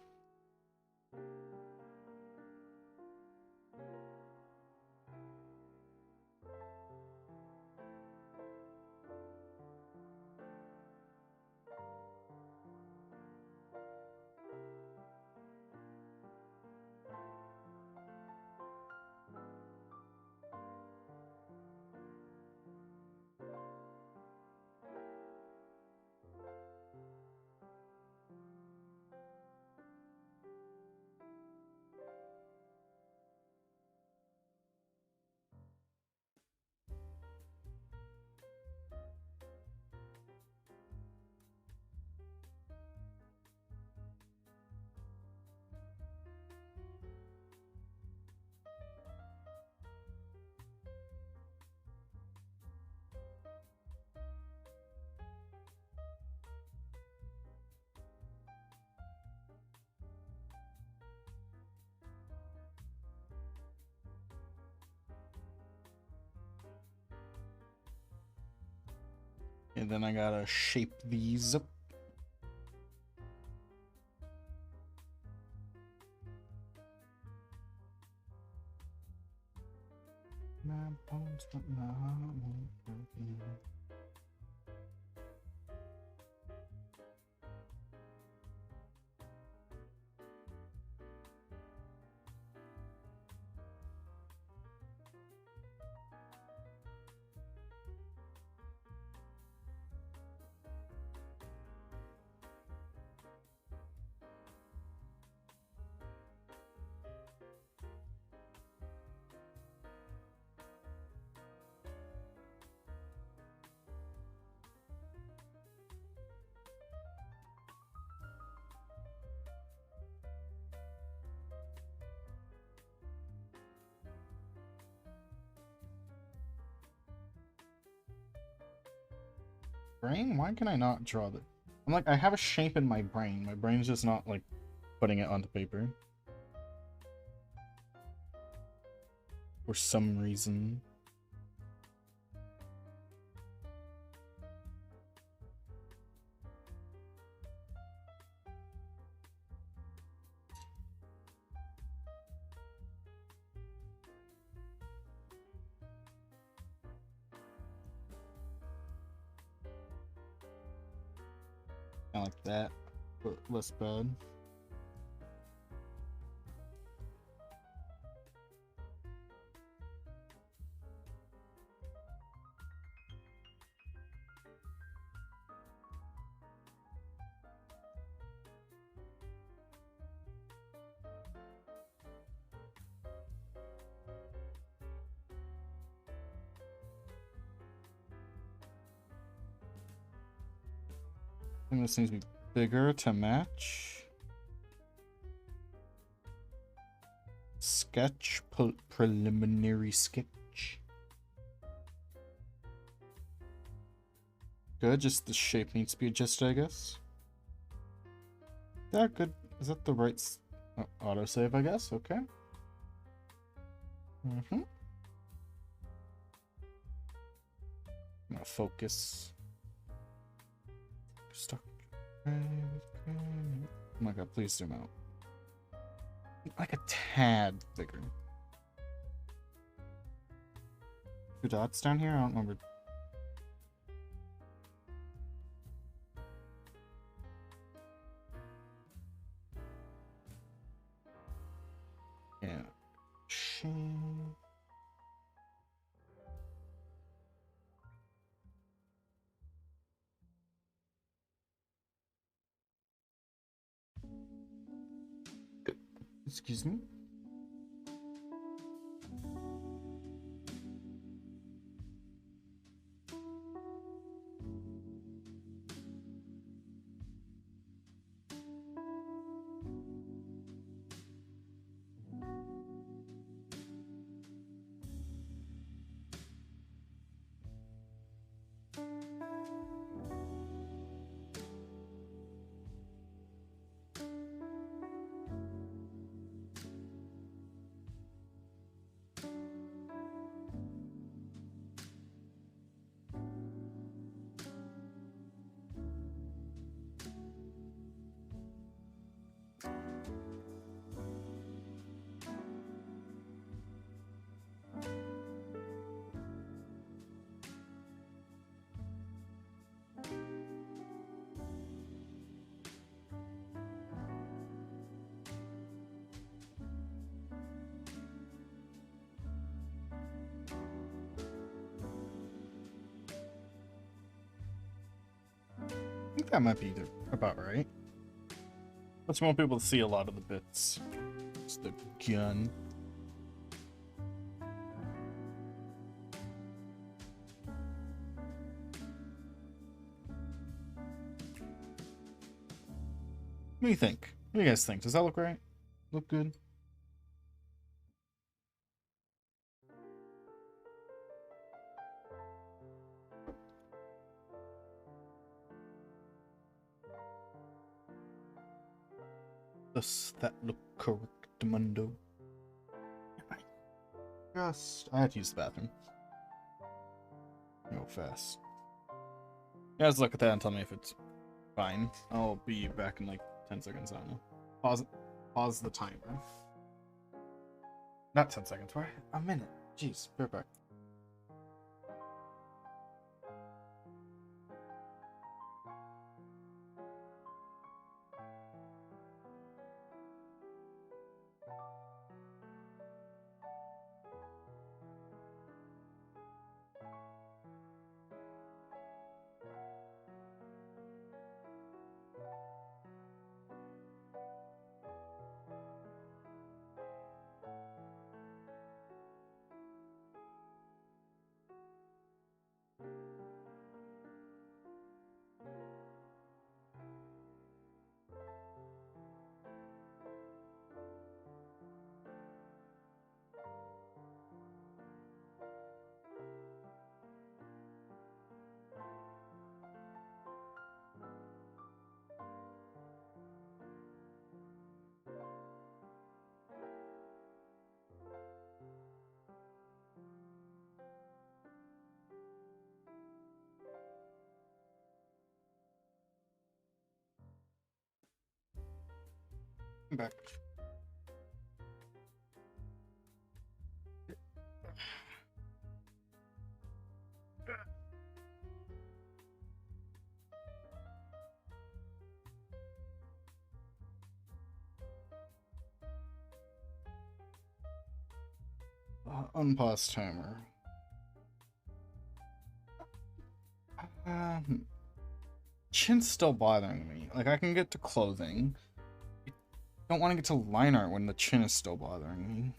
And then I gotta shape these up. My bones, but my heart won't break. Brain? Why can I not draw that? I'm like, I have a shape in my brain. My brain's just not like putting it onto paper. For some reason. Kind of like that, but less bad. I think this needs to be bigger to match. Sketch, preliminary sketch. Good, just the shape needs to be adjusted, I guess. Yeah, good. Is that the right autosave, I guess? Okay. I'm gonna focus. Stuck. Oh my god, please zoom out. Like a tad bigger. 2 dots down here? I don't remember. Yeah. Excuse me? think that might be about right. But you want people to see a lot of the bits. It's the gun. What do you think? What do you guys think? Does that look right? Look good? Does that look correct, Mundo? I have to use the bathroom. Go fast. You guys look at that and tell me if it's fine. I'll be back in like 10 seconds. I don't know. Pause the timer. Not 10 seconds, right? A minute. Jeez, be right back. I'm back. Unpause timer. Chin's still bothering me. Like, I can get to clothing. I don't want to get to line art when the chin is still bothering me.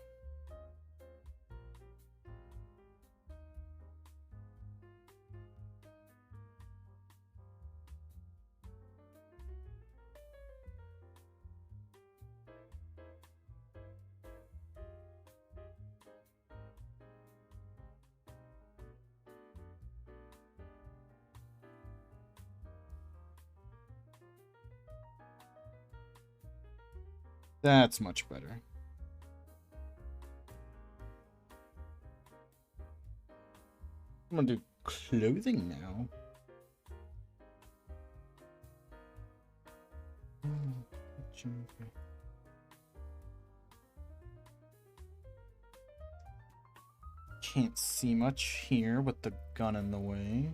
That's much better. I'm gonna do clothing now. Can't see much here with the gun in the way.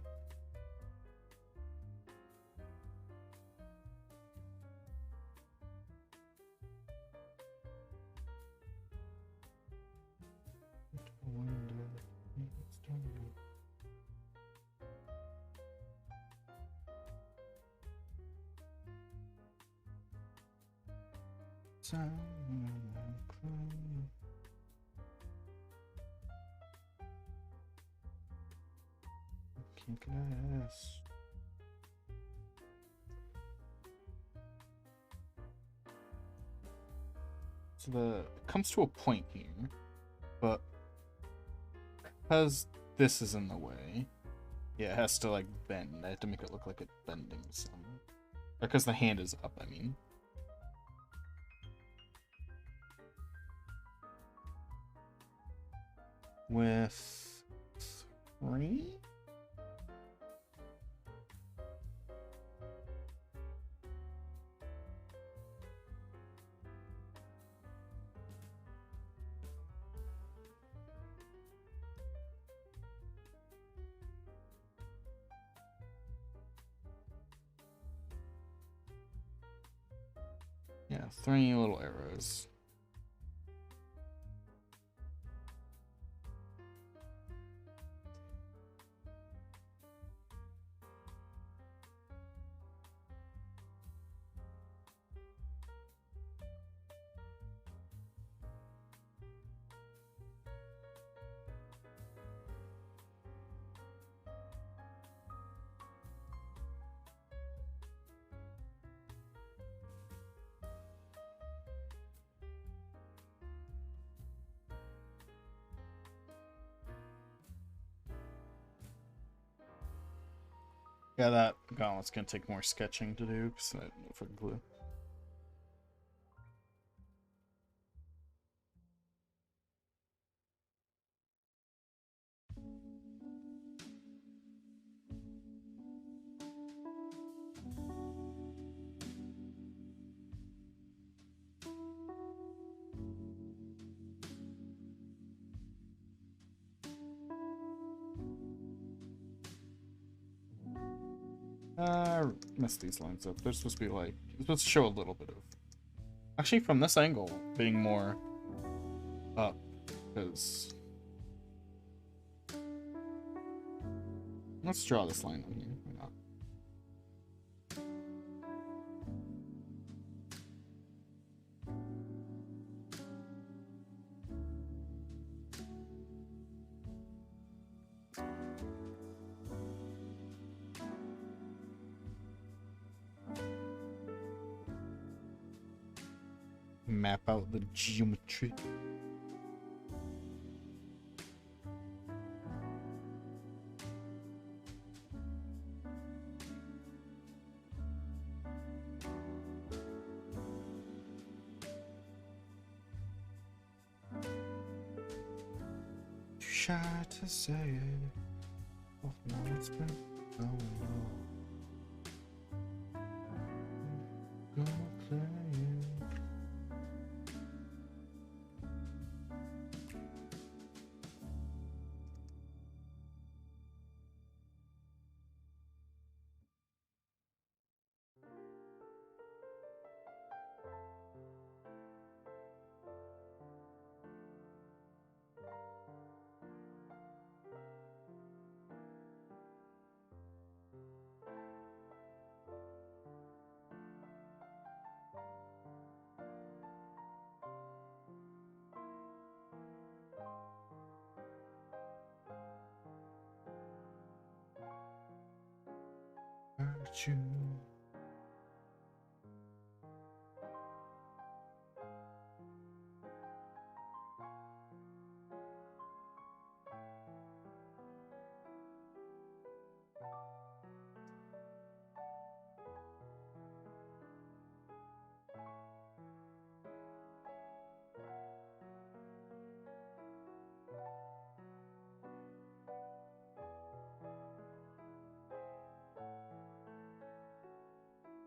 Glass. So it comes to a point here, but because this is in the way, yeah, it has to like bend. I have to make it look like it's bending some. Because the hand is up, I mean. With 3? Yeah, 3 little arrows. Yeah, that gauntlet's gonna take more sketching to do, because I have no fucking clue. Messed these lines up. They're supposed to be like, it's supposed to show a little bit of, actually from this angle, being more up, because let's draw this line on here. Why not? Map out the geometry. Too shy to say it. Oh, no, it's been going on. Gonna play it. Hurt you.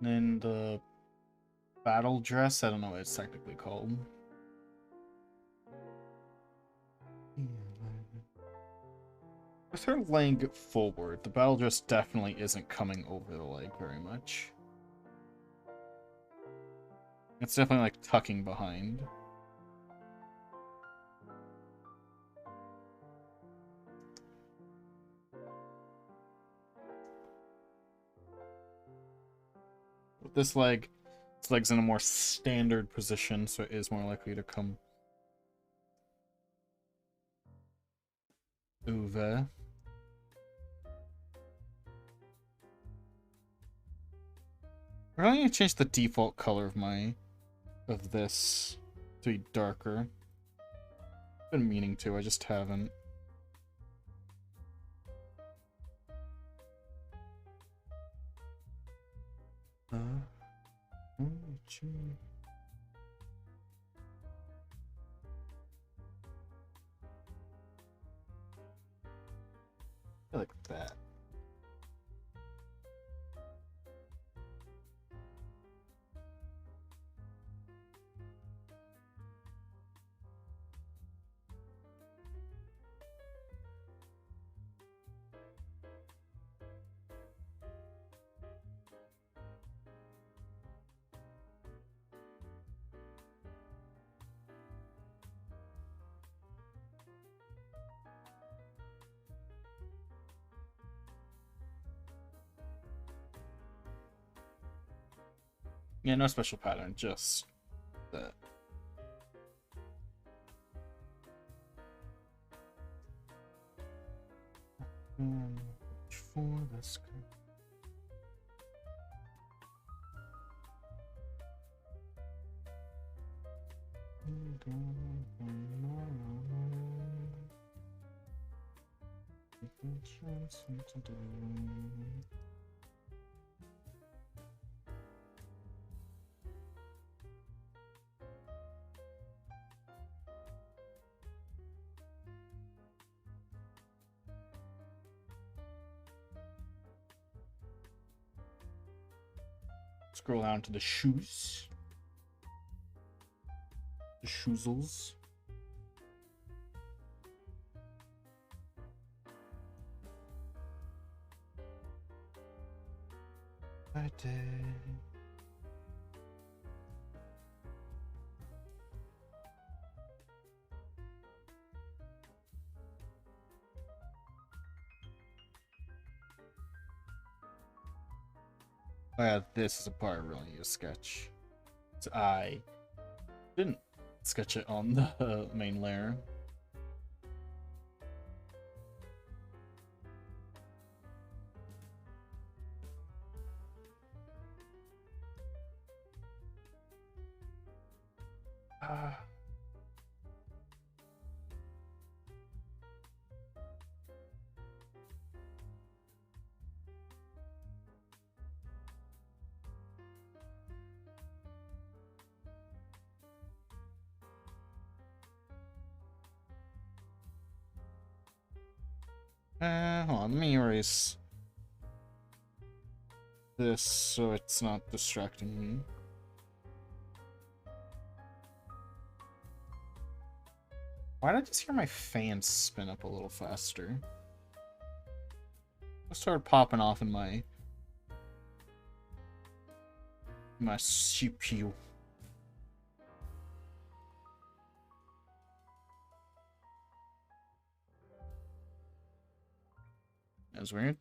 And the battle dress, I don't know what it's technically called. With her leg forward, the battle dress definitely isn't coming over the leg very much. It's definitely like tucking behind. With this leg, its leg's in a more standard position, so it is more likely to come over. We're only gonna change the default color of this to be darker. I've been meaning to, I just haven't. Like that. Yeah, no special pattern, just that. For this. scroll down to the shoes. The shoezles. I did. Oh yeah, this is a part I really need to sketch. So I didn't sketch it on the main layer. Hold on, let me erase this so it's not distracting me. Why did I just hear my fan spin up a little faster? It started popping off in my CPU. That was weird.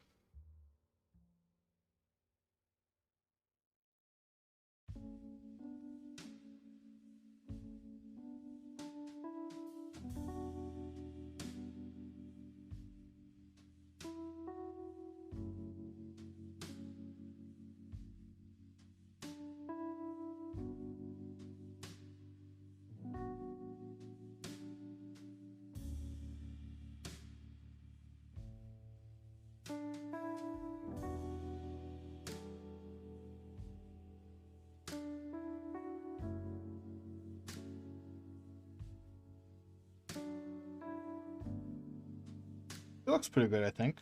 It looks pretty good, I think.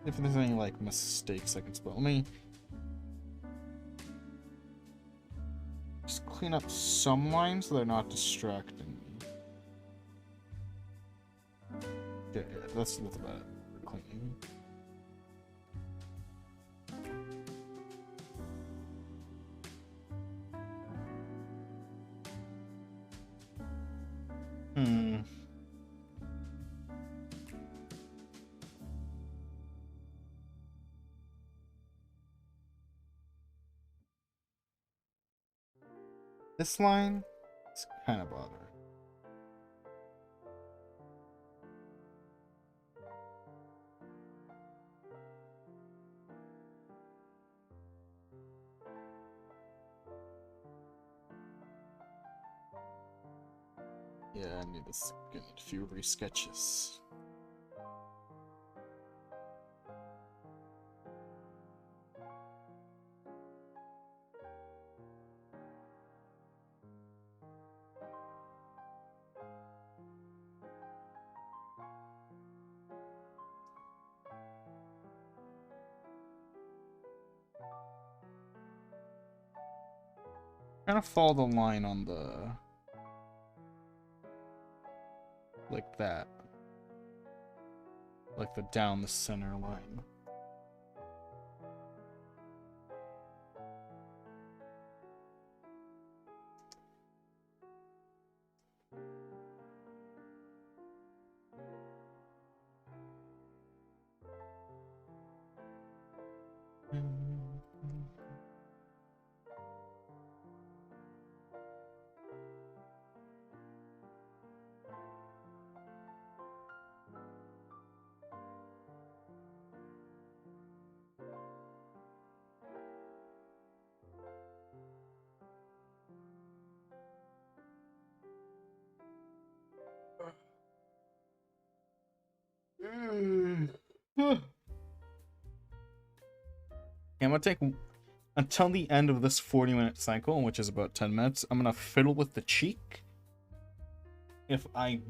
If there's any like mistakes I can spell, let me just clean up some lines so they're not distracting me. Yeah, that's about it. Cleaning. This line is kind of bothering. Yeah, I need this. Gonna need a few resketches. Kind of follow the line on the like that, like the down the center line. I'm gonna take until the end of this 40-minute cycle, which is about 10 minutes. I'm gonna fiddle with the cheek. If I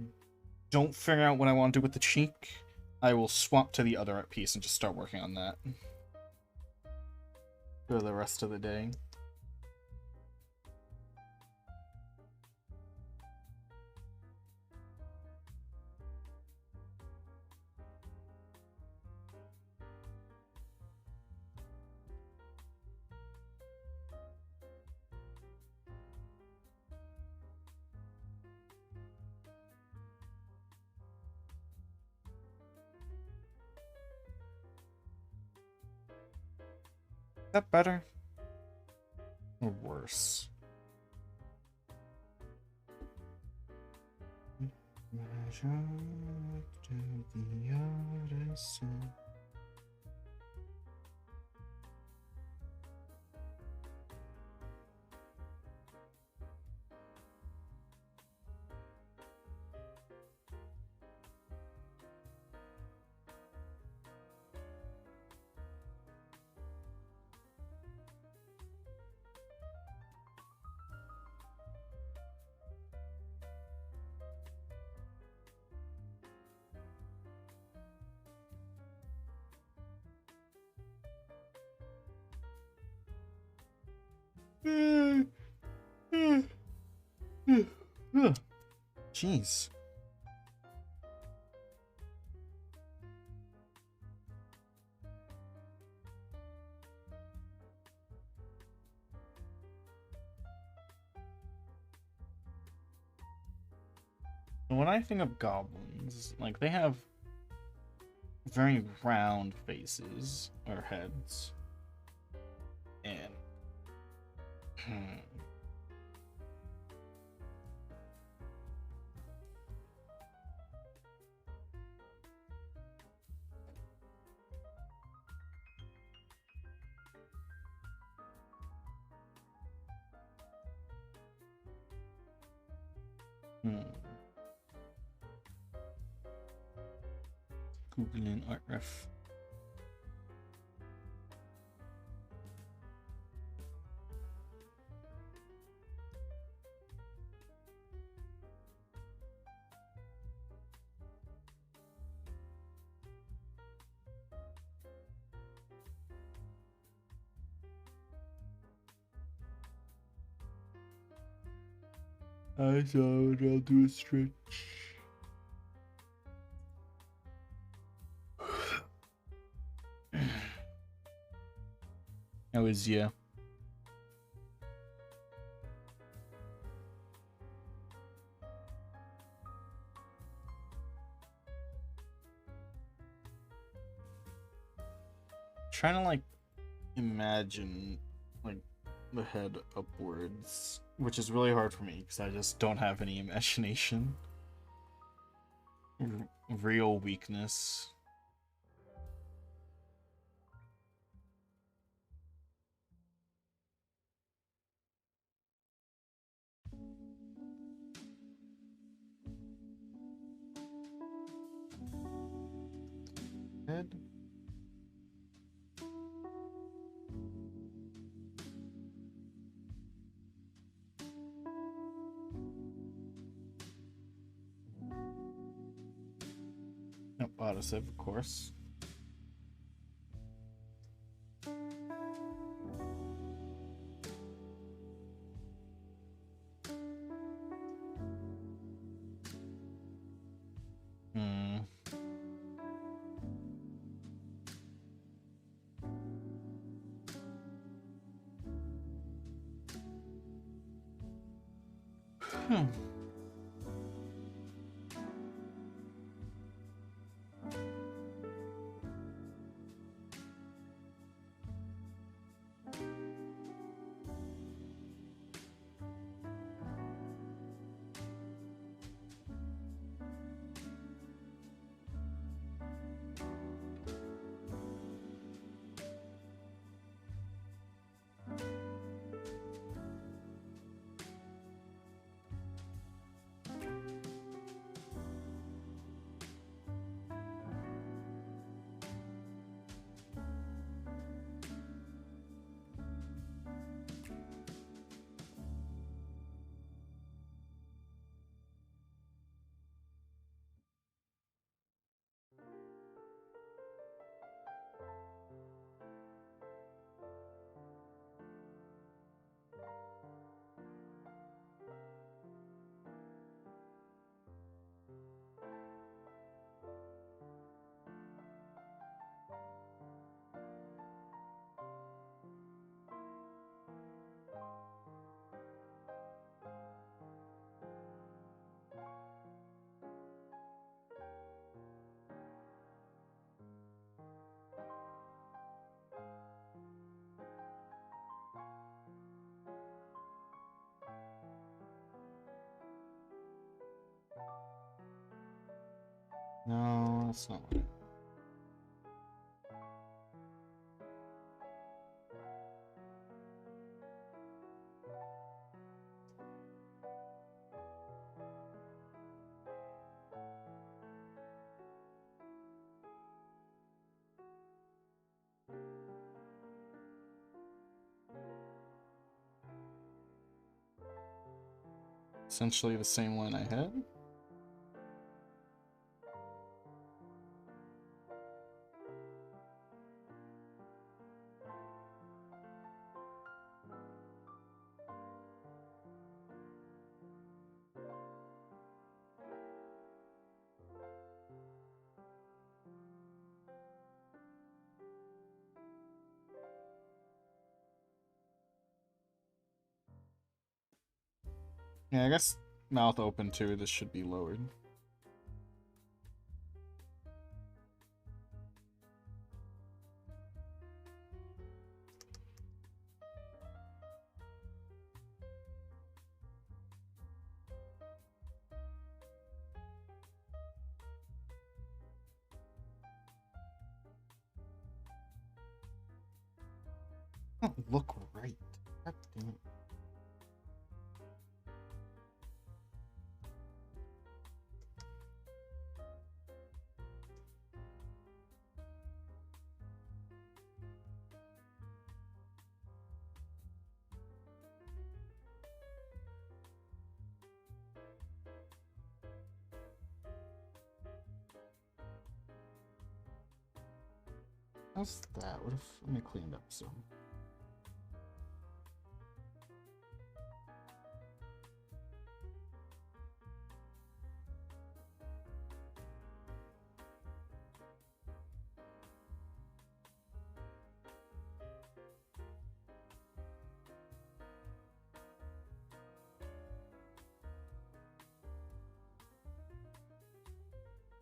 don't figure out what I want to do with the cheek, I will swap to the other piece and just start working on that for the rest of the day. Is that better? Or worse? Measure to the Odyssey. Jeez. When I think of goblins, like, they have very round faces or heads. And Googling art ref. I saw it, I'll do a stretch. How is ya? Trying to like imagine like the head upwards, which is really hard for me because I just don't have any imagination. Real weakness. Head. Nope, autosave, of course. No, that's not what it. Essentially the same line I had. Yeah, I guess mouth open too, this should be lowered. Don't look right. God damn it. How's that? What if let me clean it up some?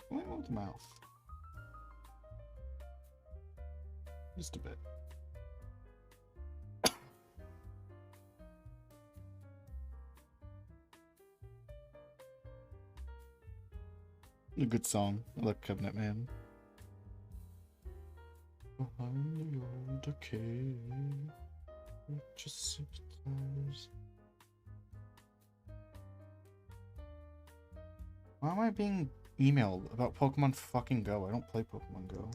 Why not the mouth? Just a bit. A good song. I like Covenant Man. Behind the old arcade, just sympathize. Why am I being emailed about Pokemon fucking Go? I don't play Pokemon Go.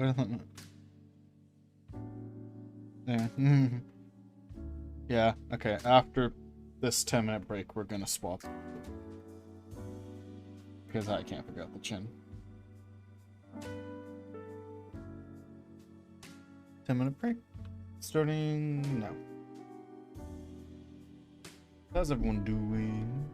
What? Yeah. Mm-hmm. Yeah. Okay. After this 10-minute break, we're gonna swap because I can't figure out the chin. 10-minute break. Starting now. How's everyone doing?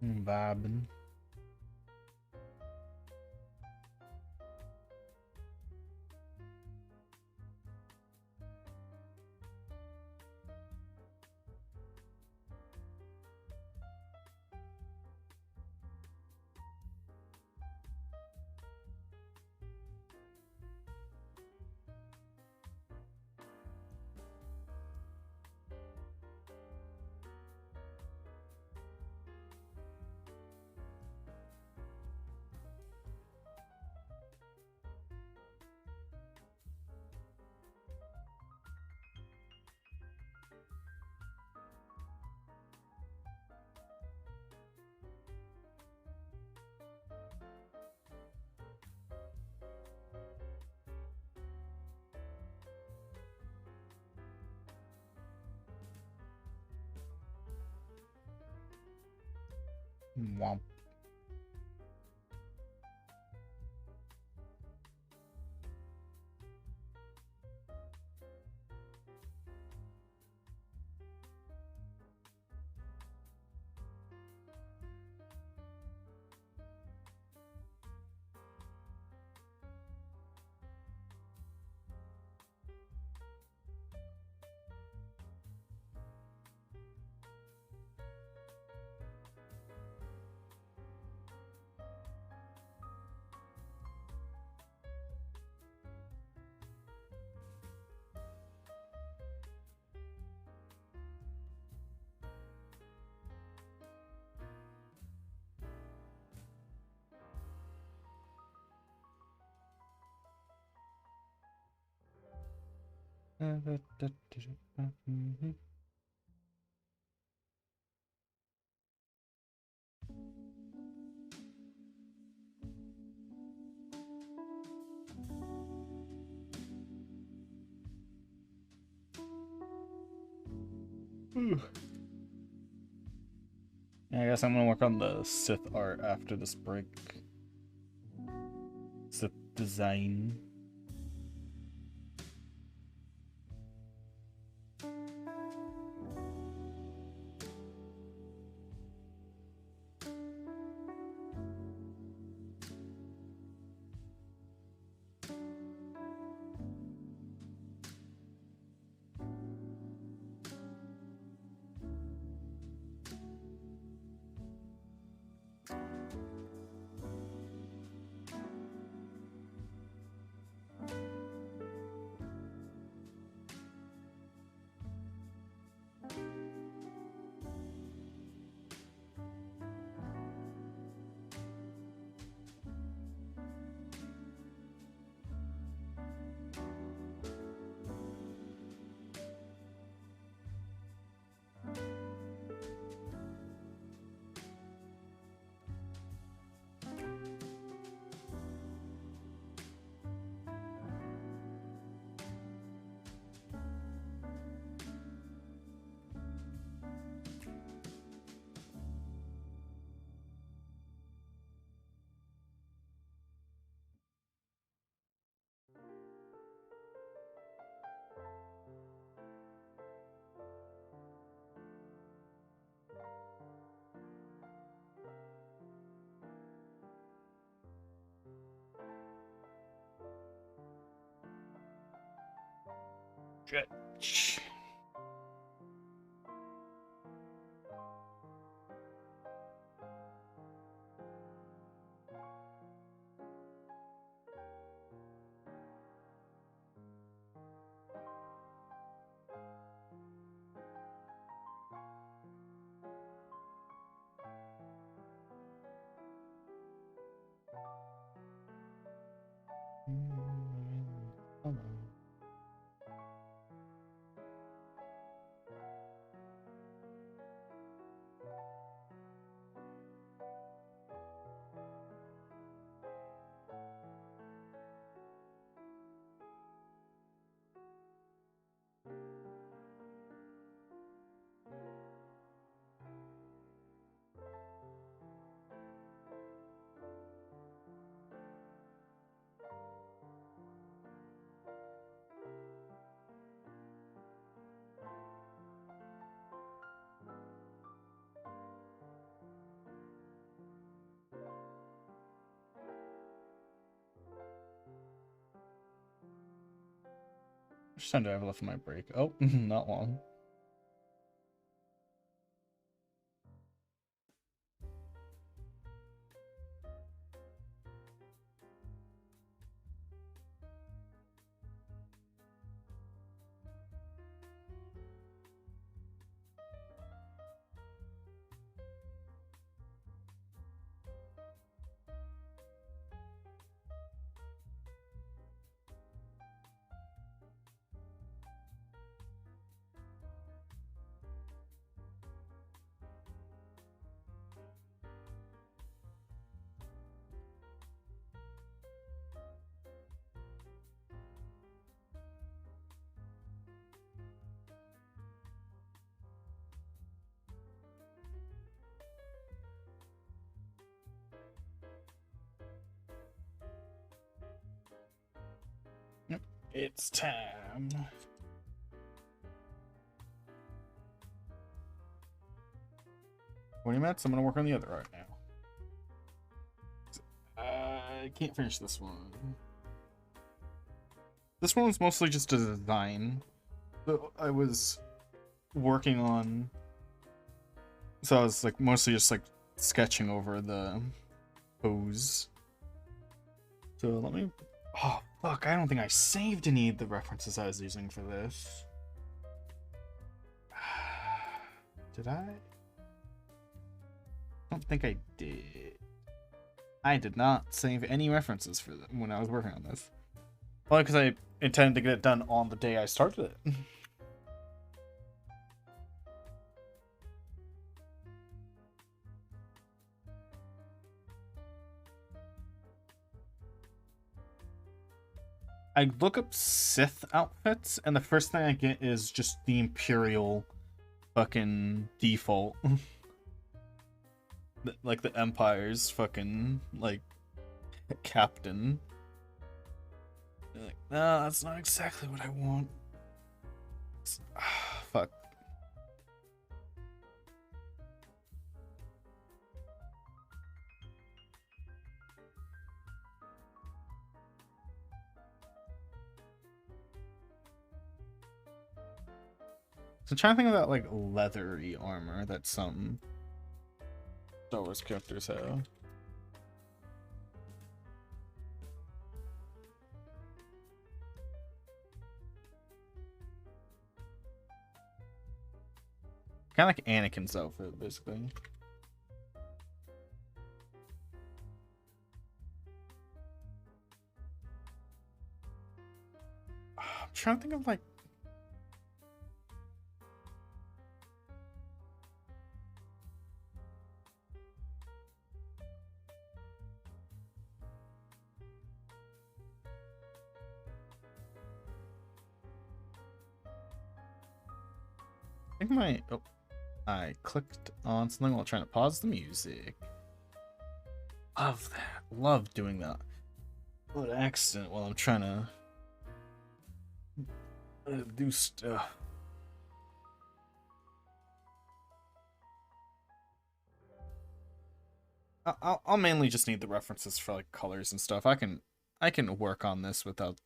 Vibing. Womp. Yeah, I guess I'm gonna work on the Sith art after this break. Sith design. Shit. Come on. How much time do I have left for my break? Oh, not long. It's time. 20 minutes. I'm gonna work on the other art now. I can't finish this one. This one was mostly just a design that I was working on. So I was like mostly just like sketching over the pose. So let me. Oh fuck! I don't think I saved any of the references I was using for this. Did I? I don't think I did. I did not save any references for them when I was working on this. Probably because I intended to get it done on the day I started it. I look up Sith outfits, and the first thing I get is just the Imperial fucking default. Like the Empire's fucking, like, captain. Like, no, that's not exactly what I want. Fuck. So I'm trying to think about like leathery armor that some Star Wars characters have. Kind of like Anakin's outfit, basically. I'm trying to think of like. I think my. Oh, I clicked on something while trying to pause the music. Love that. Love doing that. What an accident while I'm trying to do stuff. I'll mainly just need the references for like colors and stuff. I can work on this without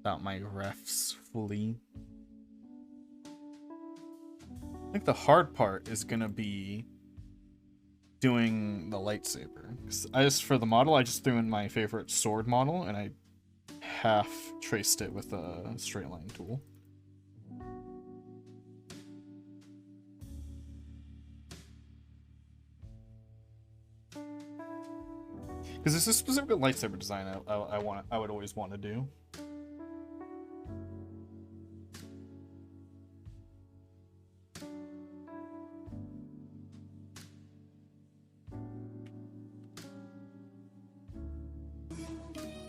my refs fully. I think the hard part is gonna be doing the lightsaber. 'Cause for the model, I just threw in my favorite sword model and I half traced it with a straight line tool. Because there's a specific lightsaber design I would always want to do.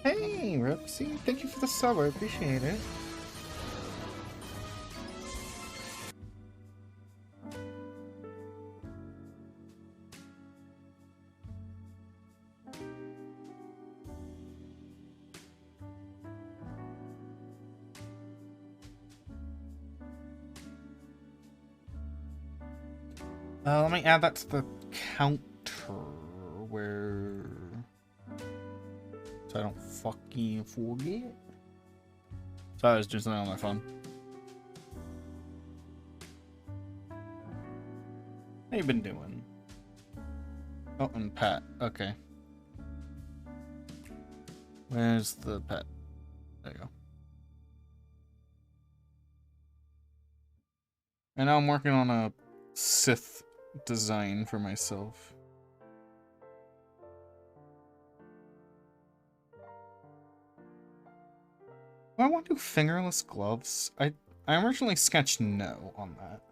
Hey, Roxy, thank you for the sub. I appreciate it. Let me add that to the counter where... so I don't fucking forget. Sorry, I was doing something on my phone. How you been doing? Oh, and Pat. Okay. Where's the pet? There you go. And now I'm working on a Sith design for myself. Do I want to do fingerless gloves? I originally sketched no on that.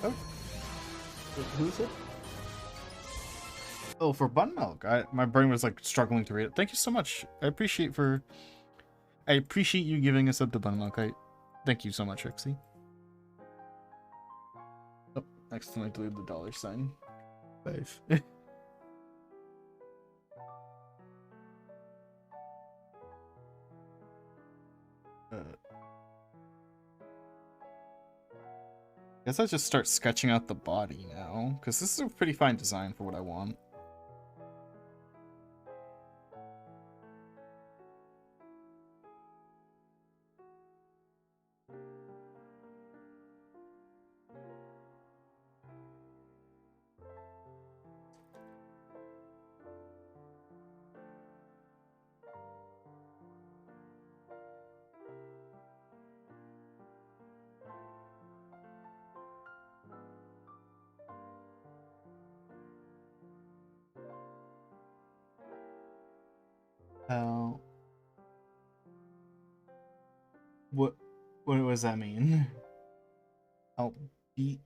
Oh. Who's it? Oh, for Buttermilk. My brain was like struggling to read it. Thank you so much. I appreciate you giving us up to Buttermilk. Thank you so much, Rixie. Oh, accidentally deleted the $sign. Life. Guess I'll just start sketching out the body now, because this is a pretty fine design for what I want. Oh. What does that mean? Oh, BBL.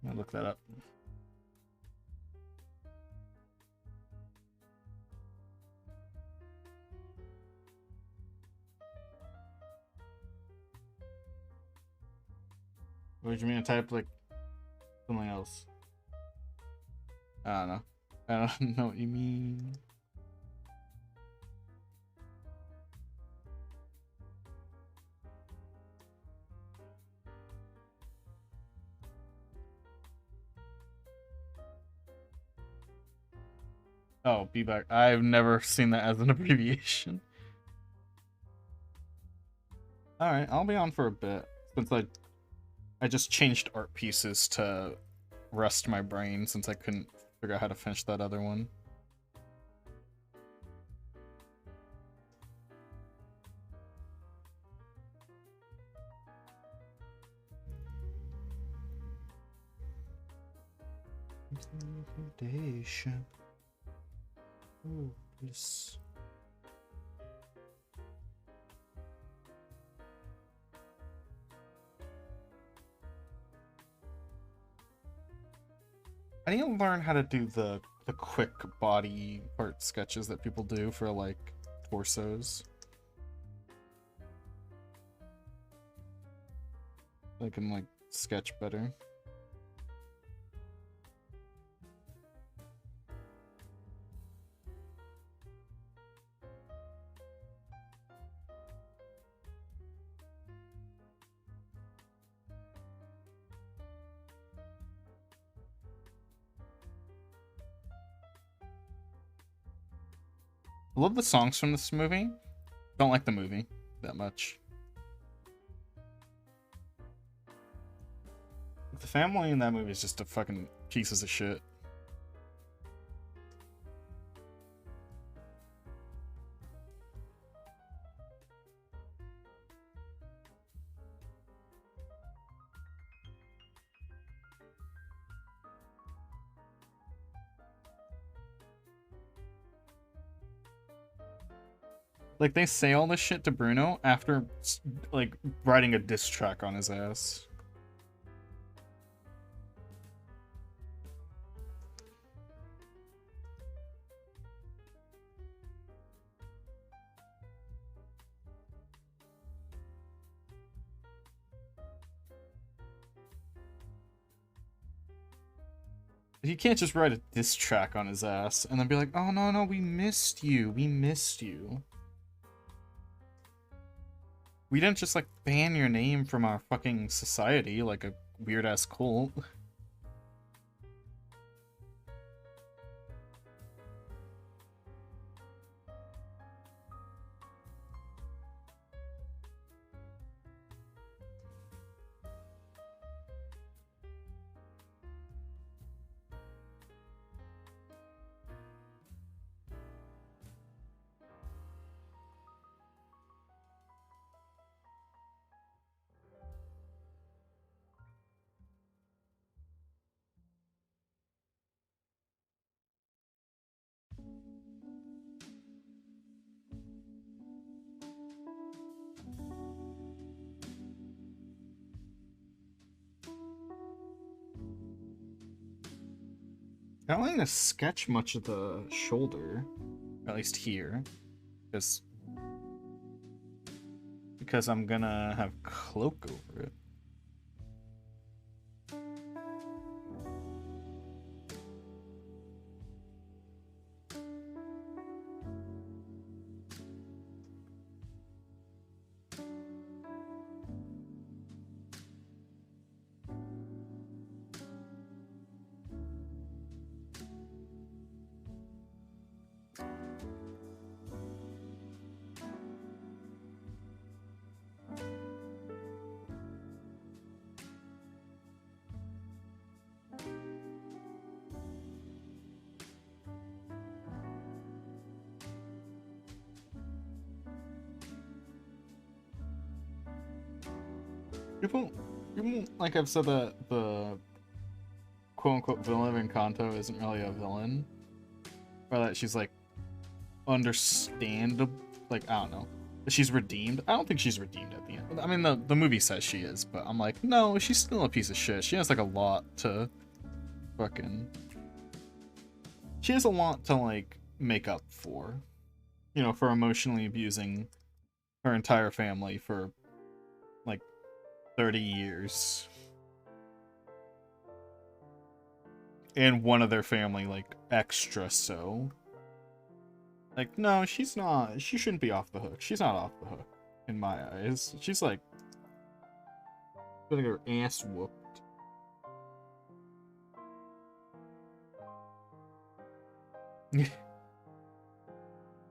I'm gonna look that up. What did you mean? I typed like something else. I don't know. I don't know what you mean. Oh, B-back. I've never seen that as an abbreviation. Alright, I'll be on for a bit. Since I just changed art pieces to rest my brain since I couldn't figure out how to finish that other one. Foundation. Oh, this. I need to learn how to do the quick body part sketches that people do for like torsos. I can like sketch better. I love the songs from this movie. Don't like the movie that much. The family in that movie is just a fucking pieces of shit. Like, they say all this shit to Bruno after, like, writing a diss track on his ass. You can't just write a diss track on his ass and then be like, oh, no, we missed you. We missed you. We didn't just, like, ban your name from our fucking society like a weird-ass cult. I don't want to sketch much of the shoulder, at least here, because I'm gonna have cloak over it. People, people like I've said that the quote unquote villain of Encanto isn't really a villain, or that she's like understandable. Like, I don't know. She's redeemed. I don't think she's redeemed at the end. I mean, the movie says she is, but I'm like, no, she's still a piece of shit. She has like a lot to fucking. She has a lot to like make up for, you know, for emotionally abusing her entire family for like 30 years. And one of their family like extra so. Like, no, she's not. She shouldn't be off the hook. She's not off the hook, in my eyes. She's like getting her ass whooped.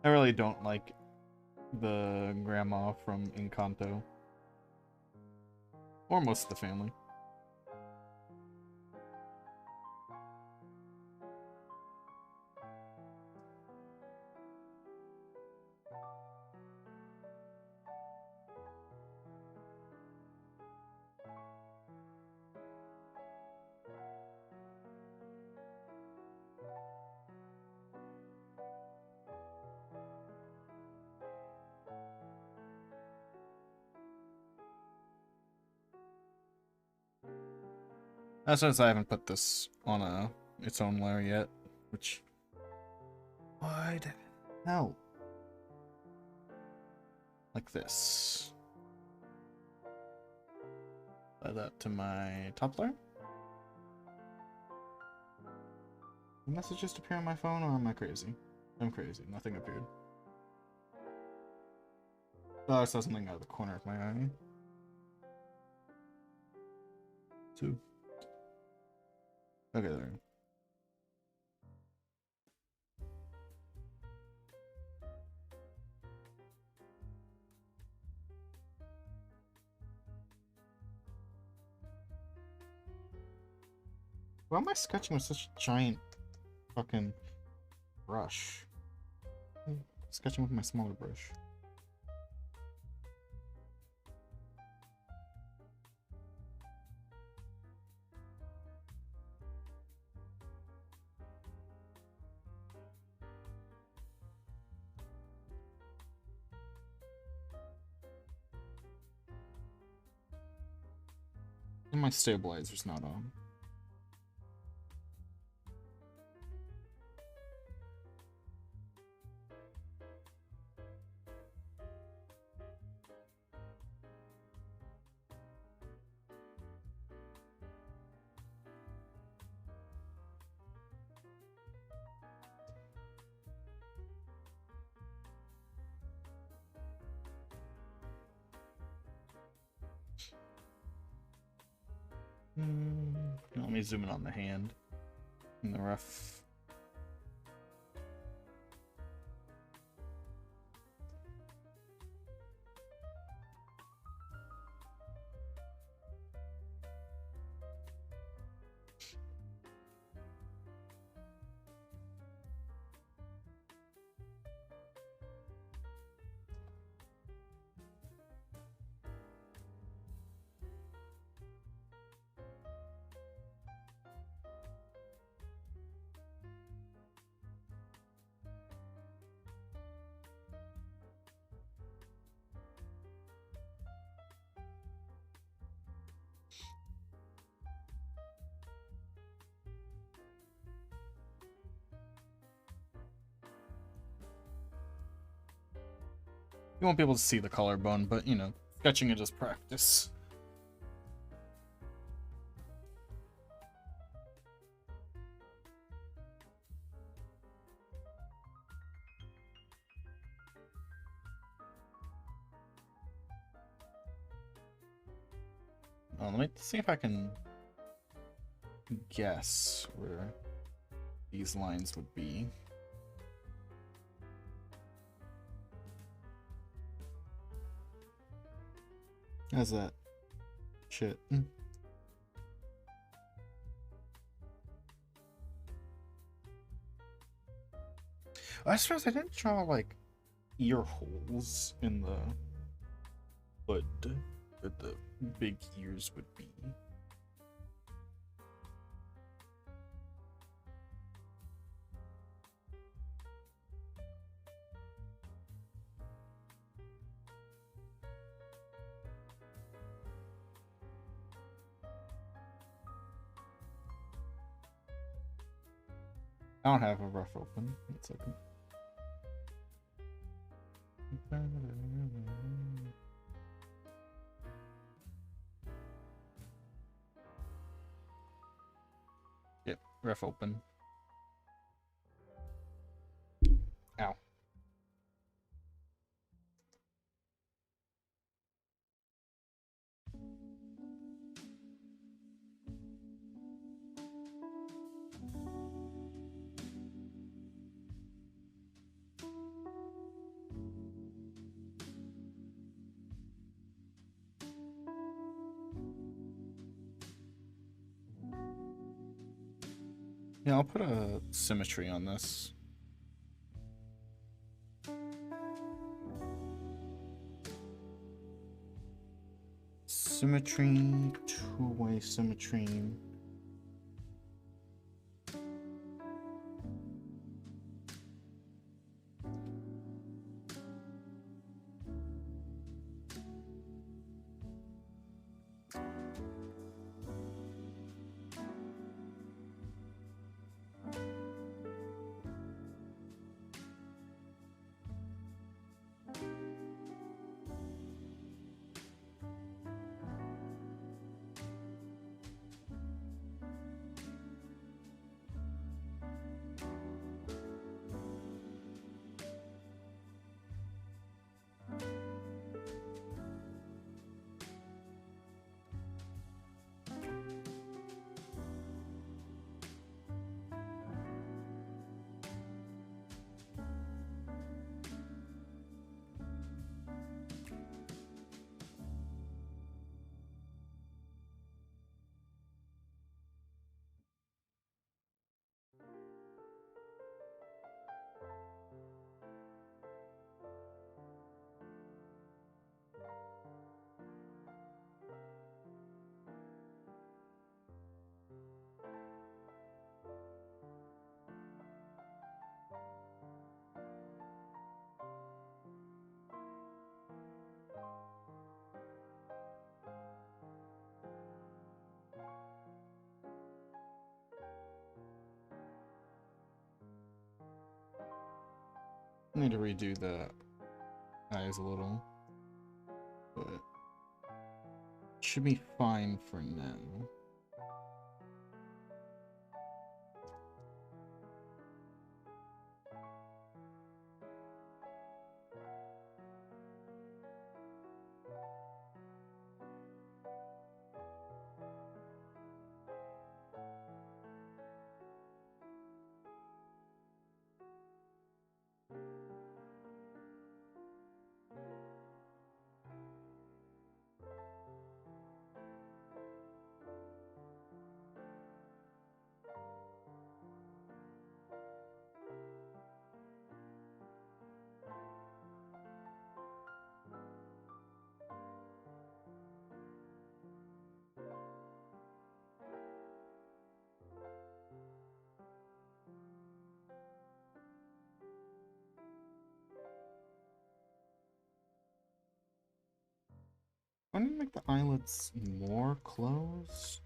I really don't like the grandma from Encanto. Or most of the family. That's since I haven't put this on its own layer yet, which would help. Like this. Add that to my top layer. Did the message just appear on my phone, or am I crazy? I'm crazy. Nothing appeared. Oh, I saw something out of the corner of my eye. 2. Okay, there. Why am I sketching with such a giant fucking brush? I'm sketching with my smaller brush. And my stabilizer's not on. Let me zoom in on the hand and the rough. You won't be able to see the collarbone, but you know, sketching it is practice. Let me see if I can guess where these lines would be. How's that? Shit. I suppose I didn't draw like ear holes in the hood. stupid the big ears would be. I don't have a rough open. It's okay. Yep, ref open. Ow. Yeah, I'll put a symmetry on this. Symmetry, two-way symmetry. I need to redo the eyes a little, but should be fine for now. I need to make the eyelids more closed.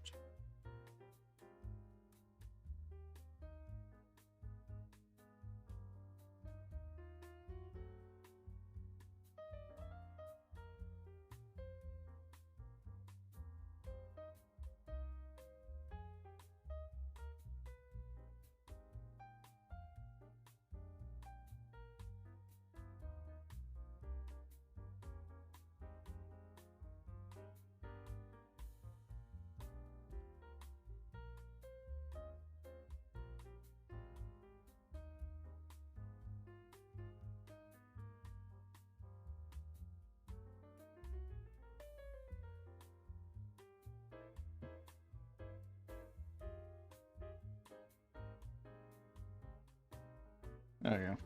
There you go.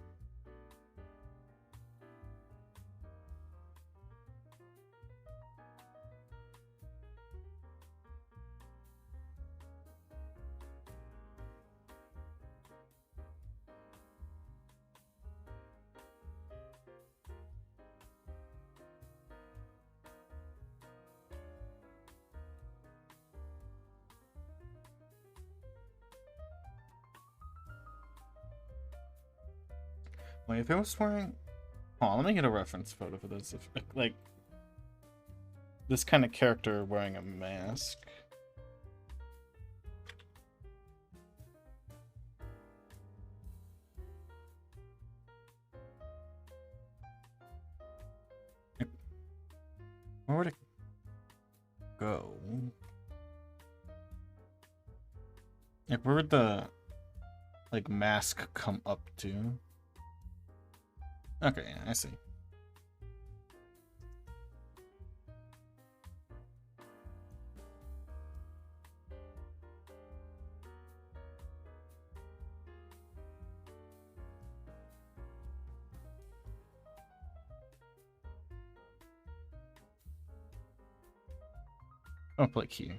Wait, if it was wearing... Hold on, let me get a reference photo for this. If, like, this kind of character wearing a mask. Where would it go? Like, where would the, like, mask come up to? Okay, I see. I'll play key.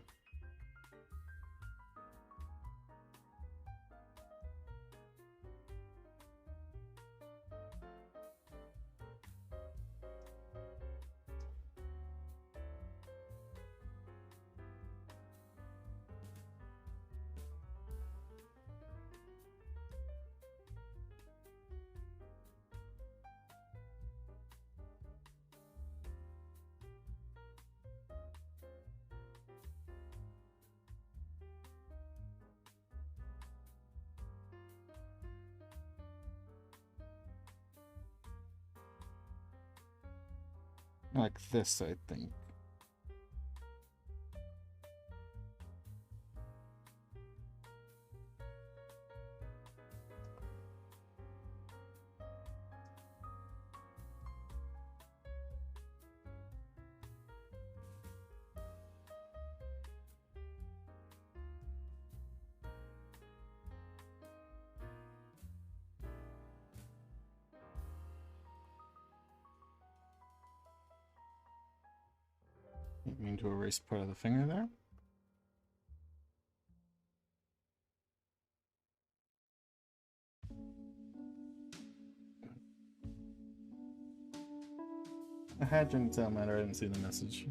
Like this, I think. Didn't mean to erase part of the finger there. I had Genitalia matter, I didn't see the message.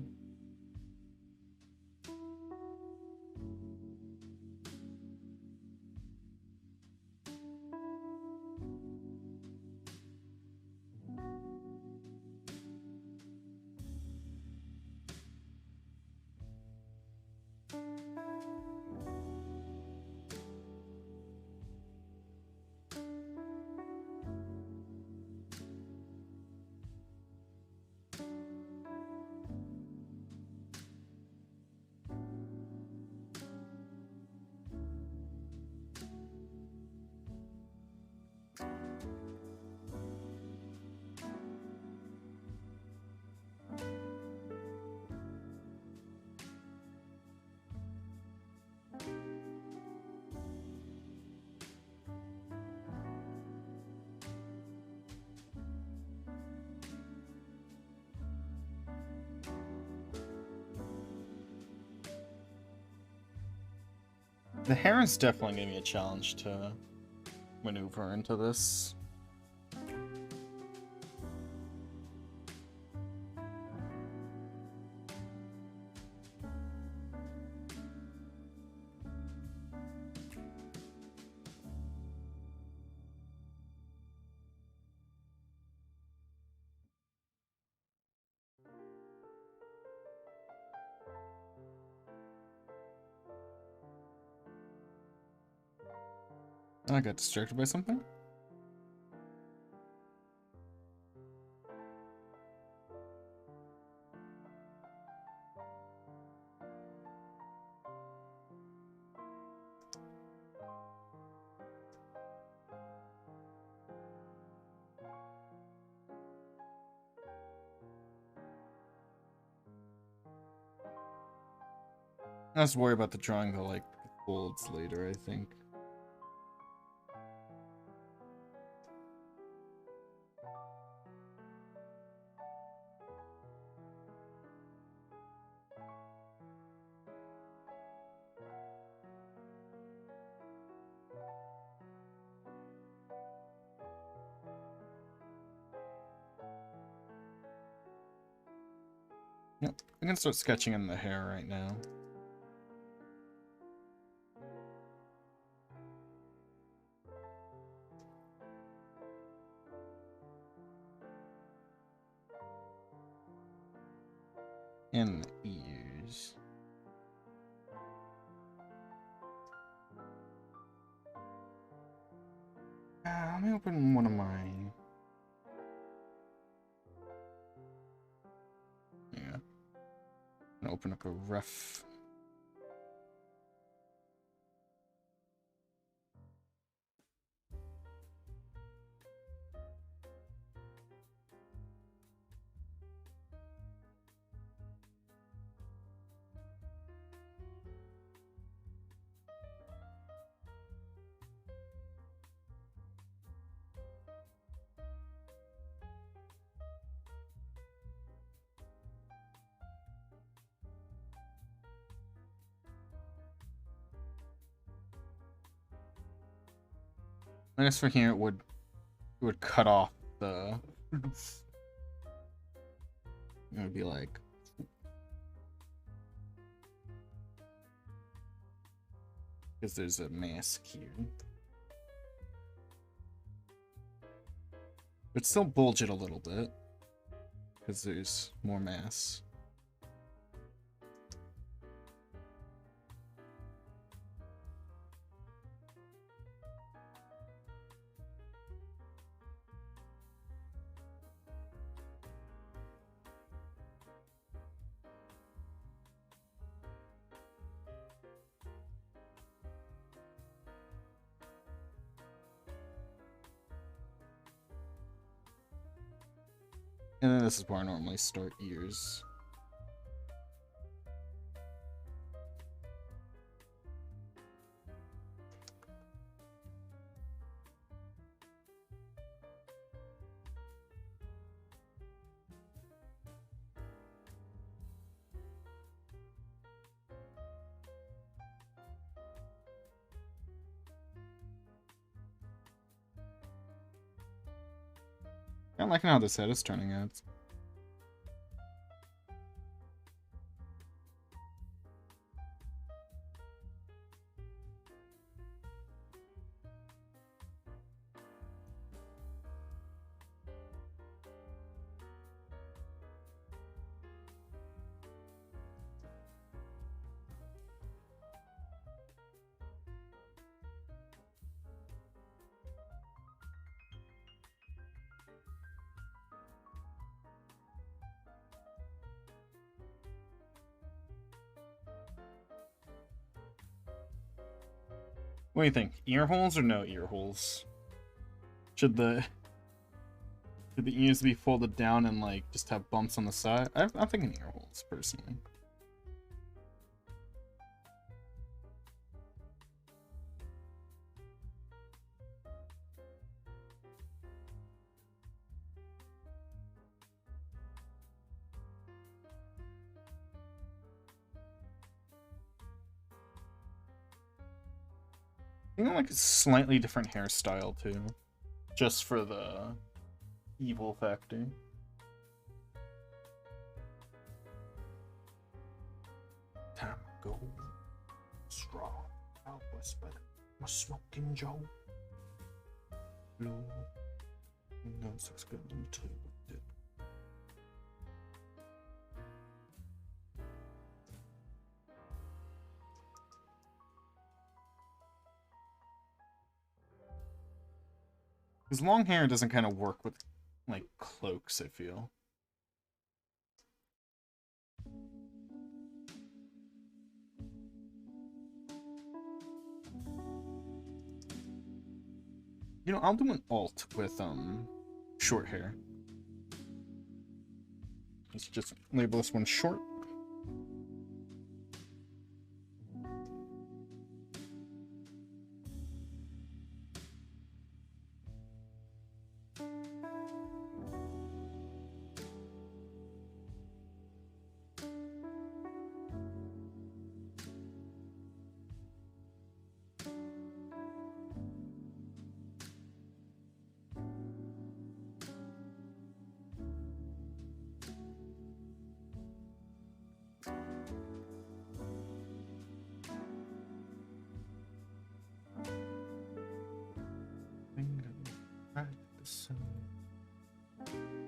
The Heron's definitely gave me a challenge to maneuver into this. I got distracted by something. I was worried about the drawing the like folds later, I think. Yep, I'm gonna start sketching in the hair right now. And the ears. Let me open one of mine. Yeah. I'm gonna open up a ref. I guess for here it would cut off the. It would be like. Because there's a mask here. But still bulge it a little bit. Because there's more mass. And then this is where I normally start ears. I'm liking how this head is turning out. What do you think? Ear holes or no ear holes? Should the ears be folded down and like just have bumps on the side? I'm thinking ear holes personally. I think I like a slightly different hairstyle too, just for the evil factor. Time to go straw. I'll whisper my smoking Joe. Blue. No, so it's good to tell you what did. Because long hair doesn't kind of work with, like, cloaks, I feel. You know, I'll do an alt with, short hair. Let's just label this one short.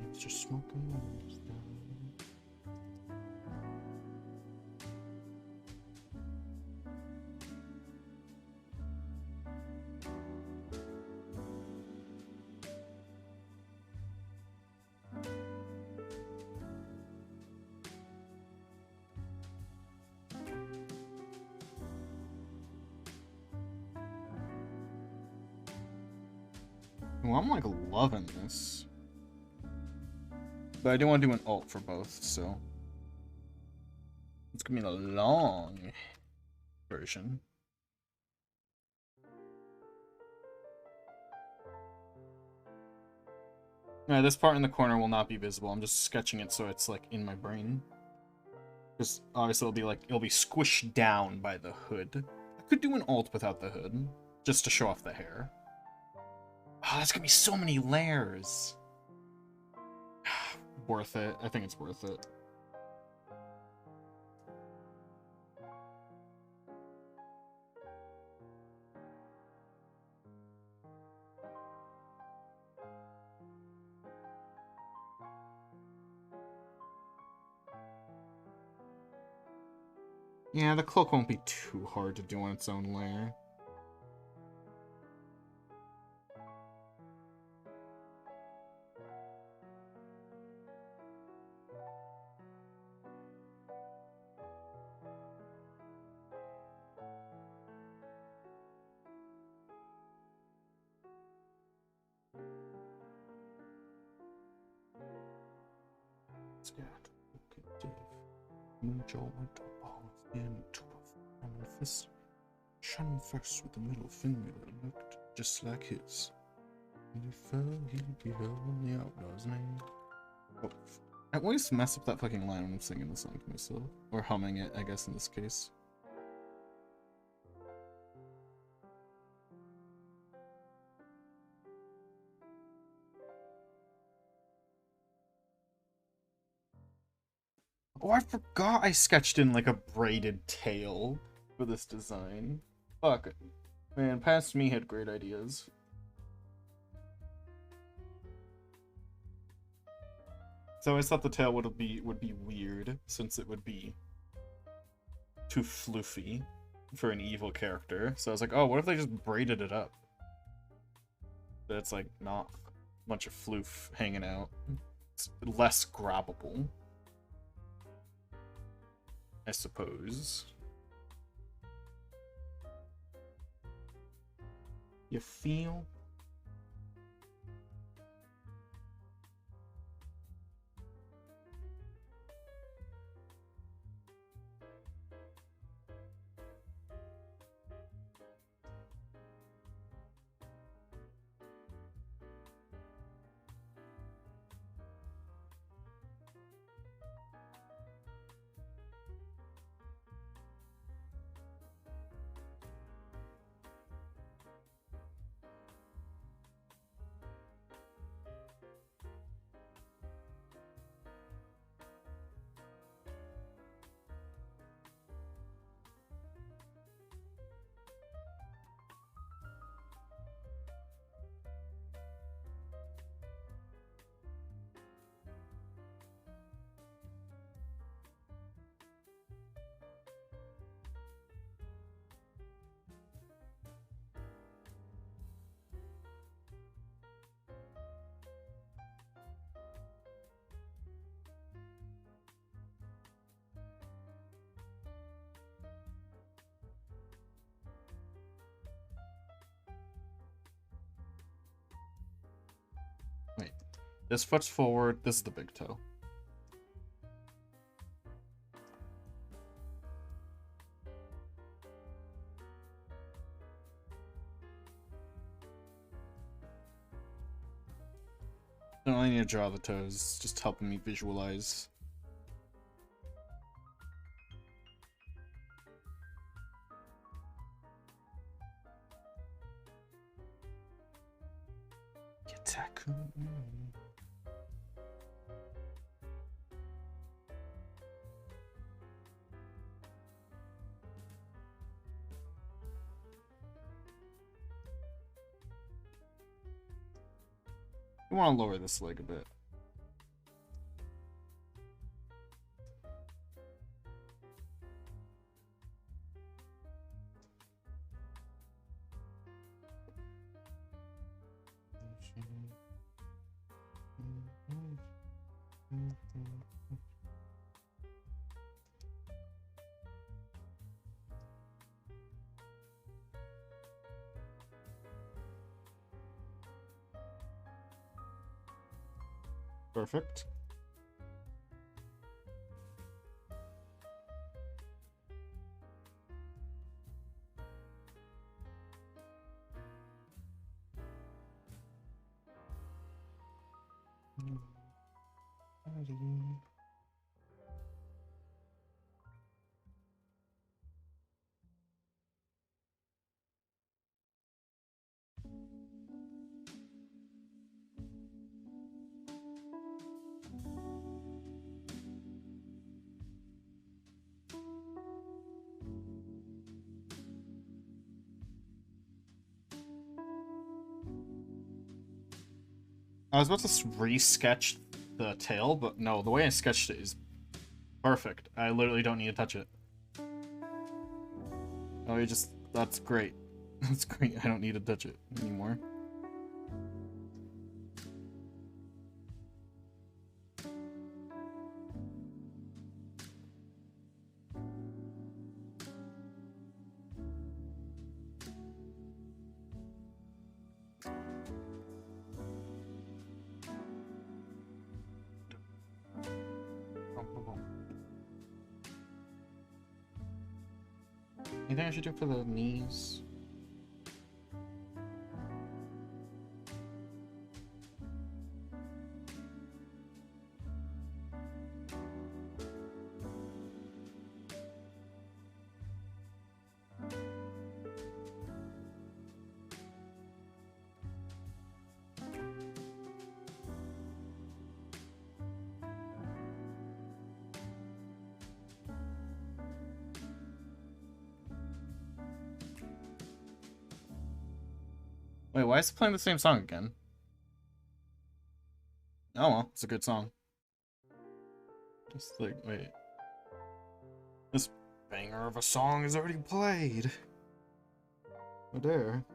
It's just smoking windows down. Well, I'm like loving this. But I do want to do an alt for both, so it's gonna be a long version. This part in the corner will not be visible. I'm just sketching it so it's like in my brain. Because obviously it'll be squished down by the hood. I could do an alt without the hood, just to show off the hair. Oh, that's gonna be so many layers. Worth it. I think it's worth it. Yeah, the cloak won't be too hard to do on its own layer. Moonjaw went to bow again to a fist. Shone first with the middle finger looked just like his. When he fell, he'd be held on the outlaws' name. Oh, I always mess up that fucking line when I'm singing the song to myself. Or humming it, I guess, in this case. Oh, I forgot I sketched in, like, a braided tail for this design. Fuck. Man, past me had great ideas. So I always thought the tail would be weird, since it would be too floofy for an evil character. So I was like, oh, what if they just braided it up? That it's, like, not a bunch of floof hanging out. It's less grabbable, I suppose. You feel? Wait, this foot's forward, this is the big toe. Don't really need to draw the toes, just helping me visualize. Yataku. I want to lower this leg a bit. Perfect. I was about to re-sketch the tail, but no, the way I sketched it is perfect. I literally don't need to touch it. Oh, you just... That's great. That's great. I don't need to touch it anymore. Anything I should do for the knees? Wait, why is it playing the same song again? Oh well, it's a good song. Just like, wait. This banger of a song is already played. Oh dear.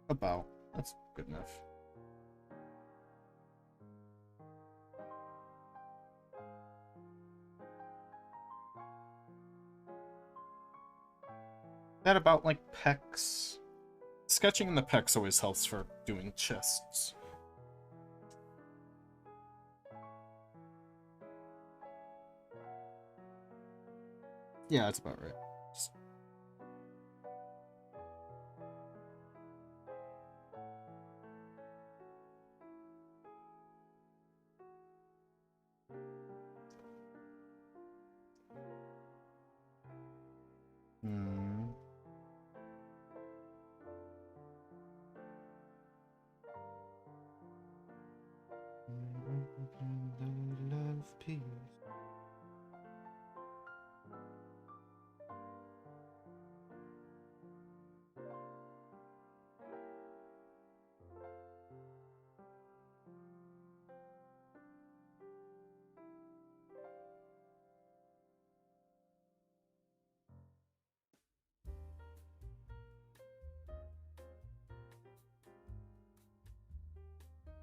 About. That's good enough. That about like pecs. Sketching in the pecs always helps for doing chests. Yeah, that's about right. Just... Hmm. Love peace.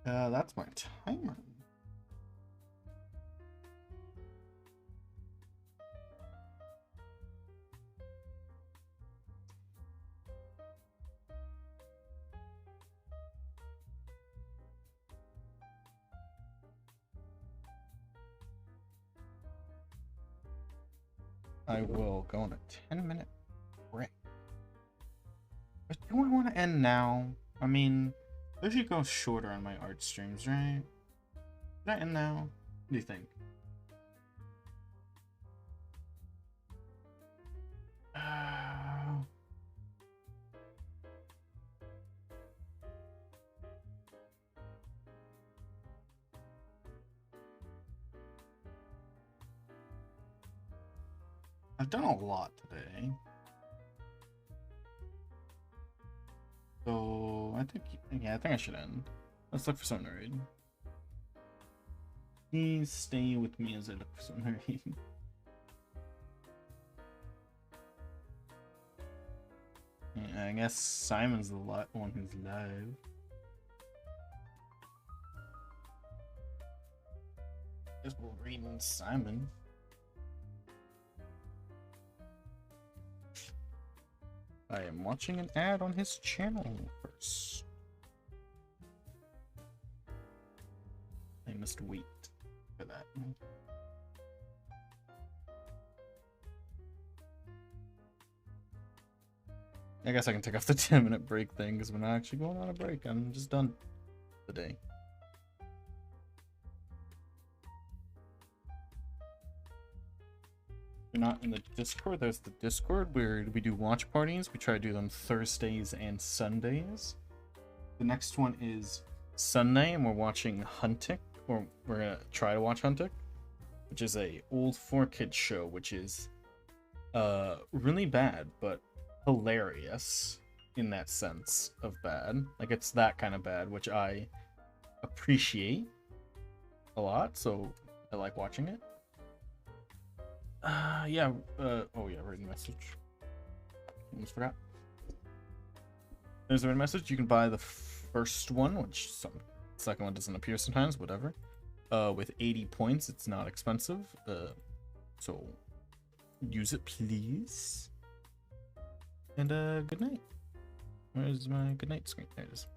That's my timer. I will go on a 10-minute break. But do I want to end now? I mean, I should go shorter on my art streams, right? Should I end now? What do you think? I've done a lot today. So, I think I should end. Let's look for something to read. Please stay with me as I look for something to read. Yeah, I guess Simon's the one who's live. Is Wolverine Simon. I am watching an ad on his channel first. I must wait for that. I guess I can take off the 10-minute break thing because we're not actually going on a break. I'm just done for the day. If you're not in the Discord, there's the Discord where we do watch parties. We try to do them Thursdays and Sundays. The next one is Sunday, and we're watching Huntic, or we're gonna try to watch Huntic, which is a old 4Kids show, which is really bad, but hilarious in that sense of bad. Like, it's that kind of bad, which I appreciate a lot, so I like watching it. Oh yeah, written message. Almost forgot. There's a written message. You can buy the first one, which the second one doesn't appear sometimes, whatever. With 80 points, it's not expensive. So use it, please. And good night. Where's my good night screen? There it is.